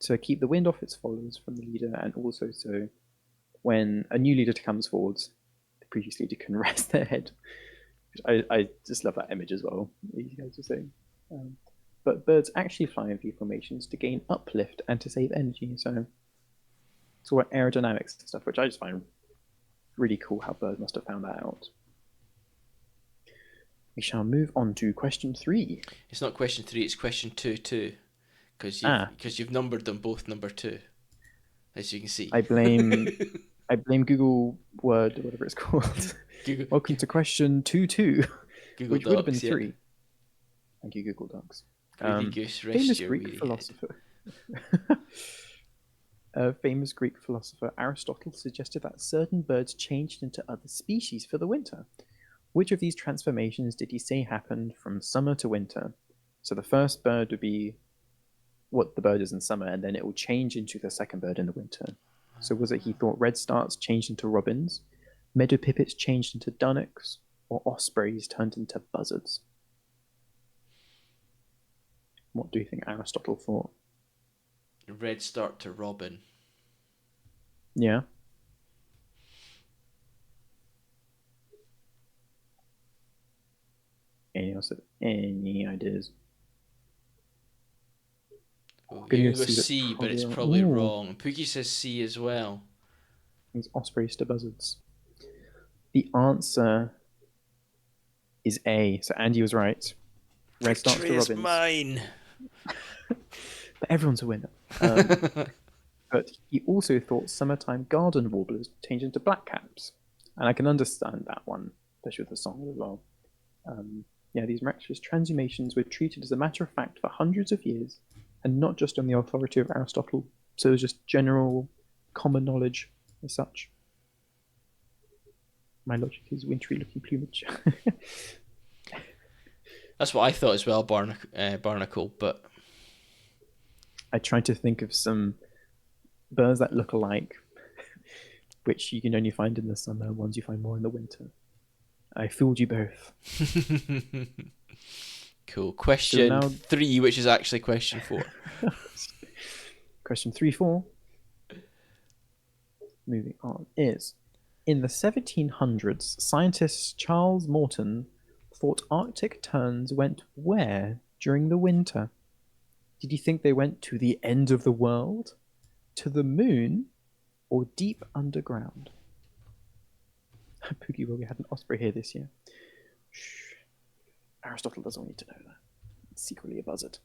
Speaker 1: to keep the wind off its followers from the leader, and also so when a new leader comes forwards, the previous leader can rest their head. I just love that image as well. These guys are saying. But birds actually fly in V formations to gain uplift and to save energy. So it's all aerodynamics and stuff, which I just find really cool how birds must have found that out. We shall move on to question 3.
Speaker 2: It's not question 3, it's question 2 too. Because you've numbered them both number 2. As you can see.
Speaker 1: I blame Google Word or whatever it's called.
Speaker 2: Google,
Speaker 1: Welcome to question 2,
Speaker 2: Google
Speaker 1: which would have been
Speaker 2: Docs,
Speaker 1: 3. Thank you, Google Docs.
Speaker 2: Greedy goose, rest
Speaker 1: Famous
Speaker 2: your
Speaker 1: Greek
Speaker 2: weary head.
Speaker 1: philosopher. A famous Greek philosopher Aristotle suggested that certain birds changed into other species for the winter. Which of these transformations did he say happened from summer to winter? So the first bird would be what the bird is in summer, and then it will change into the second bird in the winter. So was it he thought redstarts changed into robins, meadow pipits changed into dunnocks, or ospreys turned into buzzards? What do you think Aristotle thought?
Speaker 2: Redstart to robin.
Speaker 1: Yeah. Anyone else have any ideas?
Speaker 2: Ooh,
Speaker 1: Gonna
Speaker 2: you're
Speaker 1: go
Speaker 2: going to go
Speaker 1: C,
Speaker 2: C, but it's
Speaker 1: wrong.
Speaker 2: probably
Speaker 1: Ooh.
Speaker 2: wrong. Pookie says C as well.
Speaker 1: It's ospreys to buzzards. The answer is A. So Andy was right. Red starts to
Speaker 2: Victory is
Speaker 1: robins.
Speaker 2: mine.
Speaker 1: But everyone's a winner. But he also thought summertime garden warblers changed into blackcaps. And I can understand that one, especially with the song as well. These miraculous transhumations were treated as a matter of fact for hundreds of years, and not just on the authority of Aristotle. So it was just general, common knowledge as such. My logic is wintry looking plumage.
Speaker 2: That's what I thought as well, Barnacle, but
Speaker 1: I tried to think of some birds that look alike, which you can only find in the summer, ones you find more in the winter. I fooled you both.
Speaker 2: Cool. Question 3, which is actually question 4.
Speaker 1: Question 3, 4. Moving on is, in the 1700s, scientist Charles Morton thought Arctic terns went where during the winter? Did you think they went to the end of the world, to the moon, or deep underground? Pookie, well, we had an osprey here this year. Shh. Aristotle doesn't want you to know that. It's secretly a buzzard.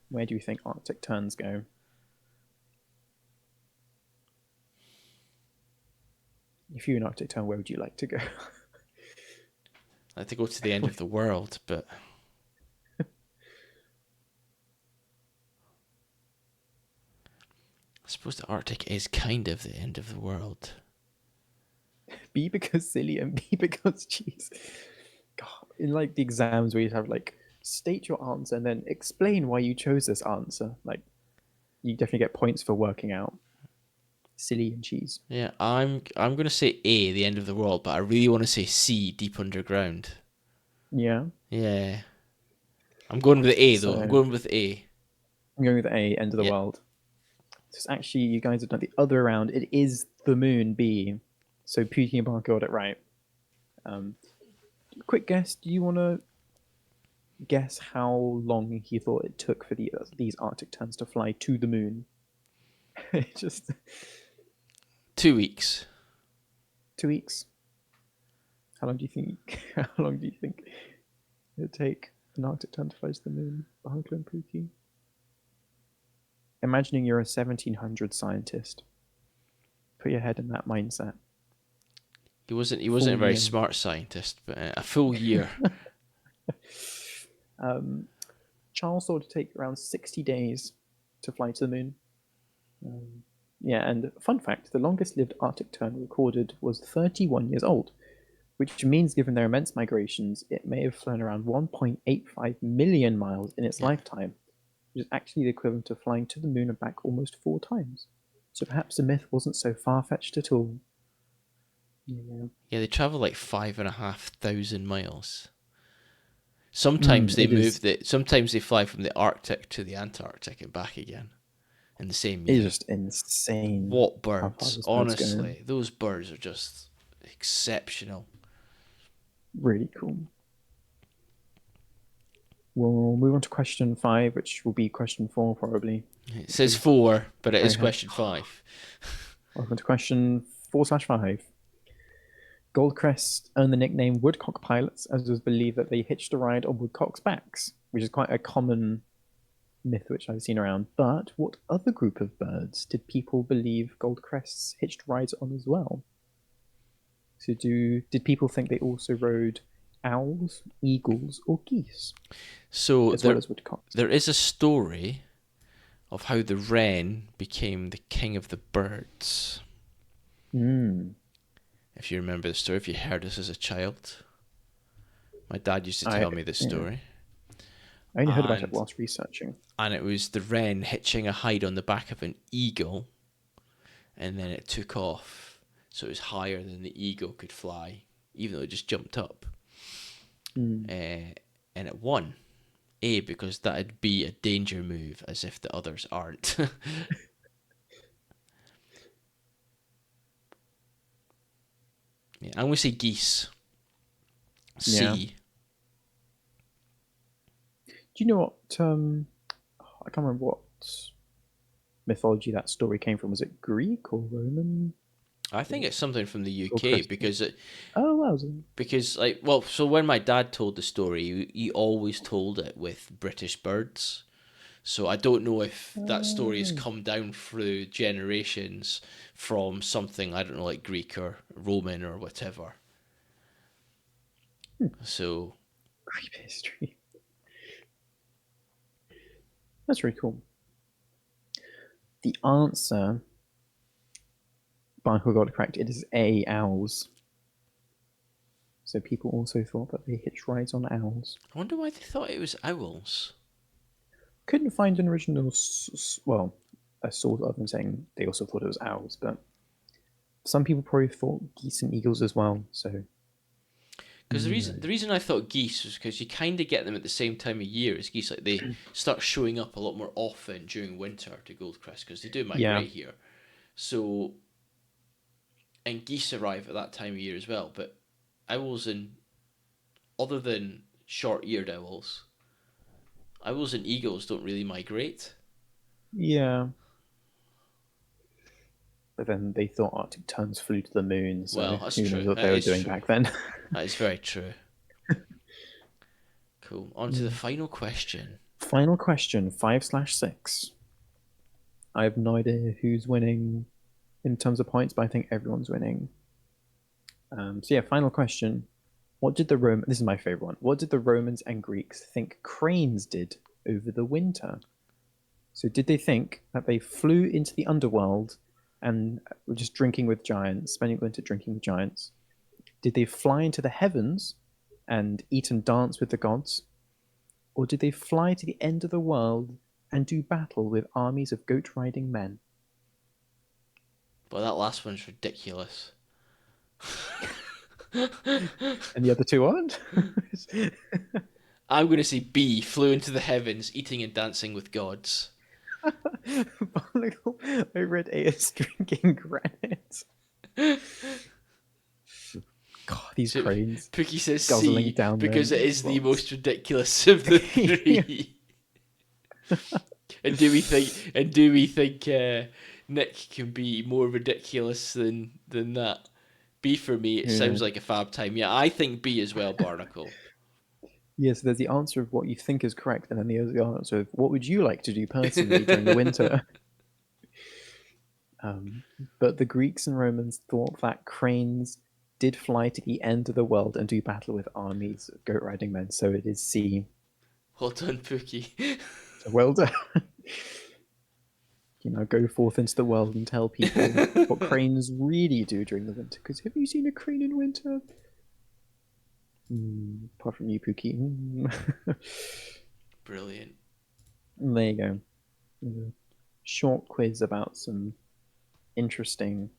Speaker 1: Where do you think Arctic terns go? If you're an Arctic tern, where would you like to go?
Speaker 2: I'd like to go to the end of the world, but I suppose the Arctic is kind of the end of the world.
Speaker 1: B because silly and B because cheese. God, in like the exams where you'd have like state your answer and then explain why you chose this answer. Like you definitely get points for working out. Silly and cheese.
Speaker 2: Yeah, I'm gonna say A, the end of the world, but I really want to say C, deep underground.
Speaker 1: Yeah.
Speaker 2: Yeah. I'm going with A though.
Speaker 1: So
Speaker 2: I'm going with A.
Speaker 1: I'm going with A, end of the world. So it's actually, you guys have done the other way around. It is the moon, B. So Pookie and Bar got it right. Quick guess. Do you want to guess how long he thought it took for these Arctic terns to fly to the moon? Just
Speaker 2: 2 weeks.
Speaker 1: 2 weeks. How long do you think? How long do you think it'd take an Arctic tern to fly to the moon? Uncle and Pookie. Imagining you're a 1700 scientist. Put your head in that mindset.
Speaker 2: He wasn't
Speaker 1: Full
Speaker 2: a very
Speaker 1: year.
Speaker 2: smart scientist, but a full year.
Speaker 1: Charles thought it'd take around 60 days to fly to the moon. Yeah, and fun fact, the longest lived Arctic tern recorded was 31 years old, which means given their immense migrations, it may have flown around 1.85 million miles in its lifetime, which is actually the equivalent of flying to the moon and back almost 4 times. So perhaps the myth wasn't so far-fetched at all.
Speaker 2: Yeah, they travel like 5,500 miles. Sometimes they sometimes they fly from the Arctic to the Antarctic and back again in the same year.
Speaker 1: It's just insane.
Speaker 2: What birds? Honestly, those birds are just exceptional.
Speaker 1: Really cool. We'll move on to question 5, which will be question 4 probably.
Speaker 2: It says 4, but it is question 5.
Speaker 1: Welcome to question 4/5. Goldcrest earned the nickname Woodcock Pilots, as it was believed that they hitched a ride on woodcocks' backs, which is quite a common myth which I've seen around. But what other group of birds did people believe Goldcrests hitched rides on as well? So did people think they also rode owls, eagles, or geese?
Speaker 2: So
Speaker 1: as well as woodcocks?
Speaker 2: There is a story of how the wren became the king of the birds. If you remember the story, if you heard this as a child. My dad used to tell me this story.
Speaker 1: I only heard about it whilst researching.
Speaker 2: And it was the wren hitching a hide on the back of an eagle, and then it took off, so it was higher than the eagle could fly, even though it just jumped up. And it won. Because that'd be a danger move, as if the others aren't. I'm going to say geese. C.
Speaker 1: Yeah. Do you know what? I can't remember what mythology that story came from. Was it Greek or Roman?
Speaker 2: I think it's something from the UK because it.
Speaker 1: Oh, wow.
Speaker 2: Because so when my dad told the story, he always told it with British birds. So I don't know if that story has come down through generations from something, I don't know, like Greek or Roman or whatever. So.
Speaker 1: Greek history. That's really cool. The answer, Barnacle got it correct, it is A, owls. So people also thought that they hitched rides on owls.
Speaker 2: I wonder why they thought it was owls.
Speaker 1: Couldn't find an original, a sort of them saying they also thought it was owls, but some people probably thought geese and eagles as well. So,
Speaker 2: because the reason I thought geese was because you kind of get them at the same time of year as geese. Like they start showing up a lot more often during winter to Goldcrest because they do migrate here. So, and geese arrive at that time of year as well. But owls other than short-eared owls and eagles don't really migrate.
Speaker 1: Yeah. But then they thought Arctic terns flew to the moon, so
Speaker 2: that's
Speaker 1: who
Speaker 2: true.
Speaker 1: knows what they were doing back then.
Speaker 2: That is very true. Cool. On to the final question.
Speaker 1: Final question, 5/6. I have no idea who's winning in terms of points, but I think everyone's winning. Final question. This is my favorite one. What did the Romans and Greeks think cranes did over the winter? So did they think that they flew into the underworld and were just drinking with giants, spending the winter drinking with giants? Did they fly into the heavens and eat and dance with the gods? Or did they fly to the end of the world and do battle with armies of goat-riding men?
Speaker 2: Well, that last one's ridiculous.
Speaker 1: And the other two aren't?
Speaker 2: I'm going to say B, flew into the heavens, eating and dancing with gods.
Speaker 1: I read A as drinking granite. God, these cranes.
Speaker 2: Pookie says C down because it is the most ridiculous of the three. And do we think Nick can be more ridiculous than that. B for me, it
Speaker 1: Yeah.
Speaker 2: sounds like a fab time. Yeah, I think B as well, Barnacle.
Speaker 1: Yeah, so there's the answer of what you think is correct, and then there's the answer of what would you like to do personally during the winter. Um, but the Greeks and Romans thought that cranes did fly to the end of the world and do battle with armies of goat riding men. So it is C.
Speaker 2: Well done, Pookie.
Speaker 1: So well done. Go forth into the world and tell people what cranes really do during the winter. Because have you seen a crane in winter? Apart from you, Pookie.
Speaker 2: Brilliant.
Speaker 1: There you go. A short quiz about some interesting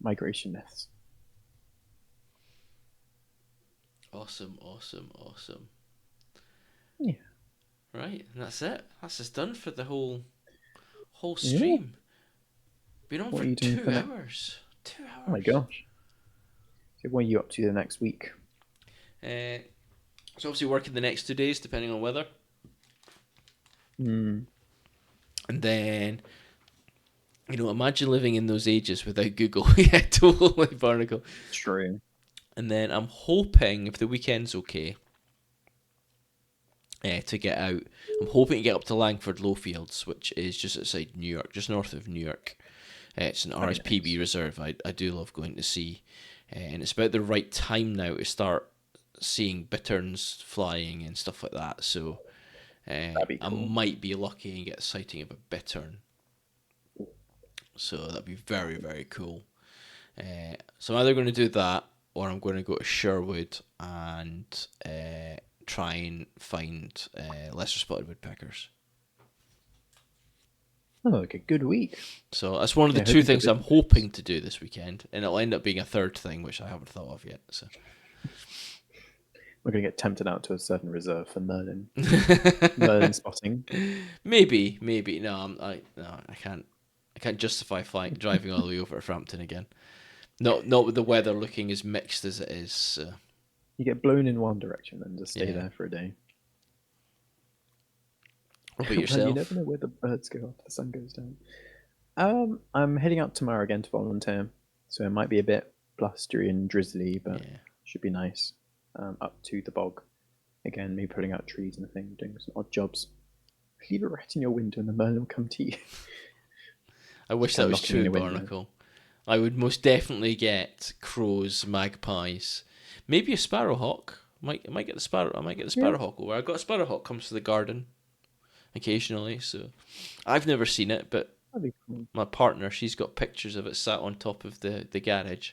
Speaker 1: migration myths.
Speaker 2: Awesome, awesome, awesome.
Speaker 1: Yeah.
Speaker 2: Right, and that's it. That's us done for the whole
Speaker 1: Yeah.
Speaker 2: stream. Been on
Speaker 1: What
Speaker 2: for
Speaker 1: are you doing
Speaker 2: 2
Speaker 1: for
Speaker 2: hours. 2 hours.
Speaker 1: Oh my gosh. So what are you up to the next week?
Speaker 2: So obviously working the next 2 days, depending on weather.
Speaker 1: Hmm.
Speaker 2: And then, imagine living in those ages without Google. Yeah, totally, Barnacle.
Speaker 1: True.
Speaker 2: And then I'm hoping, if the weekend's okay, to get out. I'm hoping to get up to Langford Lowfields, which is just outside New York, just north of New York. It's an
Speaker 1: Very
Speaker 2: RSPB
Speaker 1: nice.
Speaker 2: reserve. I do love going to see. And it's about the right time now to start seeing bitterns flying and stuff like that. So
Speaker 1: That'd be
Speaker 2: I
Speaker 1: cool.
Speaker 2: might be lucky and get a sighting of a bittern. So that'd be very, very cool. So I'm either going to do that or I'm going to go to Sherwood and try and find lesser spotted woodpeckers.
Speaker 1: Oh, like a good week.
Speaker 2: So that's one of the
Speaker 1: Yeah, hope
Speaker 2: two
Speaker 1: you get
Speaker 2: things I'm
Speaker 1: the-
Speaker 2: hoping to do this weekend, and it'll end up being a third thing which I haven't thought of yet. So
Speaker 1: We're going to get tempted out to a certain reserve for Merlin spotting.
Speaker 2: maybe no, I can't justify driving all the way over to Frampton again. Not with the weather looking as mixed as it is. So.
Speaker 1: You get blown in one direction and just stay
Speaker 2: Yeah.
Speaker 1: there for a day.
Speaker 2: What about
Speaker 1: Well, you
Speaker 2: yourself?
Speaker 1: never know where the birds go after the sun goes down. I'm heading out tomorrow again to volunteer, so it might be a bit blustery and drizzly, but
Speaker 2: Yeah.
Speaker 1: should be nice. Up to the bog again, maybe putting out trees and things, doing some odd jobs. Leave a rat in your window and the Merlin will come to you.
Speaker 2: I wish
Speaker 1: Kinda
Speaker 2: that was
Speaker 1: locking
Speaker 2: true
Speaker 1: in
Speaker 2: in
Speaker 1: a window.
Speaker 2: Barnacle. I would most definitely get crows, magpies, maybe a sparrowhawk. I might get the sparrowhawk over. I got a sparrowhawk comes to the garden occasionally, so I've never seen it, but
Speaker 1: That'd be cool.
Speaker 2: my partner, she's got pictures of it sat on top of the garage,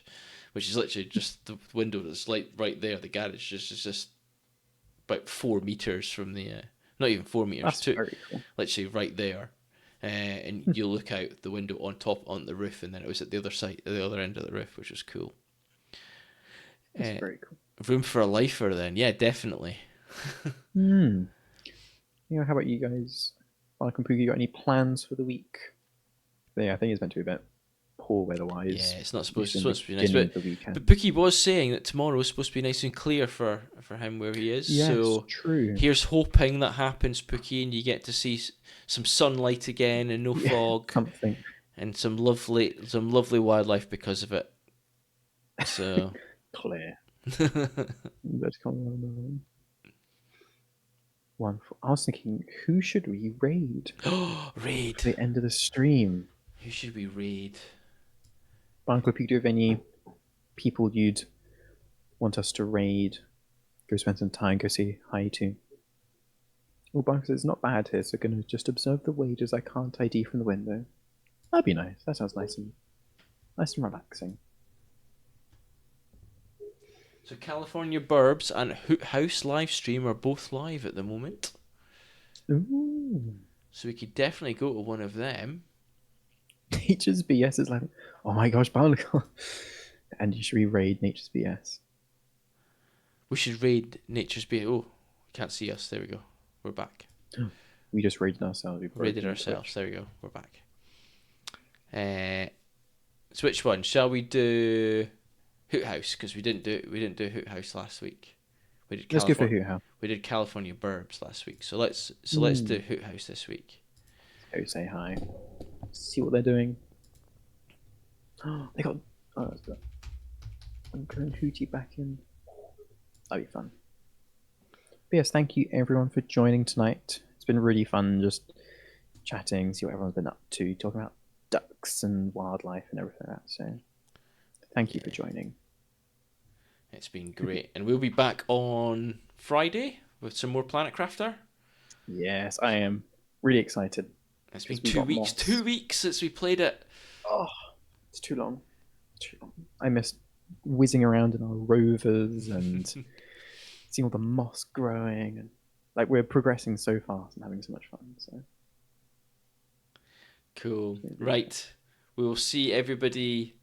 Speaker 2: which is literally just the window that's like right there. The garage is just about 4 meters from the, not even 4 meters,
Speaker 1: That's very cool.
Speaker 2: literally right there. And you look out the window on the roof, and then it was at the other side, the other end of the roof, which was cool.
Speaker 1: That's very cool.
Speaker 2: Room for a lifer, then, yeah, definitely.
Speaker 1: How about you guys? Mark and Pookie, you got any plans for the week? Yeah, I think it's meant to be a bit poor weather-wise.
Speaker 2: Yeah, it's not
Speaker 1: at
Speaker 2: supposed
Speaker 1: least in
Speaker 2: to
Speaker 1: the
Speaker 2: be nice,
Speaker 1: beginning
Speaker 2: but
Speaker 1: of the weekend.
Speaker 2: But Pookie was saying that tomorrow is supposed to be nice and clear for him where he is.
Speaker 1: Yes,
Speaker 2: so
Speaker 1: true.
Speaker 2: Here's hoping that happens, Pookie, and you get to see some sunlight again and no fog,
Speaker 1: Something.
Speaker 2: and some lovely wildlife because of it. So
Speaker 1: Clear. Let's come on. Wonderful. I was thinking, who should we raid?
Speaker 2: raid.
Speaker 1: At the end of the stream.
Speaker 2: Who should we raid?
Speaker 1: Barnacle, do you have any people you'd want us to raid? Go spend some time, go say hi to. Oh, Barnacle says it's not bad here, so gonna just observe the wages I can't ID from the window. That'd be nice. That sounds nice and relaxing.
Speaker 2: So California Burbs and Hoot House live stream are both live at the moment.
Speaker 1: Ooh.
Speaker 2: So we could definitely go to one of them.
Speaker 1: Nature's BS is like, oh my gosh, Barnacle. And you should raid Nature's BS.
Speaker 2: We should raid Nature's BS. Oh, can't see us. There we go. We're back.
Speaker 1: We just raided ourselves. We
Speaker 2: Raided ourselves. There we go. We're back. So which one shall we do? Hoot House, because we didn't do Hoot House last week.
Speaker 1: Let's go for Hoot House.
Speaker 2: We did California Burbs last week, so let's do Hoot House this week.
Speaker 1: Go say hi. See what they're doing. They got Uncle and Hootie back in. That'd be fun. But yes, thank you everyone for joining tonight. It's been really fun just chatting, see what everyone's been up to, talking about ducks and wildlife and everything like that. So thank you for
Speaker 2: Yeah,
Speaker 1: joining.
Speaker 2: it's been great. And we'll be back on Friday with some more Planet Crafter.
Speaker 1: Yes, I am really excited
Speaker 2: It's been
Speaker 1: because we
Speaker 2: two
Speaker 1: got
Speaker 2: weeks,
Speaker 1: moss.
Speaker 2: 2 weeks since we played it.
Speaker 1: Oh, it's too long. Too long. I missed whizzing around in our rovers and seeing all the moss growing, and like we're progressing so fast and having so much fun. So
Speaker 2: Cool.
Speaker 1: really
Speaker 2: Right. We will see everybody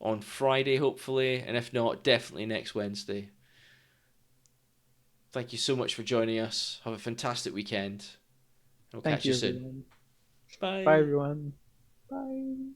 Speaker 2: on Friday, hopefully, and if not, definitely next Wednesday. Thank you so much for joining us. Have a fantastic weekend. We'll
Speaker 1: thank
Speaker 2: catch you
Speaker 1: you,
Speaker 2: soon.
Speaker 1: everyone. Bye,
Speaker 2: Bye.
Speaker 1: everyone. Bye.